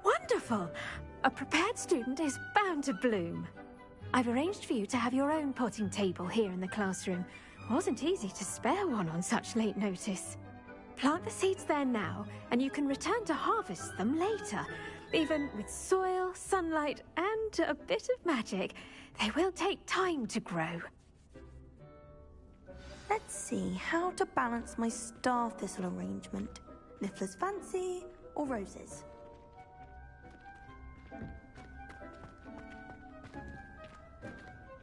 Wonderful! A prepared student is bound to bloom. I've arranged for you to have your own potting table here in the classroom. Wasn't easy to spare one on such late notice. Plant the seeds there now, and you can return to harvest them later. Even with soil, sunlight, and a bit of magic, they will take time to grow. Let's see how to balance my star thistle arrangement. Niffler's fancy or roses?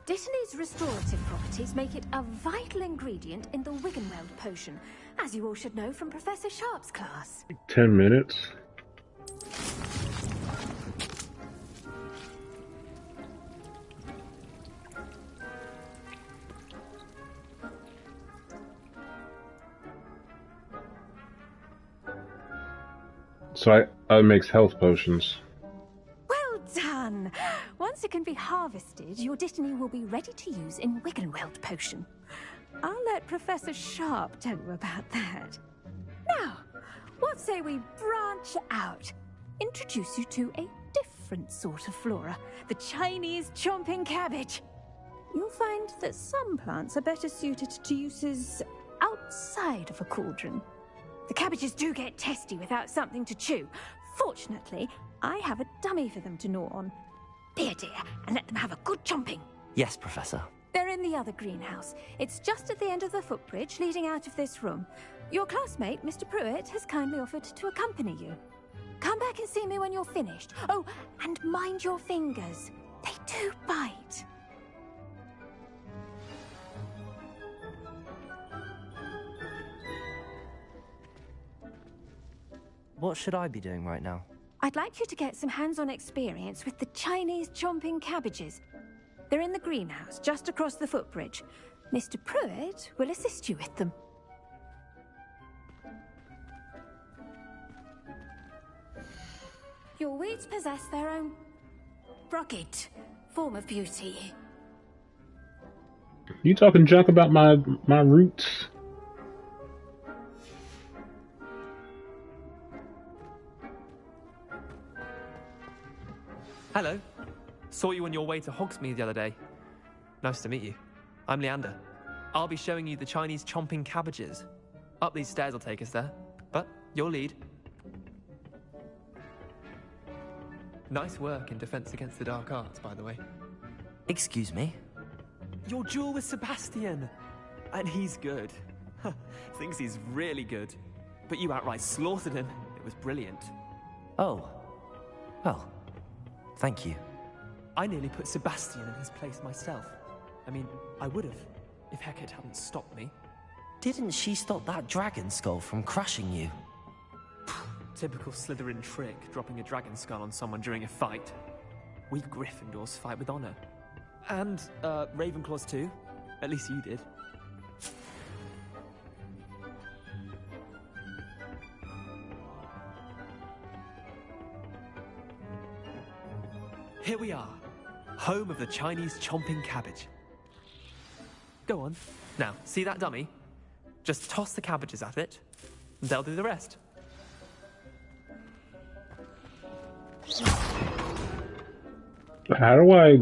Dittany's restorative properties make it a vital ingredient in the Wiggenweld potion, as you all should know from Professor Sharp's class. 10 minutes. So I makes health potions. Well done! Once it can be harvested, your Dittany will be ready to use in Wiggenweld potion. I'll let Professor Sharp tell you about that. Now, what say we branch out? Introduce you to a different sort of flora, the Chinese chomping cabbage. You'll find that some plants are better suited to uses outside of a cauldron. The cabbages do get testy without something to chew. Fortunately, I have a dummy for them to gnaw on. Be a dear and let them have a good chomping. Yes, Professor. They're in the other greenhouse. It's just at the end of the footbridge leading out of this room. Your classmate, Mr. Pruitt, has kindly offered to accompany you. Come back and see me when you're finished. Oh, and mind your fingers. They do bite. What should I be doing right now? I'd like you to get some hands-on experience with the Chinese chomping cabbages. They're in the greenhouse, just across the footbridge. Mr. Pruitt will assist you with them. Your weeds possess their own rugged form of beauty. You talking junk about my roots? Hello. Saw you on your way to Hogsmeade the other day. Nice to meet you. I'm Leander. I'll be showing you the Chinese chomping cabbages. Up these stairs will take us there, but you'll lead. Nice work in Defense Against the Dark Arts, by the way. Excuse me? Your duel with Sebastian! And he's good. Thinks he's really good. But you outright slaughtered him. It was brilliant. Oh. Well, thank you. I nearly put Sebastian in his place myself. I mean, I would have, if Hecate hadn't stopped me. Didn't she stop that dragon skull from crushing you? Typical Slytherin trick, dropping a dragon skull on someone during a fight. We Gryffindors fight with honor. And, Ravenclaws too. At least you did. Here we are, home of the Chinese chomping cabbage. Go on. Now, see that dummy? Just toss the cabbages at it, and they'll do the rest. How do I...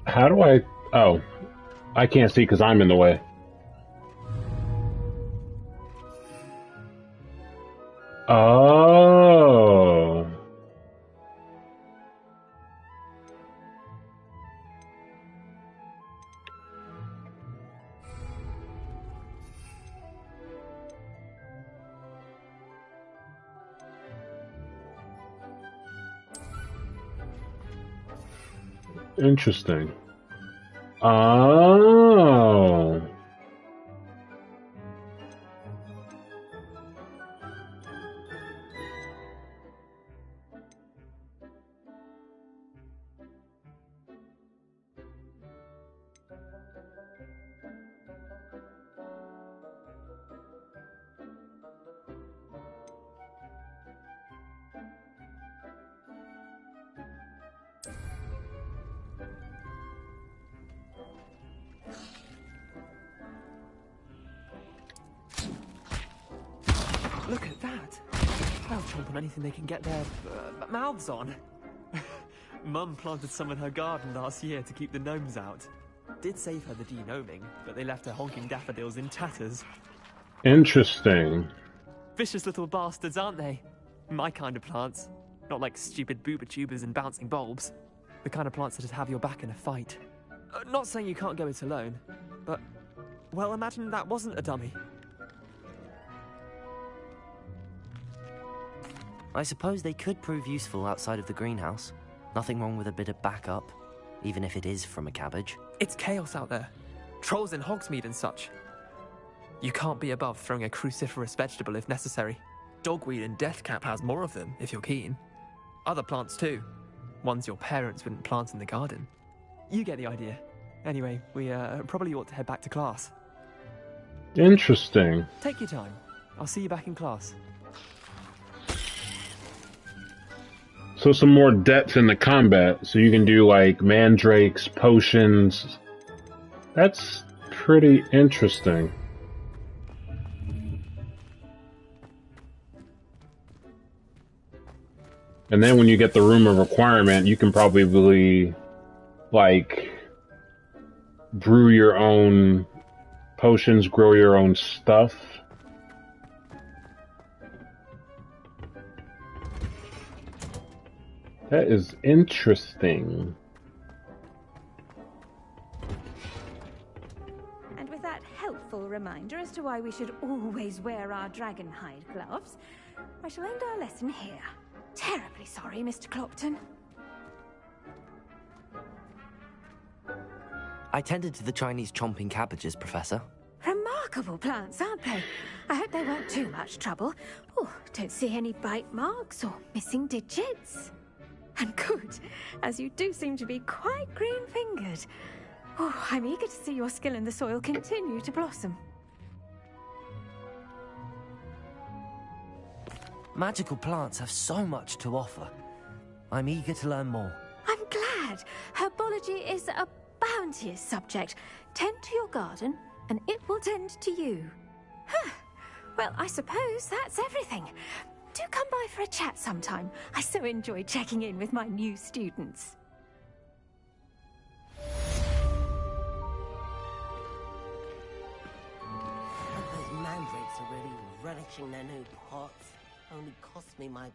How do I... Oh. I can't see because I'm in the way. Oh. Interesting. Oh. Look at that! They'll chomp on anything they can get their mouths on. Mum planted some in her garden last year to keep the gnomes out. Did save her the de-gnoming, but they left her honking daffodils in tatters. Interesting. Vicious little bastards, aren't they? My kind of plants. Not like stupid booba tubers and bouncing bulbs. The kind of plants that'd have your back in a fight. Not saying you can't go it alone, but... Well, imagine that wasn't a dummy. I suppose they could prove useful outside of the greenhouse. Nothing wrong with a bit of backup, even if it is from a cabbage. It's chaos out there. Trolls in Hogsmeade and such. You can't be above throwing a cruciferous vegetable if necessary. Dogweed and deathcap has more of them, if you're keen. Other plants too. Ones your parents wouldn't plant in the garden. You get the idea. Anyway, we probably ought to head back to class. Interesting. Take your time. I'll see you back in class. So some more depth in the combat, so you can do like mandrakes, potions. That's pretty interesting. And then when you get the room of requirement, you can probably like brew your own potions, grow your own stuff. That is interesting. And with that helpful reminder as to why we should always wear our dragon hide gloves, I shall end our lesson here. Terribly sorry, Mr. Clopton. I tended to the Chinese chomping cabbages, Professor. Remarkable plants, aren't they? I hope they weren't too much trouble. Oh, don't see any bite marks or missing digits. And good, as you do seem to be quite green-fingered. Oh, I'm eager to see your skill in the soil continue to blossom. Magical plants have so much to offer. I'm eager to learn more. I'm glad. Herbology is a daintiest subject. Tend to your garden, and it will tend to you. Well, I suppose that's everything. Do come by for a chat sometime. I so enjoy checking in with my new students. Those mandrakes are really relishing their new pots. Only cost me my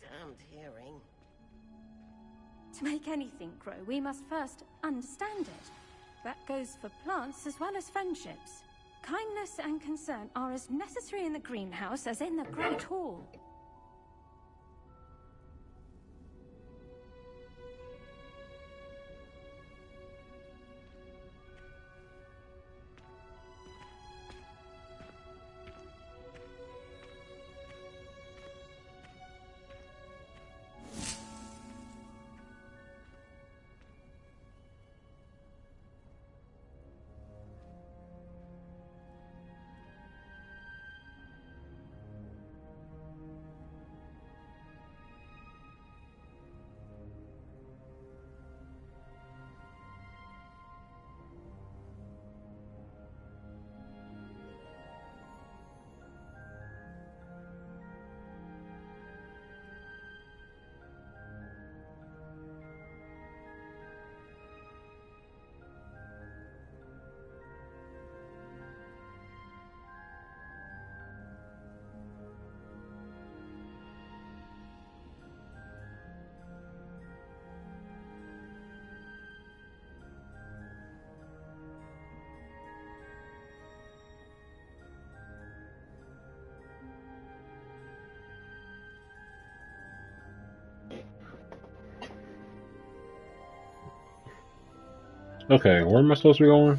damned hearing. To make anything grow, we must first understand it. That goes for plants as well as friendships. Kindness and concern are as necessary in the greenhouse as in the Great Hall. Okay, where am I supposed to be going?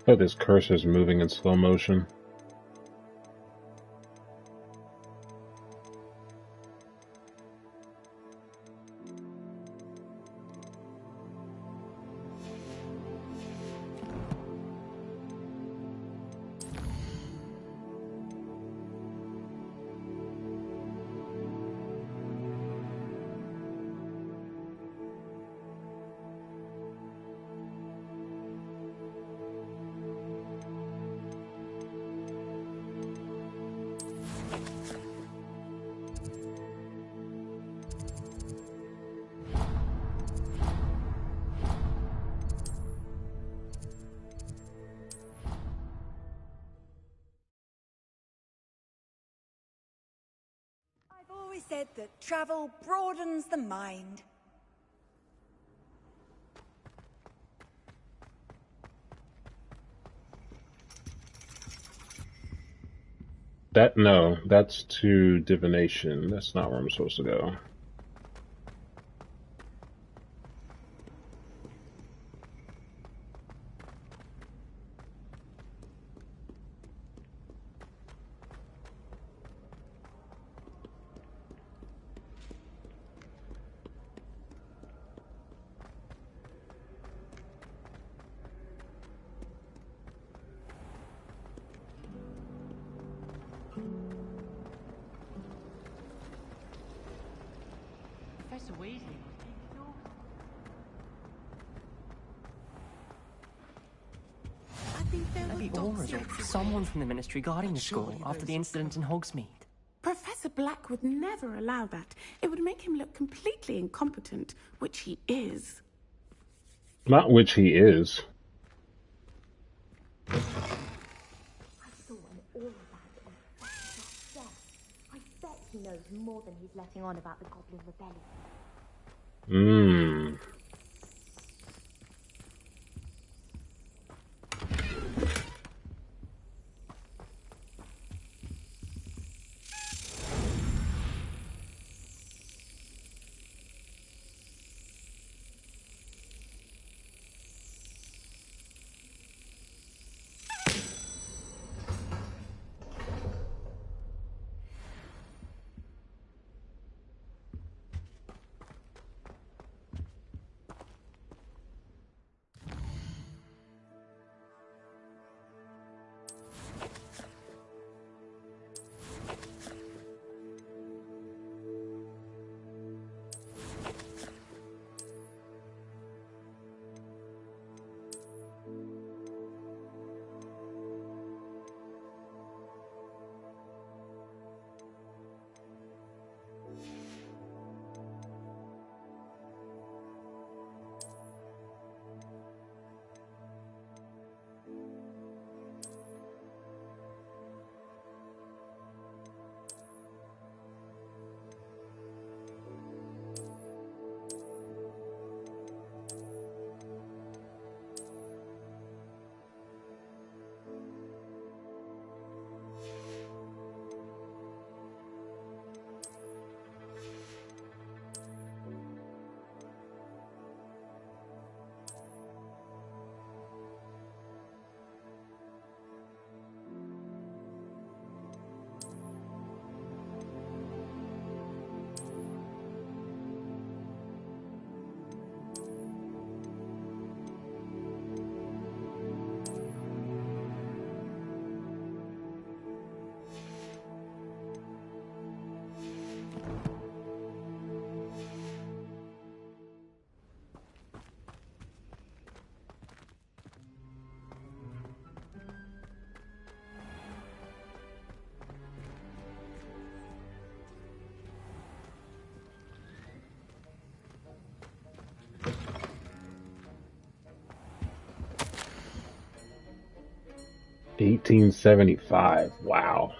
Oh, this cursor's moving in slow motion. I've always said that travel broadens the mind. No, that's to divination. That's not where I'm supposed to go. Professor Weasley There Maybe Aura's or someone from the Ministry guarding the school after the incident in Hogsmeade. Professor Black would never allow that. It would make him look completely incompetent, which he is. Not which he is. more than he's letting on about the Goblin Rebellion. Mmm. $18.75. Wow.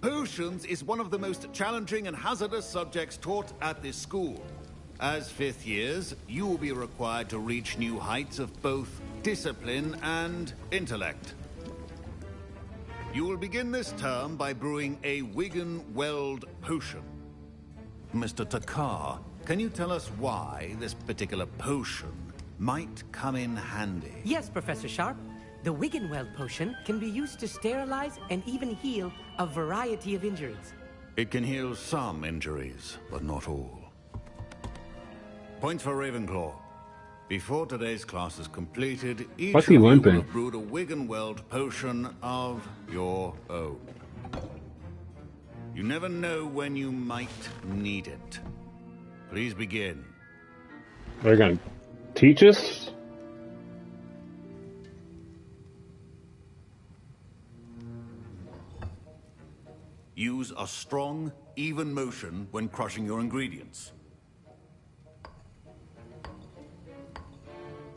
Potions is one of the most challenging and hazardous subjects taught at this school. As fifth years, you will be required to reach new heights of both discipline and intellect. You will begin this term by brewing a Wigan-Weld potion. Mr. Takar, can you tell us why this particular potion might come in handy? Yes, Professor Sharp. The Wiggenweld potion can be used to sterilize and even heal a variety of injuries. It can heal some injuries, but not all. Point for Ravenclaw. Before today's class is completed, each What's of he you will limping? have brewed a Wiggenweld potion of your own. You never know when you might need it. Please begin. They're gonna teach us? Use a strong, even motion when crushing your ingredients.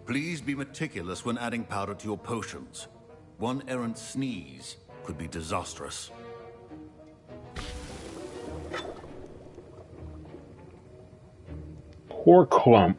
Please be meticulous when adding powder to your potions. One errant sneeze could be disastrous. Poor clump.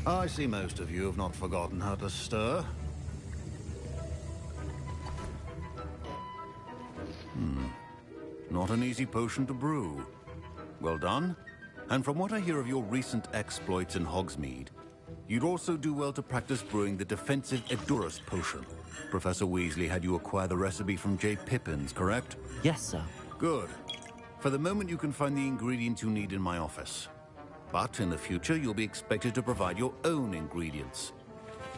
I see most of you have not forgotten how to stir. Not an easy potion to brew. Well done. And from what I hear of your recent exploits in Hogsmeade, you'd also do well to practice brewing the defensive Edurus potion. Professor Weasley had you acquire the recipe from J. Pippin's, correct? Yes, sir. Good. For the moment, you can find the ingredients you need in my office. But in the future, you'll be expected to provide your own ingredients.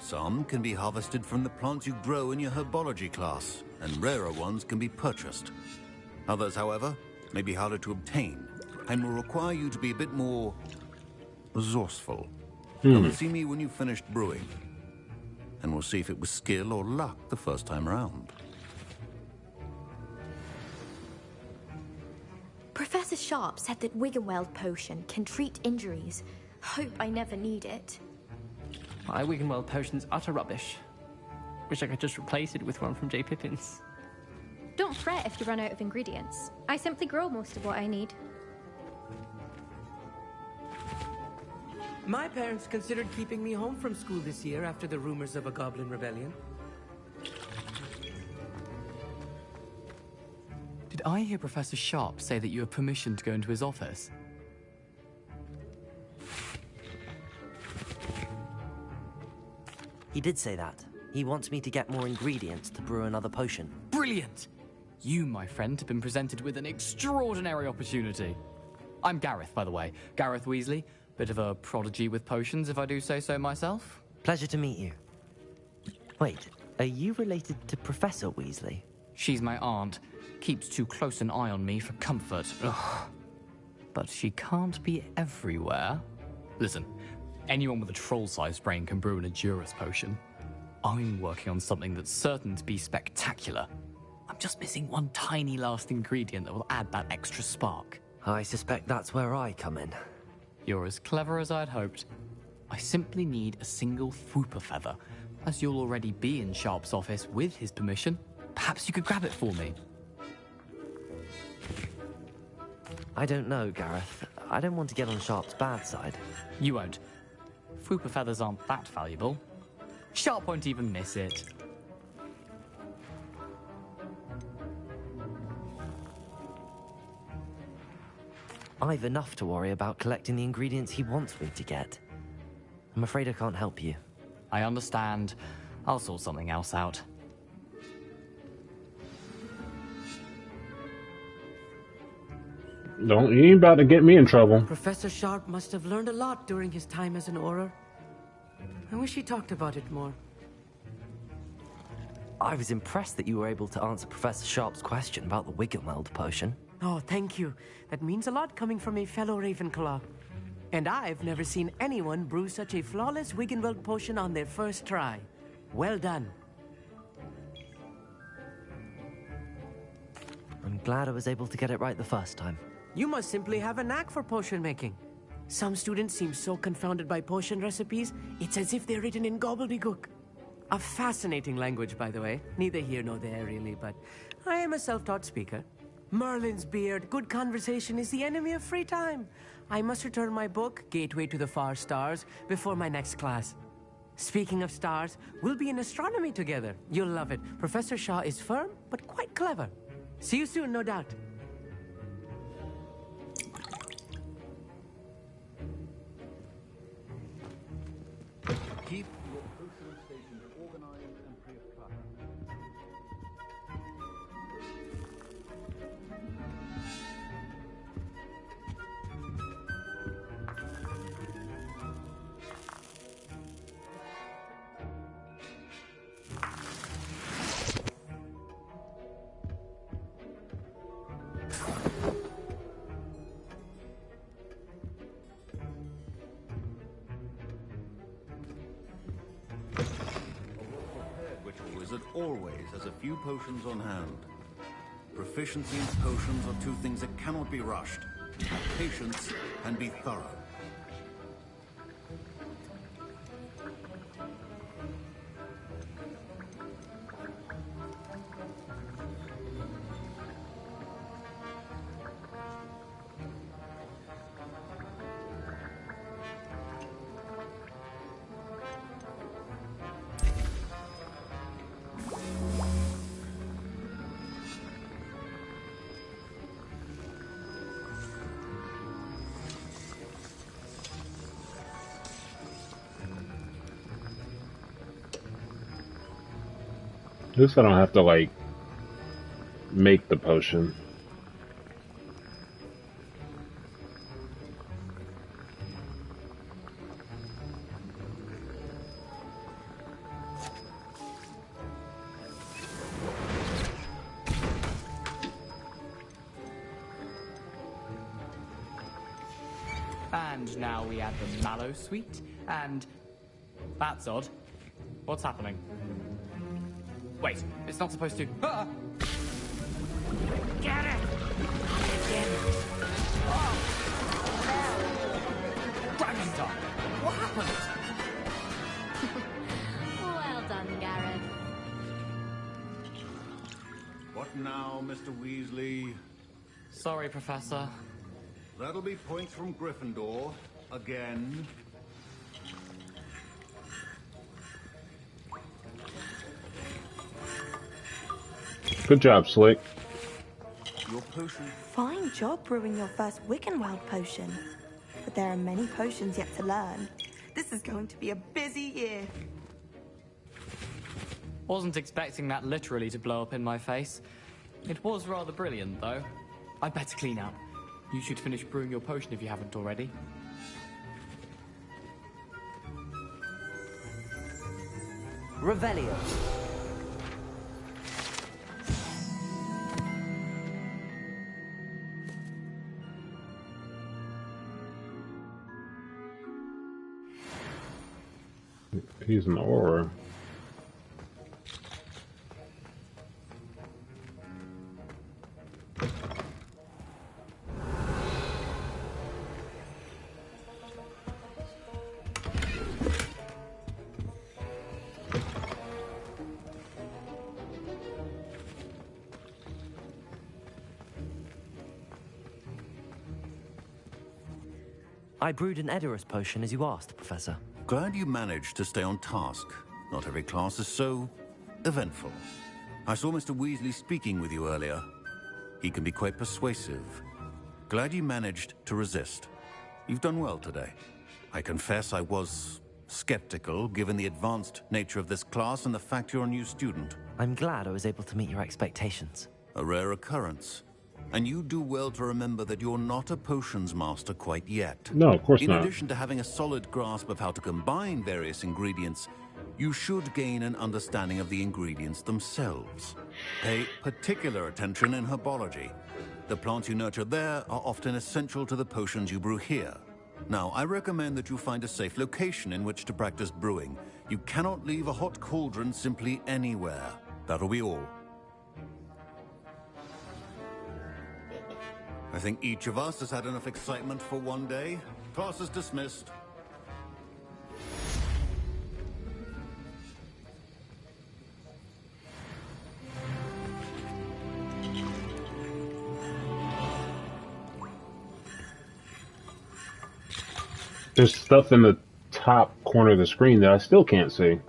Some can be harvested from the plants you grow in your herbology class, and rarer ones can be purchased. Others, however, may be harder to obtain, and will require you to be a bit more resourceful. Come and see me when you've finished brewing, and we'll see if it was skill or luck the first time around. Professor Sharp said that Wiggenweld potion can treat injuries. Hope I never need it. My Wiggenweld potion's utter rubbish. Wish I could just replace it with one from J. Pippin's. Don't fret if you run out of ingredients. I simply grow most of what I need. My parents considered keeping me home from school this year after the rumors of a goblin rebellion. Did I hear Professor Sharp say that you have permission to go into his office? He did say that. He wants me to get more ingredients to brew another potion. Brilliant! You, my friend, have been presented with an extraordinary opportunity. I'm Gareth, by the way. Gareth Weasley. Bit of a prodigy with potions, if I do say so myself. Pleasure to meet you. Wait, are you related to Professor Weasley? She's my aunt. Keeps too close an eye on me for comfort. Ugh. But she can't be everywhere. Listen, anyone with a troll-sized brain can brew an Edurus potion. I'm working on something that's certain to be spectacular. I'm just missing one tiny last ingredient that will add that extra spark. I suspect that's where I come in. You're as clever as I'd hoped. I simply need a single Fwooper feather. As you'll already be in Sharp's office with his permission, perhaps you could grab it for me. I don't know, Gareth. I don't want to get on Sharp's bad side. You won't. Fwooper feathers aren't that valuable. Sharp won't even miss it. I've enough to worry about collecting the ingredients he wants me to get. I'm afraid I can't help you. I understand. I'll sort something else out. You ain't about to get me in trouble. Professor Sharp must have learned a lot during his time as an Auror. I wish he talked about it more. I was impressed that you were able to answer Professor Sharp's question about the Wiggenweld potion. Oh, thank you. That means a lot coming from a fellow Ravenclaw. And I've never seen anyone brew such a flawless Wiggenweld potion on their first try. Well done. I'm glad I was able to get it right the first time. You must simply have a knack for potion making. Some students seem so confounded by potion recipes, it's as if they're written in gobbledygook. A fascinating language, by the way. Neither here nor there, really, but I am a self-taught speaker. Merlin's beard, good conversation is the enemy of free time. I must return my book, Gateway to the Far Stars, before my next class. Speaking of stars, we'll be in astronomy together. You'll love it. Professor Shaw is firm, but quite clever. See you soon, no doubt. Keep your potion stations organized and preoccupied. Wizard always has a few potions on hand. Proficiency in potions are two things that cannot be rushed. Have patience and be thorough. At least I don't have to, like, make the potion. And now we add the mallow sweet, and... That's odd. What's happening? Wait, it's not supposed to... Ah! Get it! Oh! Dragon Star! What happened? Well done, Gareth. What now, Mr. Weasley? Sorry, Professor. That'll be points from Gryffindor. Again. Good job, Slick. Your potion. Fine job brewing your first Wiccanwild potion. But there are many potions yet to learn. This is going to be a busy year. Wasn't expecting that literally to blow up in my face. It was rather brilliant, though. I'd better clean up. You should finish brewing your potion if you haven't already. Revelio. He's an aura. I brewed an Edorus potion as you asked, Professor. Glad you managed to stay on task. Not every class is so eventful. I saw Mr. Weasley speaking with you earlier. He can be quite persuasive. Glad you managed to resist. You've done well today. I confess I was skeptical, given the advanced nature of this class and the fact you're a new student. I'm glad I was able to meet your expectations. A rare occurrence. And you do well to remember that you're not a potions master quite yet. No, of course not. In addition to having a solid grasp of how to combine various ingredients, you should gain an understanding of the ingredients themselves. Pay particular attention in herbology. The plants you nurture there are often essential to the potions you brew here. Now, I recommend that you find a safe location in which to practice brewing. You cannot leave a hot cauldron simply anywhere. That'll be all. I think each of us has had enough excitement for one day. Class is dismissed. There's stuff in the top corner of the screen that I still can't see.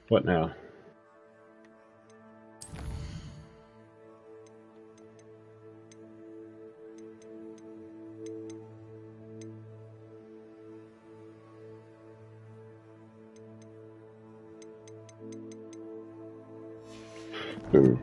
What now? Ooh.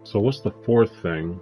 So what's the fourth thing?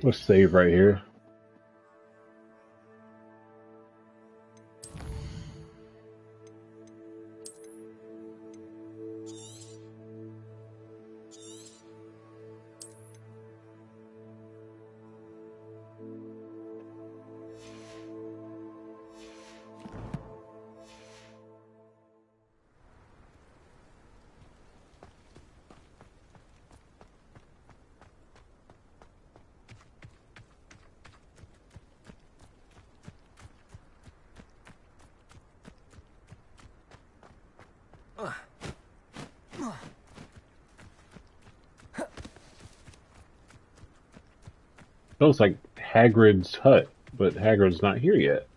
Let's save right here. Looks like Hagrid's hut, but Hagrid's not here yet.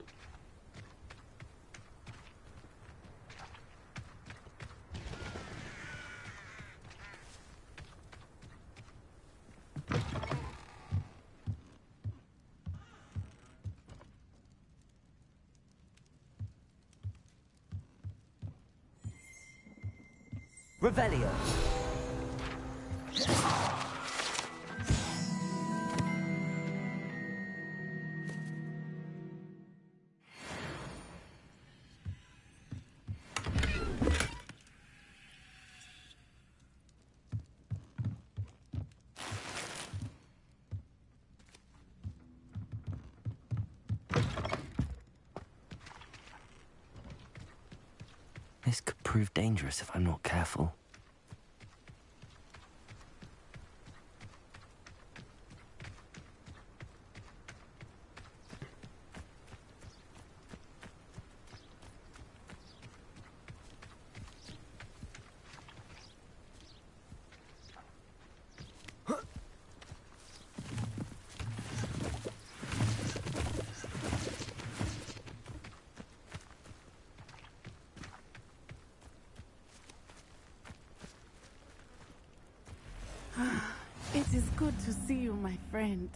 Revelio. This could prove dangerous if I'm not careful. It is good to see you, my friend.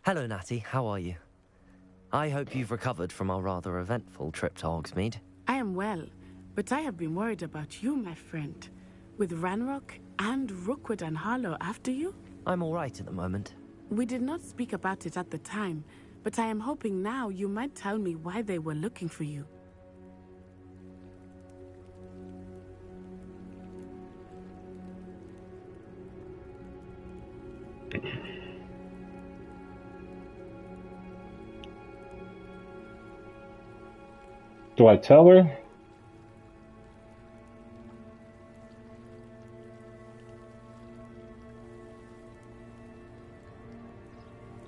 Hello, Natty. How are you? I hope you've recovered from our rather eventful trip to Hogsmeade. I am well, but I have been worried about you, my friend. With Ranrock and Rookwood and Harlow after you? I'm all right at the moment. We did not speak about it at the time, but I am hoping now you might tell me why they were looking for you. Do I tell her? I'm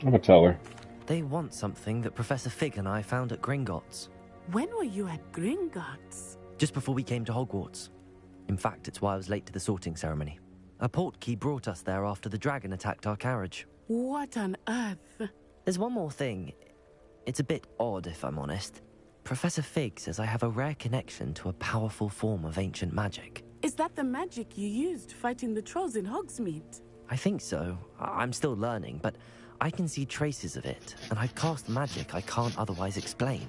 gonna tell her. They want something that Professor Fig and I found at Gringotts. When were you at Gringotts? Just before we came to Hogwarts. In fact, it's why I was late to the sorting ceremony. A portkey brought us there after the dragon attacked our carriage. What on earth? There's one more thing. It's a bit odd, if I'm honest. Professor Fig says I have a rare connection to a powerful form of ancient magic. Is that the magic you used fighting the trolls in Hogsmeade? I think so. I'm still learning, but I can see traces of it, and I cast magic I can't otherwise explain.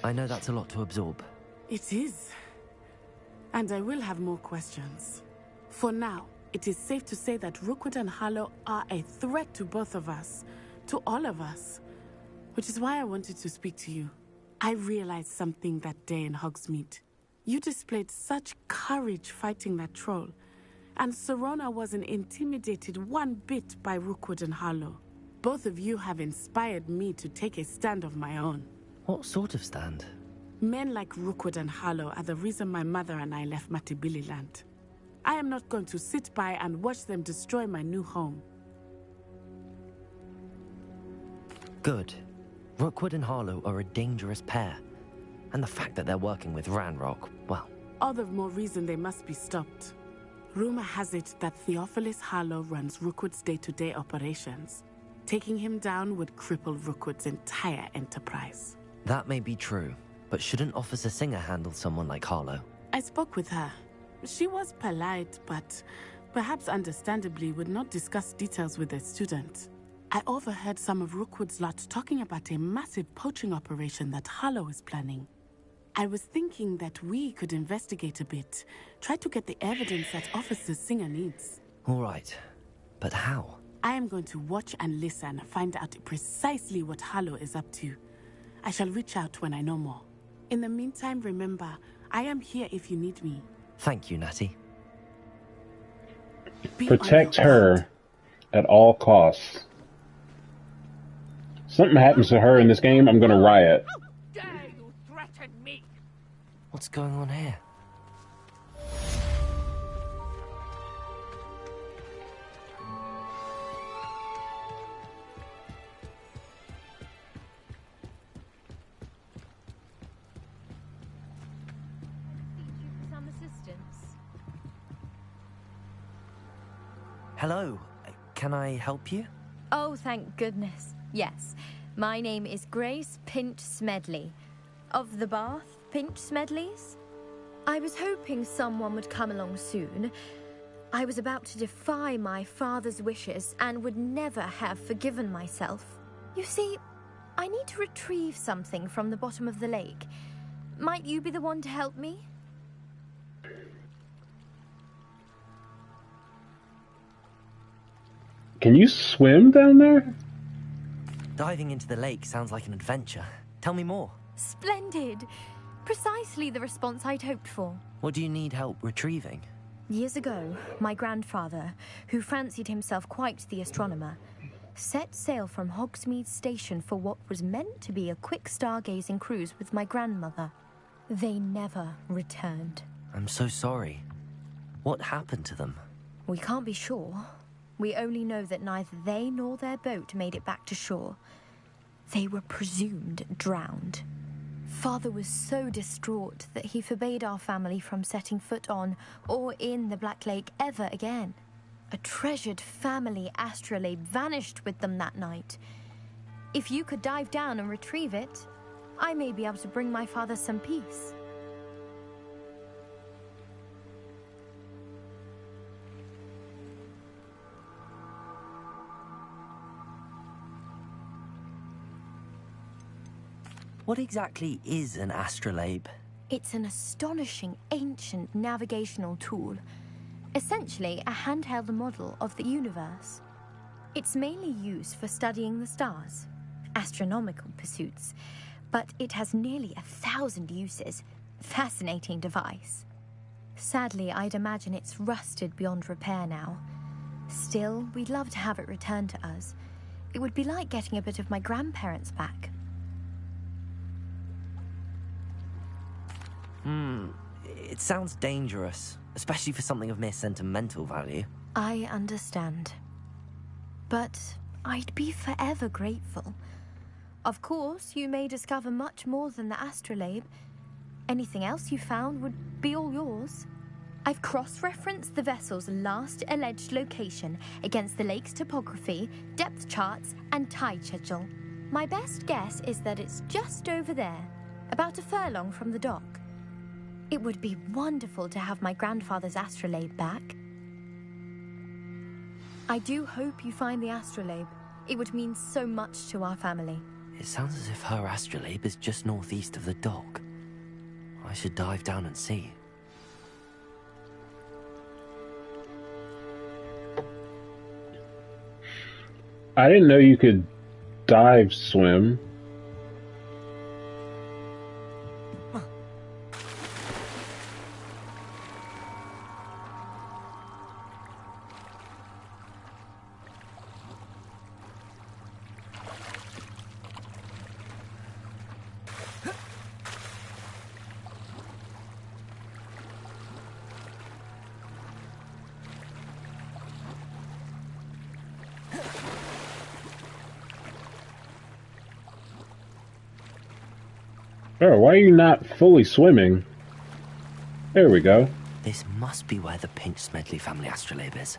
I know that's a lot to absorb. It is. And I will have more questions. For now, it is safe to say that Rookwood and Harlow are a threat to both of us, to all of us. Which is why I wanted to speak to you. I realized something that day in Hogsmeade. You displayed such courage fighting that troll, and Serona wasn't intimidated one bit by Rookwood and Harlow. Both of you have inspired me to take a stand of my own. What sort of stand? Men like Rookwood and Harlow are the reason my mother and I left Matibili-land. I am not going to sit by and watch them destroy my new home. Good. Rookwood and Harlow are a dangerous pair. And the fact that they're working with Ranrock, well... All the more reason they must be stopped. Rumor has it that Theophilus Harlow runs Rookwood's day-to-day operations. Taking him down would cripple Rookwood's entire enterprise. That may be true, but shouldn't Officer Singer handle someone like Harlow? I spoke with her. She was polite, but perhaps understandably would not discuss details with a student. I overheard some of Rookwood's lot talking about a massive poaching operation that Harlow is planning. I was thinking that we could investigate a bit, try to get the evidence that Officer Singer needs. All right. But how? I am going to watch and listen, find out precisely what Harlow is up to. I shall reach out when I know more. In the meantime, remember, I am here if you need me. Thank you, Natty. Protect her at all costs. Something happens to her in this game, I'm gonna riot. How dare you threaten me? What's going on here? Some assistance. Hello. Can I help you? Oh, thank goodness. Yes. My name is Grace Pinch Smedley. Of the Bath Pinch Smedleys? I was hoping someone would come along soon. I was about to defy my father's wishes and would never have forgiven myself. You see, I need to retrieve something from the bottom of the lake. Might you be the one to help me? Can you swim down there? Diving into the lake sounds like an adventure. Tell me more. Splendid! Precisely the response I'd hoped for. What do you need help retrieving? Years ago, my grandfather, who fancied himself quite the astronomer, set sail from Hogsmeade Station for what was meant to be a quick stargazing cruise with my grandmother. They never returned. I'm so sorry. What happened to them? We can't be sure. We only know that neither they nor their boat made it back to shore. They were presumed drowned. Father was so distraught that he forbade our family from setting foot on or in the Black Lake ever again. A treasured family astrolabe vanished with them that night. If you could dive down and retrieve it, I may be able to bring my father some peace. What exactly is an astrolabe? It's an astonishing ancient navigational tool. Essentially, a handheld model of the universe. It's mainly used for studying the stars, astronomical pursuits, but it has nearly 1,000 uses. Fascinating device. Sadly, I'd imagine it's rusted beyond repair now. Still, we'd love to have it returned to us. It would be like getting a bit of my grandparents back. It sounds dangerous, especially for something of mere sentimental value. I understand. But I'd be forever grateful. Of course, you may discover much more than the astrolabe. Anything else you found would be all yours. I've cross-referenced the vessel's last alleged location against the lake's topography, depth charts, and tide schedule. My best guess is that it's just over there, about a furlong from the dock. It would be wonderful to have my grandfather's astrolabe back. I do hope you find the astrolabe. It would mean so much to our family. It sounds as if her astrolabe is just northeast of the dock. I should dive down and see. I didn't know you could dive swim. Oh, why are you not fully swimming? There we go. This must be where the Pinch Smedley family astrolabe is.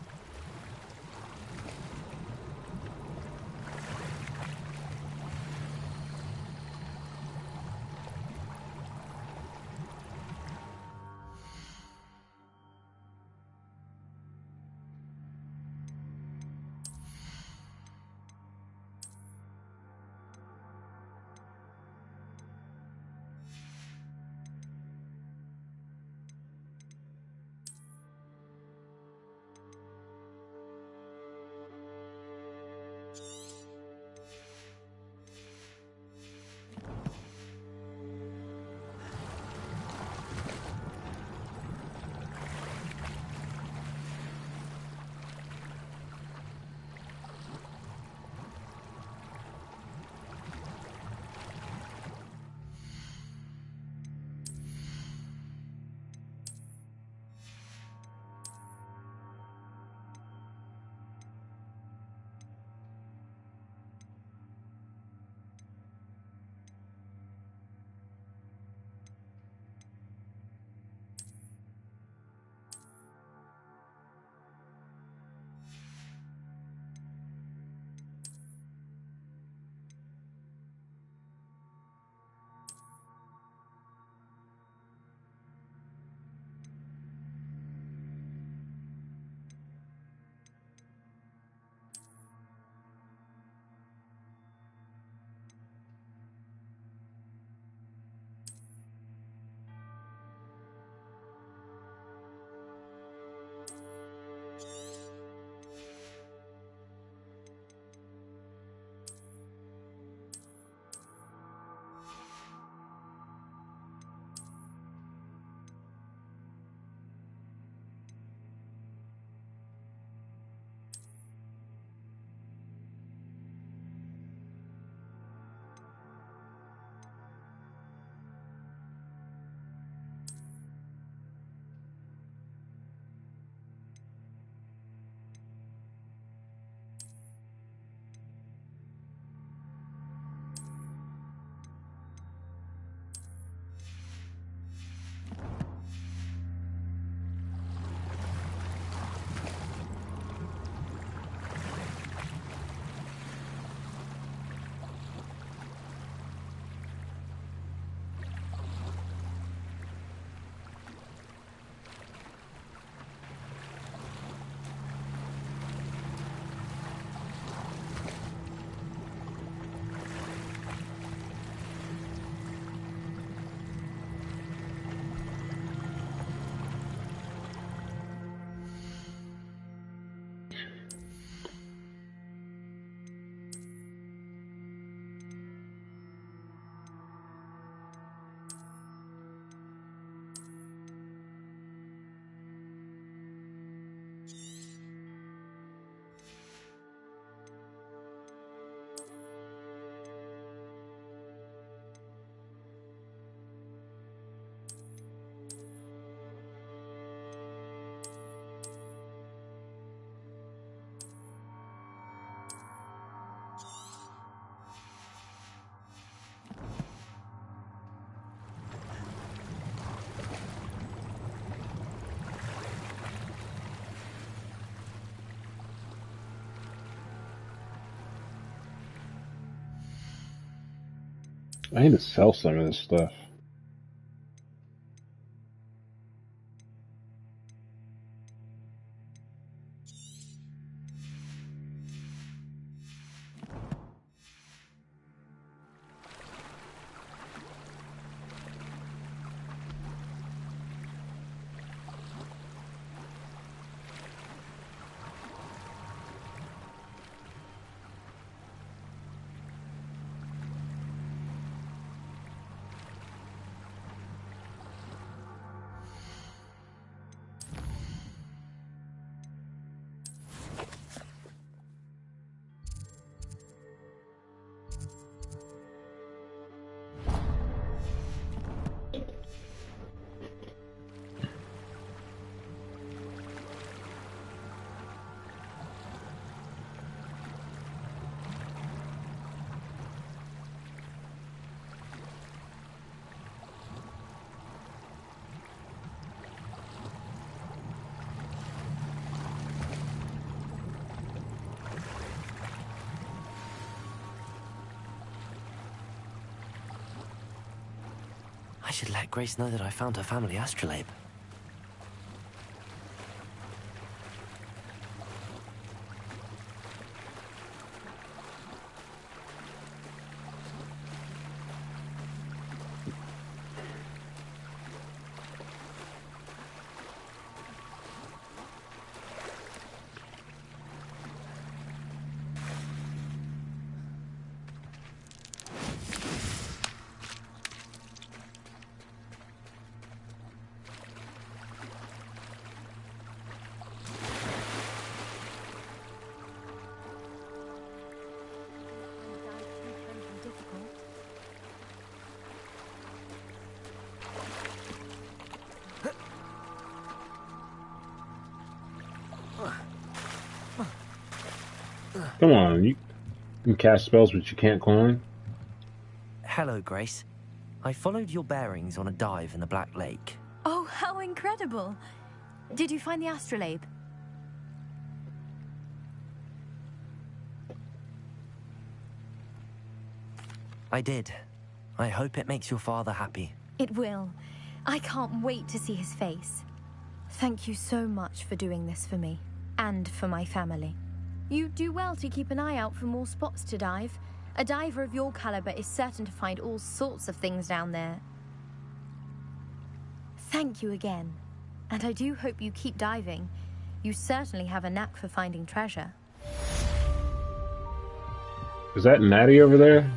I need to sell some of this stuff. I should let Grace know that I found her family astrolabe. Come on, you can cast spells, but you can't climb. Hello, Grace. I followed your bearings on a dive in the Black Lake. Oh, how incredible! Did you find the astrolabe? I did. I hope it makes your father happy. It will. I can't wait to see his face. Thank you so much for doing this for me, and for my family. You do well to keep an eye out for more spots to dive. A diver of your caliber is certain to find all sorts of things down there. Thank you again, and I do hope you keep diving. You certainly have a knack for finding treasure. Is that Natty over there?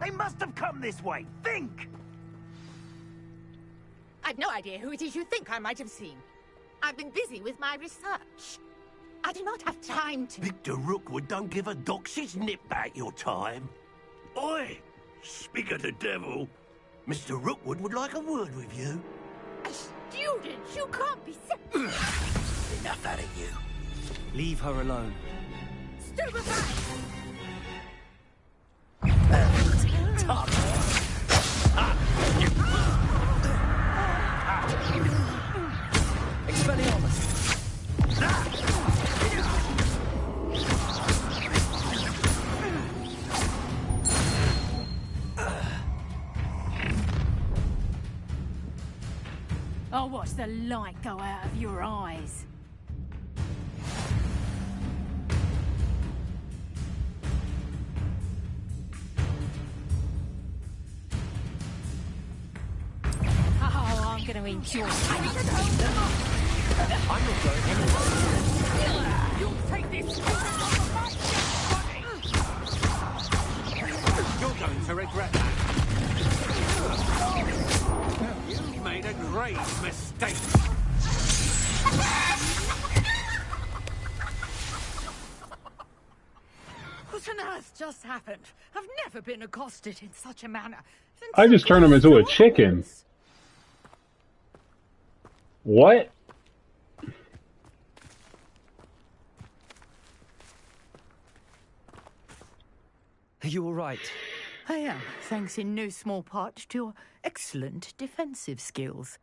They must have come this way. Think! I've no idea who it is you think I might have seen. I've been busy with my research. I do not have time to... Victor Rookwood don't give a doxy's nip back your time. Oi! Speak of the devil. Mr. Rookwood would like a word with you. A student? You can't be... Enough out of you. Leave her alone. Stupefy! I'll watch the light go out of your eyes. Oh, I'm going to enjoy it. I'm not going anywhere. You'll take this... You're going to regret that. You've made a grave mistake. What on earth just happened? I've never been accosted in such a manner. I just turned him into a chicken. What? Are you all right? I am, thanks in no small part to your excellent defensive skills.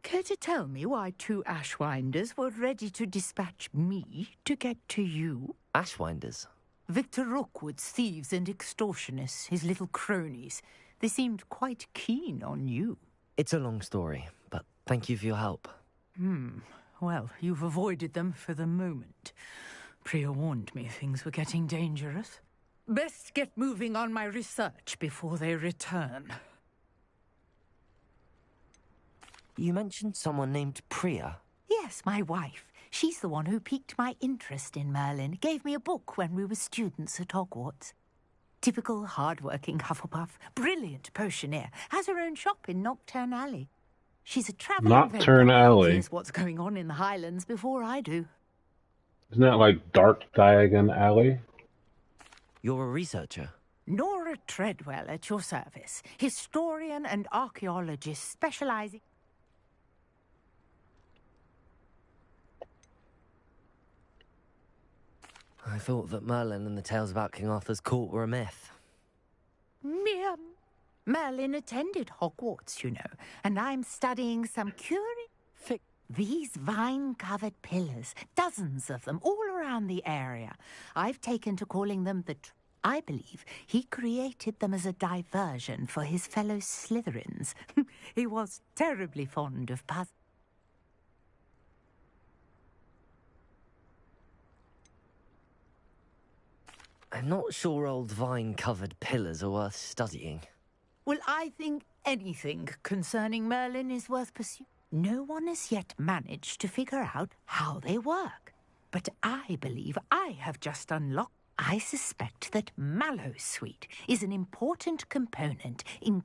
Care to tell me why 2 Ashwinders were ready to dispatch me to get to you? Ashwinders? Victor Rookwood's thieves and extortionists, his little cronies. They seemed quite keen on you. It's a long story, but thank you for your help. Well, you've avoided them for the moment. Priya warned me things were getting dangerous. Best get moving on my research before they return. You mentioned someone named Priya. Yes, my wife. She's the one who piqued my interest in Merlin. Gave me a book when we were students at Hogwarts. Typical hard-working Hufflepuff. Brilliant potioneer. Has her own shop in Nocturne Alley. She's a traveling Nocturne Alley. Hears what's going on in the Highlands before I do. Isn't that like Dark Diagon Alley? You're a researcher? Nora Treadwell at your service. Historian and archaeologist specializing... I thought that Merlin and the tales about King Arthur's court were a myth. Merlin attended Hogwarts, you know, and I'm studying some curious... These vine-covered pillars, dozens of them, all around the area. I've taken to calling them the... I believe he created them as a diversion for his fellow Slytherins. He was terribly fond of puzzles. I'm not sure old vine-covered pillars are worth studying. Well, I think anything concerning Merlin is worth pursuing. No one has yet managed to figure out how they work. But I believe I have just unlocked... I suspect that Mallowsweet is an important component in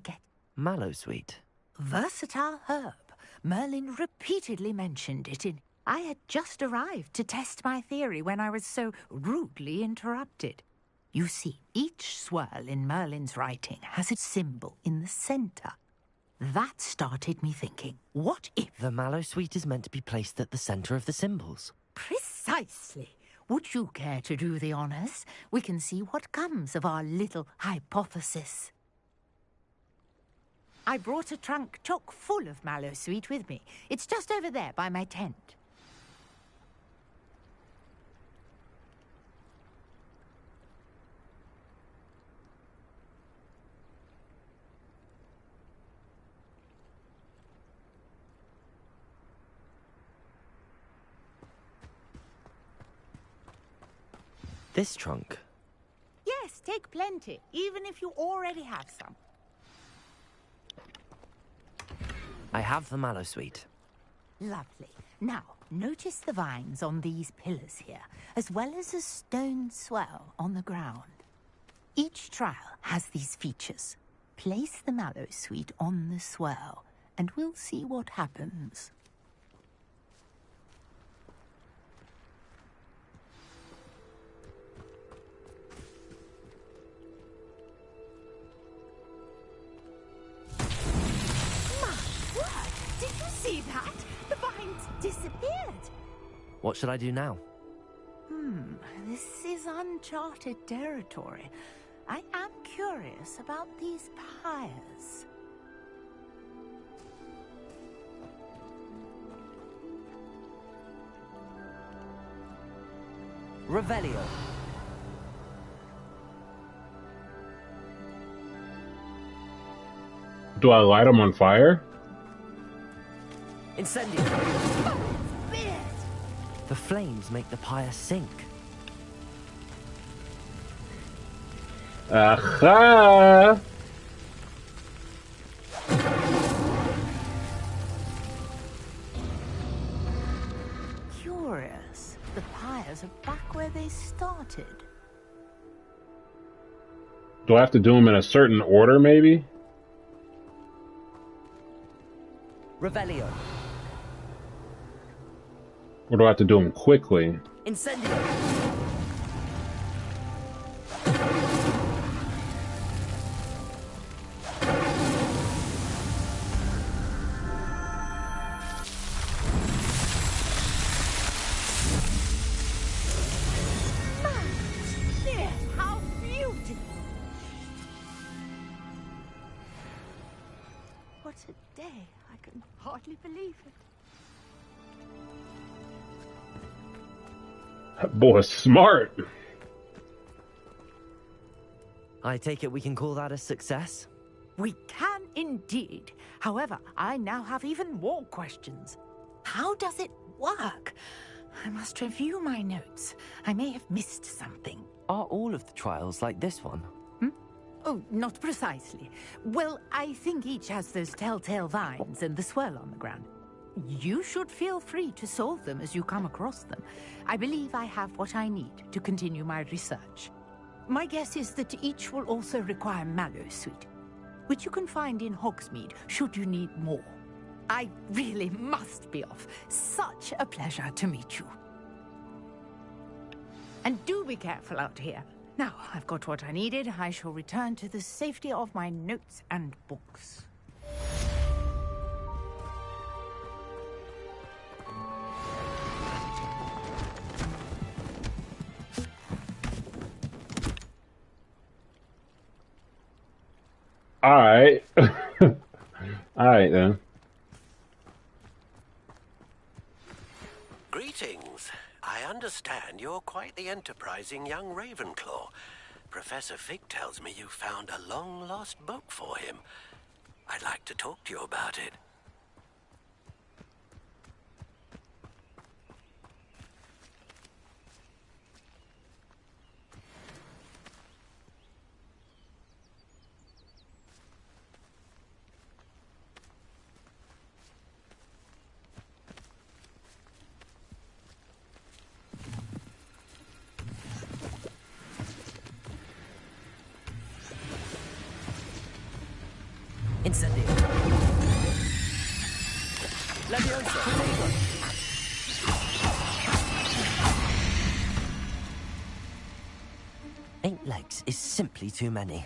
Mallowsweet? Versatile herb. Merlin repeatedly mentioned it in... I had just arrived to test my theory when I was so rudely interrupted. You see, each swirl in Merlin's writing has a symbol in the center. That started me thinking, what if... The Mallowsweet is meant to be placed at the center of the symbols. Precisely. Would you care to do the honors? We can see what comes of our little hypothesis. I brought a trunk chock full of Mallowsweet with me. It's just over there by my tent. This trunk? Yes, take plenty, even if you already have some. I have the Mallowsweet. Lovely. Now, notice the vines on these pillars here, as well as a stone swell on the ground. Each trial has these features. Place the Mallowsweet on the swell, and we'll see what happens. See that? The vines disappeared. What should I do now? This is uncharted territory. I am curious about these pyres. Revelio. Do I light them on fire? Incendio. The flames make the pyre sink. Aha! Curious. The pyres are back where they started. Do I have to do them in a certain order, maybe? Revelio. Or do I have to do them quickly? Incendio. How beautiful! What today. I can hardly believe it. That boy's smart. I take it we can call that a success? We can indeed. However, I now have even more questions. How does it work? I must review my notes. I may have missed something. Are all of the trials like this one? Oh, not precisely. Well, I think each has those telltale vines and the swirl on the ground. You should feel free to solve them as you come across them. I believe I have what I need to continue my research. My guess is that each will also require Mallowsweet, which you can find in Hogsmeade should you need more. I really must be off. Such a pleasure to meet you. And do be careful out here. Now, I've got what I needed. I shall return to the safety of my notes and books. All right. All right, then. Greetings. I understand you're quite the enterprising young Ravenclaw. Professor Fig tells me you found a long-lost book for him. I'd like to talk to you about it. Incendio. Leviosa. Eight legs is simply too many.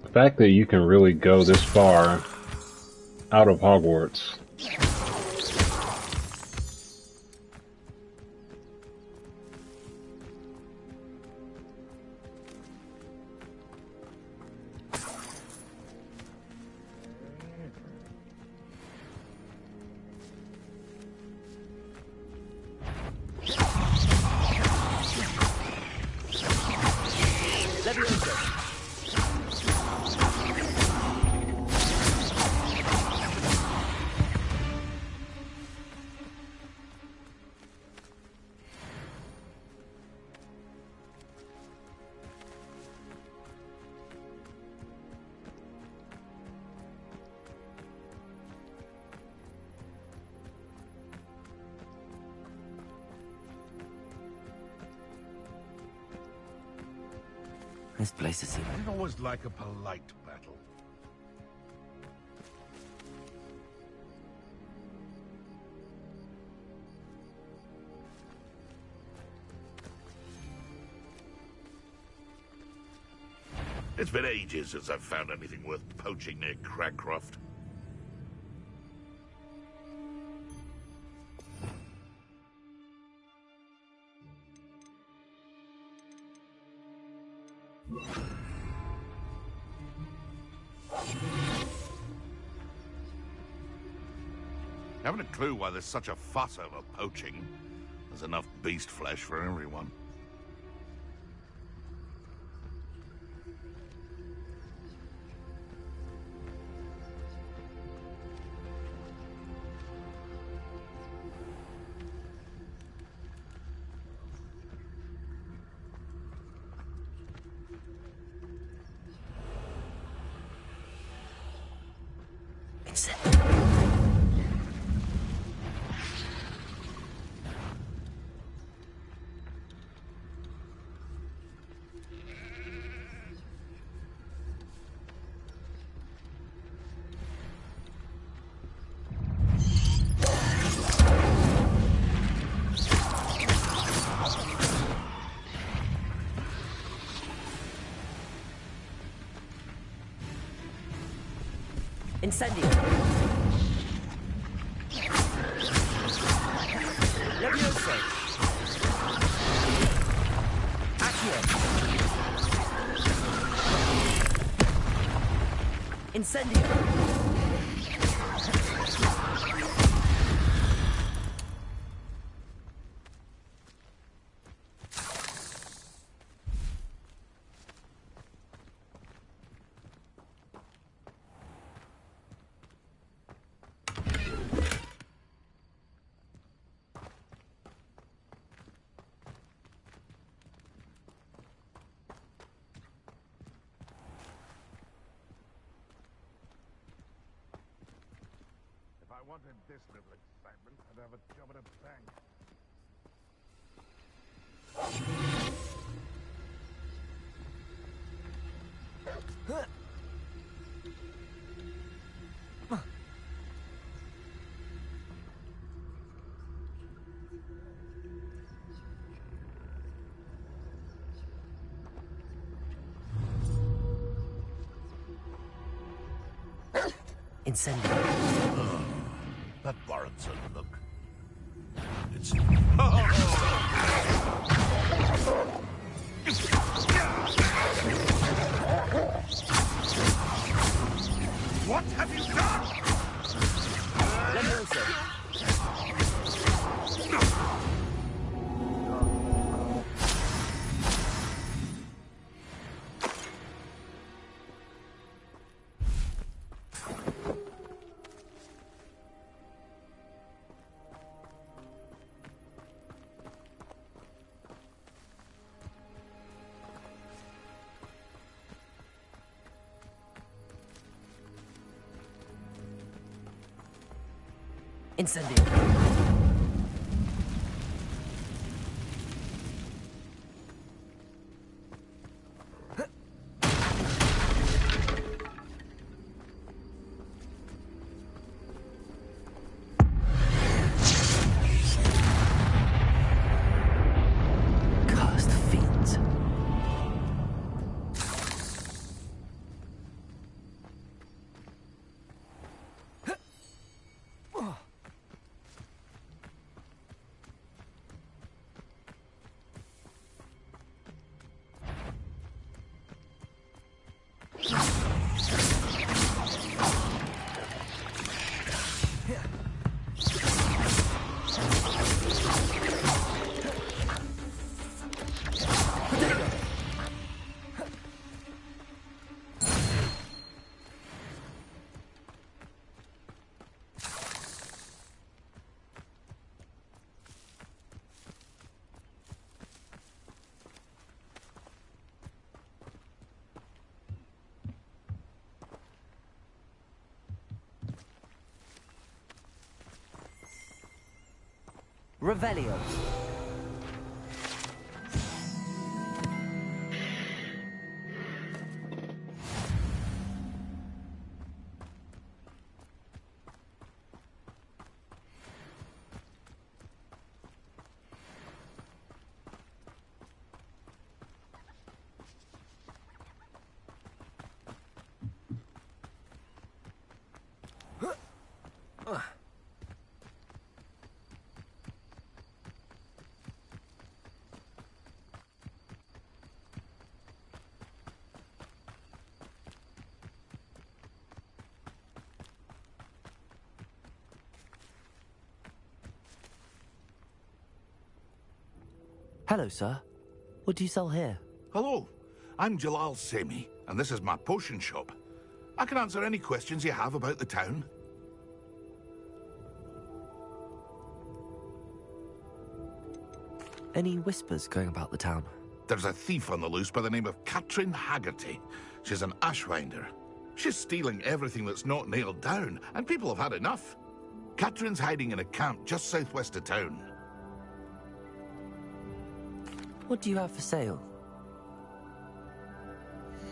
The fact that you can really go this far out of Hogwarts. This place is even. I always like a polite battle. It's been ages since I've found anything worth poaching near Cragcroft. Haven't a clue why there's such a fuss over poaching. There's enough beast flesh for everyone. Yes! Incendio. Levioso. Accio. Incendio. If I wanted this little excitement, I'd have a job at a bank. Incendio. That warrants a look. It's... What have you done? Levioso. Incendio. Cursed fiends. Revelio. Hello, sir. What do you sell here? Hello, I'm Jalal Semi, and this is my potion shop. I can answer any questions you have about the town. Any whispers going about the town? There's a thief on the loose by the name of Katrin Haggerty. She's an ashwinder. She's stealing everything that's not nailed down, and people have had enough. Catherine's hiding in a camp just southwest of town. What do you have for sale?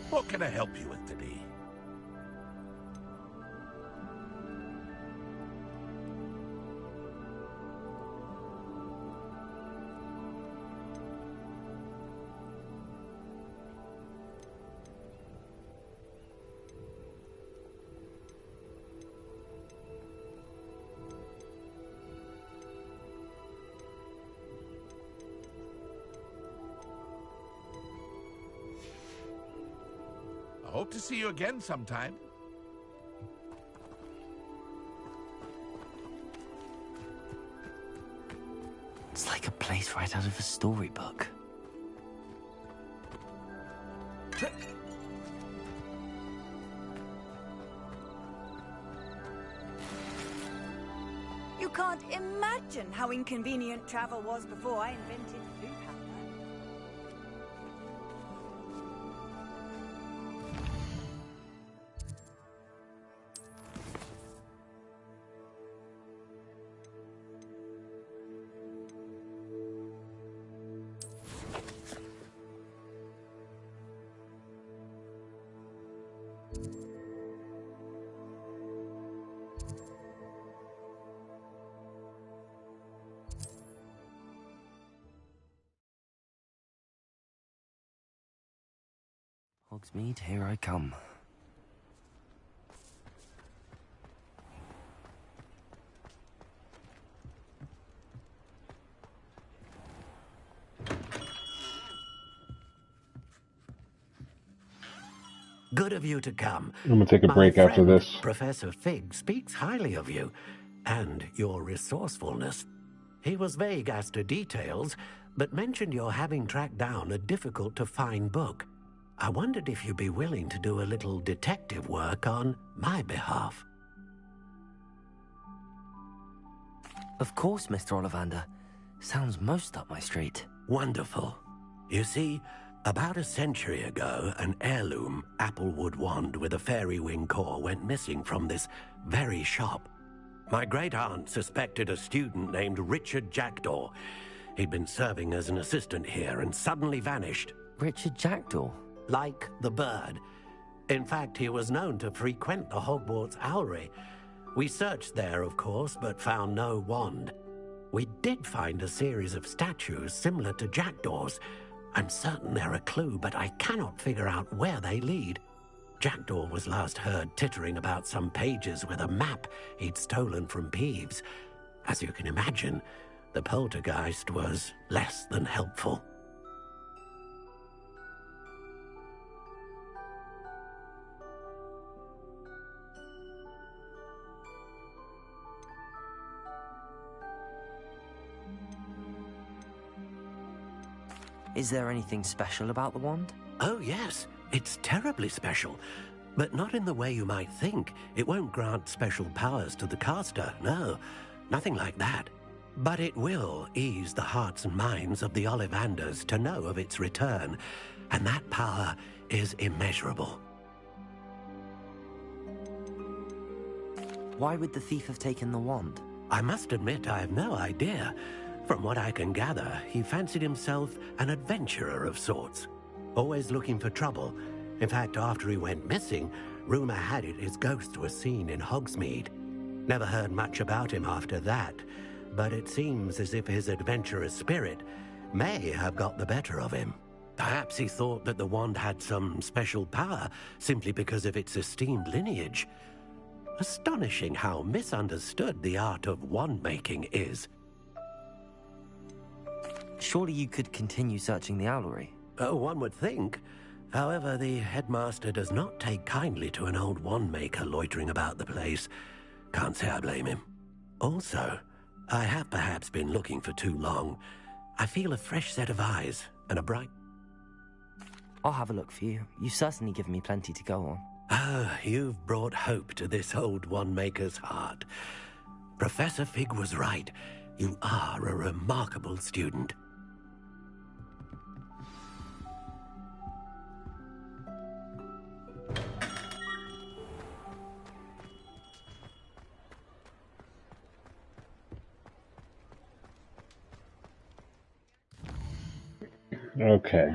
What can I help you with today? I hope to see you again sometime. It's like a place right out of a storybook. You can't imagine how inconvenient travel was before I invented food handler. Hogsmeade, here I come. Good of you to come. I'm gonna take a My break after friend, this. Professor Fig speaks highly of you and your resourcefulness. He was vague as to details, but mentioned your having tracked down a difficult-to-find book. I wondered if you'd be willing to do a little detective work on my behalf. Of course, Mr. Ollivander. Sounds most up my street. Wonderful. You see, about a century ago, an heirloom applewood wand with a fairy wing core went missing from this very shop. My great-aunt suspected a student named Richard Jackdaw. He'd been serving as an assistant here and suddenly vanished. Richard Jackdaw? Like the bird. In fact, he was known to frequent the Hogwarts Owlery. We searched there, of course, but found no wand. We did find a series of statues similar to Jackdaw's. I'm certain they're a clue, but I cannot figure out where they lead. Jackdaw was last heard tittering about some pages with a map he'd stolen from Peeves. As you can imagine, the poltergeist was less than helpful. Is there anything special about the wand? Oh, yes. It's terribly special. But not in the way you might think. It won't grant special powers to the caster, no. Nothing like that. But it will ease the hearts and minds of the Ollivanders to know of its return. And that power is immeasurable. Why would the thief have taken the wand? I must admit I have no idea. From what I can gather, he fancied himself an adventurer of sorts. Always looking for trouble. In fact, after he went missing, rumor had it his ghost was seen in Hogsmeade. Never heard much about him after that, but it seems as if his adventurous spirit may have got the better of him. Perhaps he thought that the wand had some special power simply because of its esteemed lineage. Astonishing how misunderstood the art of wand-making is. Surely you could continue searching the owlery. Oh, one would think. However, the headmaster does not take kindly to an old wand-maker loitering about the place. Can't say I blame him. Also, I have perhaps been looking for too long. I feel a fresh set of eyes and a bright... I'll have a look for you. You've certainly given me plenty to go on. Ah, you've brought hope to this old wand-maker's heart. Professor Fig was right. You are a remarkable student. Okay.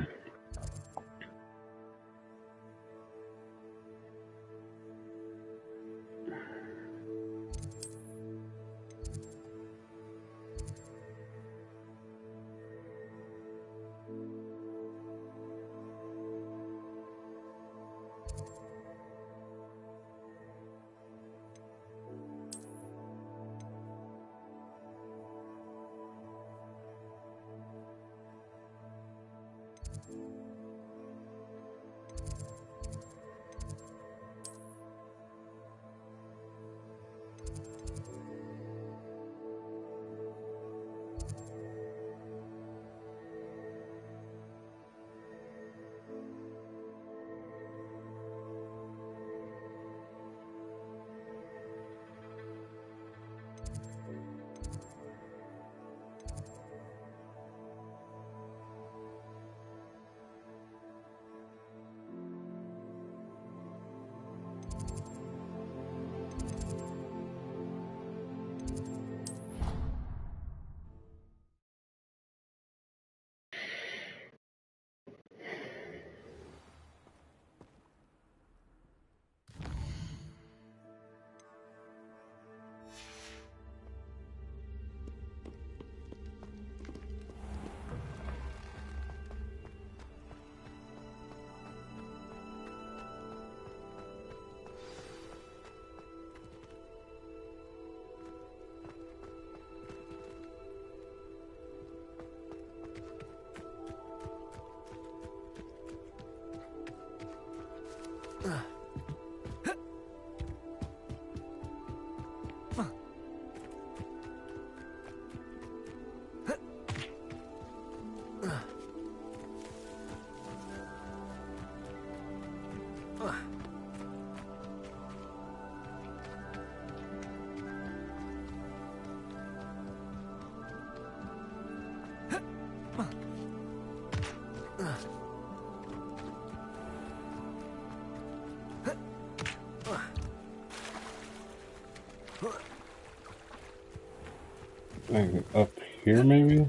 Like up here, maybe?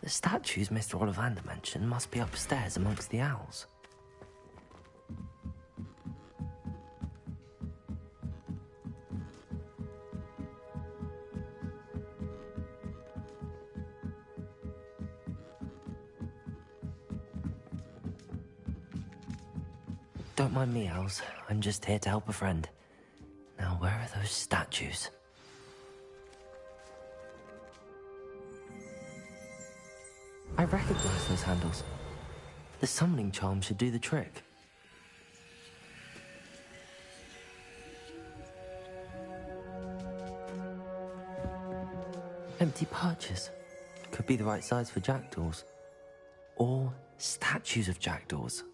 The statues Mr. Ollivander mentioned must be upstairs amongst the owls. Don't mind me, owls. I'm just here to help a friend. Now, where are those statues? I recognize those handles. The summoning charm should do the trick. Empty perches. Could be the right size for jackdaws. Or statues of jackdaws.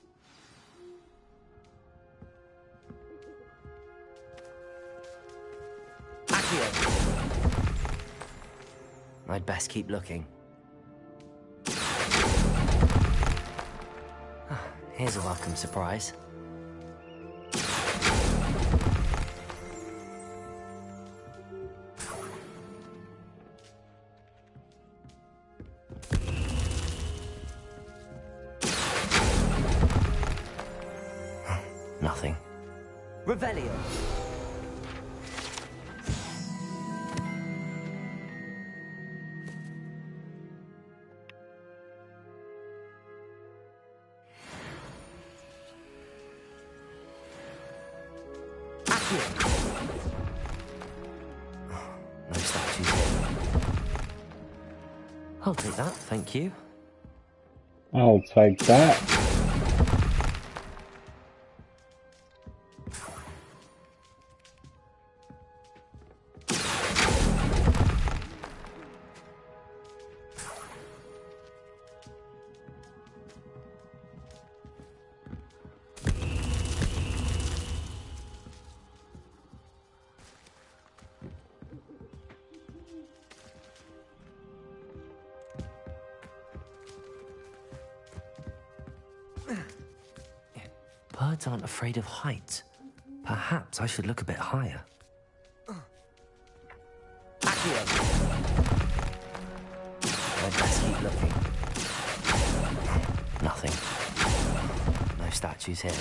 I'd best keep looking. Here's a welcome surprise. Nothing. Revelio. No statues here. I'll take that, thank you. I'll take that. Birds aren't afraid of heights. Perhaps I should look a bit higher. Accio! I'd best keep looking. Nothing. No statues here.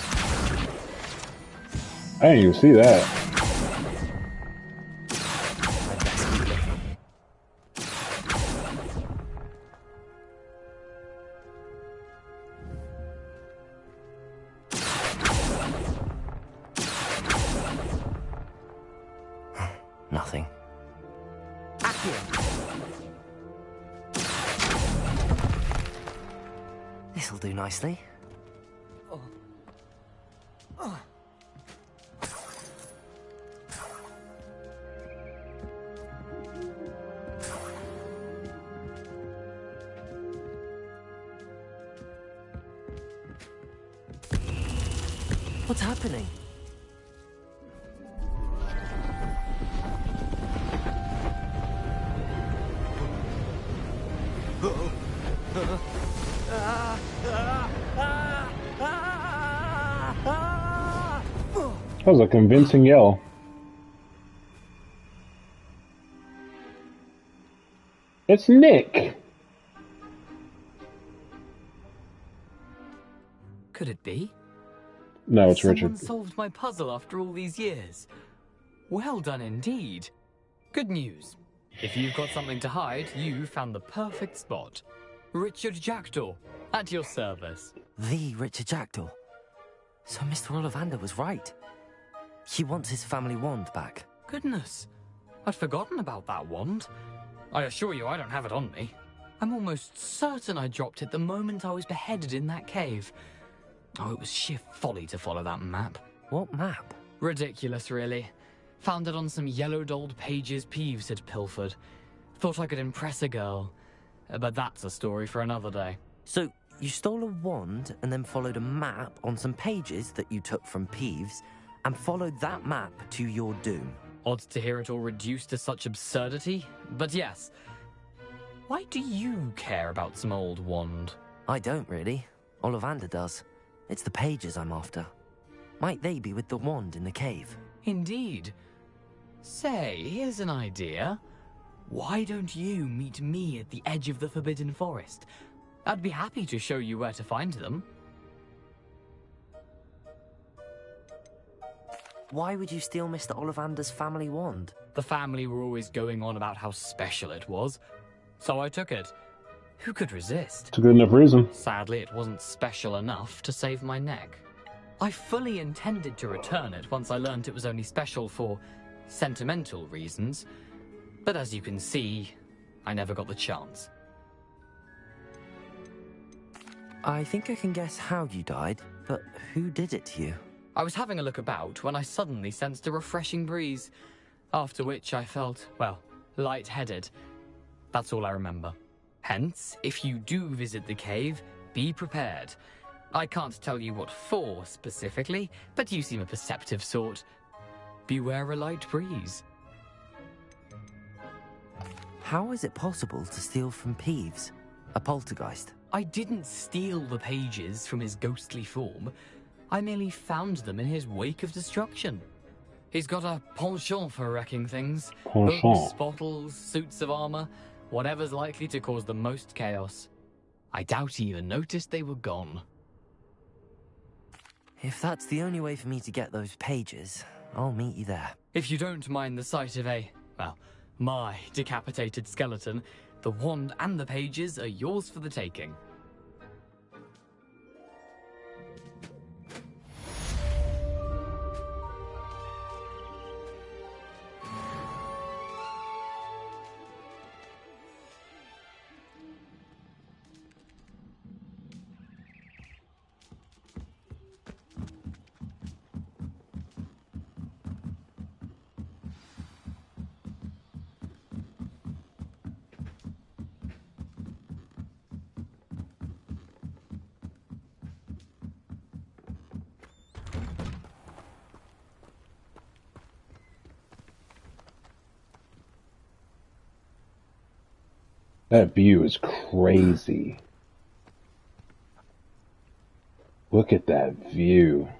I didn't even see that. I'd best keep looking. Nothing. This'll do nicely. What's happening? That was a convincing yell. It's Nick. Could it be? No, it's Someone Richard. solved my puzzle after all these years. Well done indeed. Good news. If you've got something to hide, you found the perfect spot. Richard Jackdaw, at your service. The Richard Jackdaw. So Mr. Ollivander was right. He wants his family wand back. Goodness, I'd forgotten about that wand. I assure you I don't have it on me. I'm almost certain I dropped it the moment I was beheaded in that cave. Oh, it was sheer folly to follow that map. What map? Ridiculous, really. Found it on some yellowed old pages Peeves had pilfered. Thought I could impress a girl. But that's a story for another day. So, you stole a wand and then followed a map on some pages that you took from Peeves and followed that map to your doom. Odd to hear it all reduced to such absurdity, but yes. Why do you care about some old wand? I don't really. Ollivander does. It's the pages I'm after. Might they be with the wand in the cave? Indeed. Say, here's an idea. Why don't you meet me at the edge of the Forbidden Forest? I'd be happy to show you where to find them. Why would you steal Mr. Ollivander's family wand? The family were always going on about how special it was, so I took it. Who could resist? It's a good enough reason. Sadly, it wasn't special enough to save my neck. I fully intended to return it once I learned it was only special for sentimental reasons, but as you can see, I never got the chance. I think I can guess how you died, but who did it to you? I was having a look about when I suddenly sensed a refreshing breeze, after which I felt, well, lightheaded. That's all I remember. Hence, if you do visit the cave, be prepared. I can't tell you what for specifically, but you seem a perceptive sort. Beware a light breeze. How is it possible to steal from Peeves, a poltergeist? I didn't steal the pages from his ghostly form. I merely found them in his wake of destruction. He's got a penchant for wrecking things. Books, bottles, suits of armor, whatever's likely to cause the most chaos. I doubt he even noticed they were gone. If that's the only way for me to get those pages, I'll meet you there. If you don't mind the sight of my decapitated skeleton, the wand and the pages are yours for the taking. That view is crazy. Look at that view.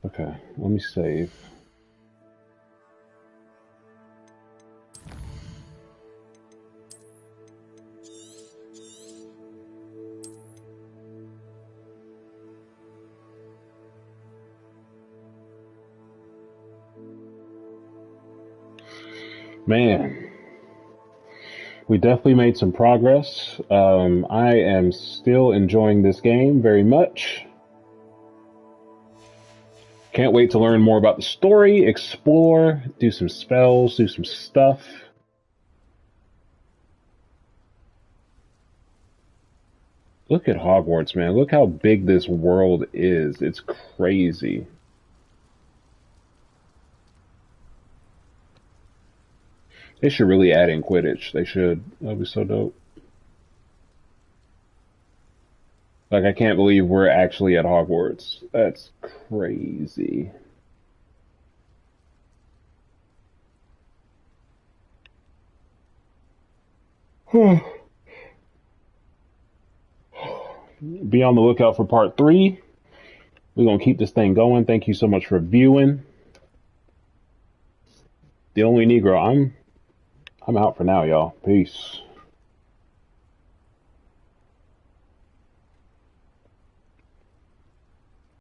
Okay, let me save. Man, we definitely made some progress. I am still enjoying this game very much. Can't wait to learn more about the story, explore, do some spells, do some stuff. Look at Hogwarts, man. Look how big this world is. It's crazy. They should really add in Quidditch. They should. That'd be so dope. Like, I can't believe we're actually at Hogwarts. That's crazy. Be on the lookout for part 3. We're going to keep this thing going. Thank you so much for viewing. The Only Negro, I'm out for now, y'all. Peace.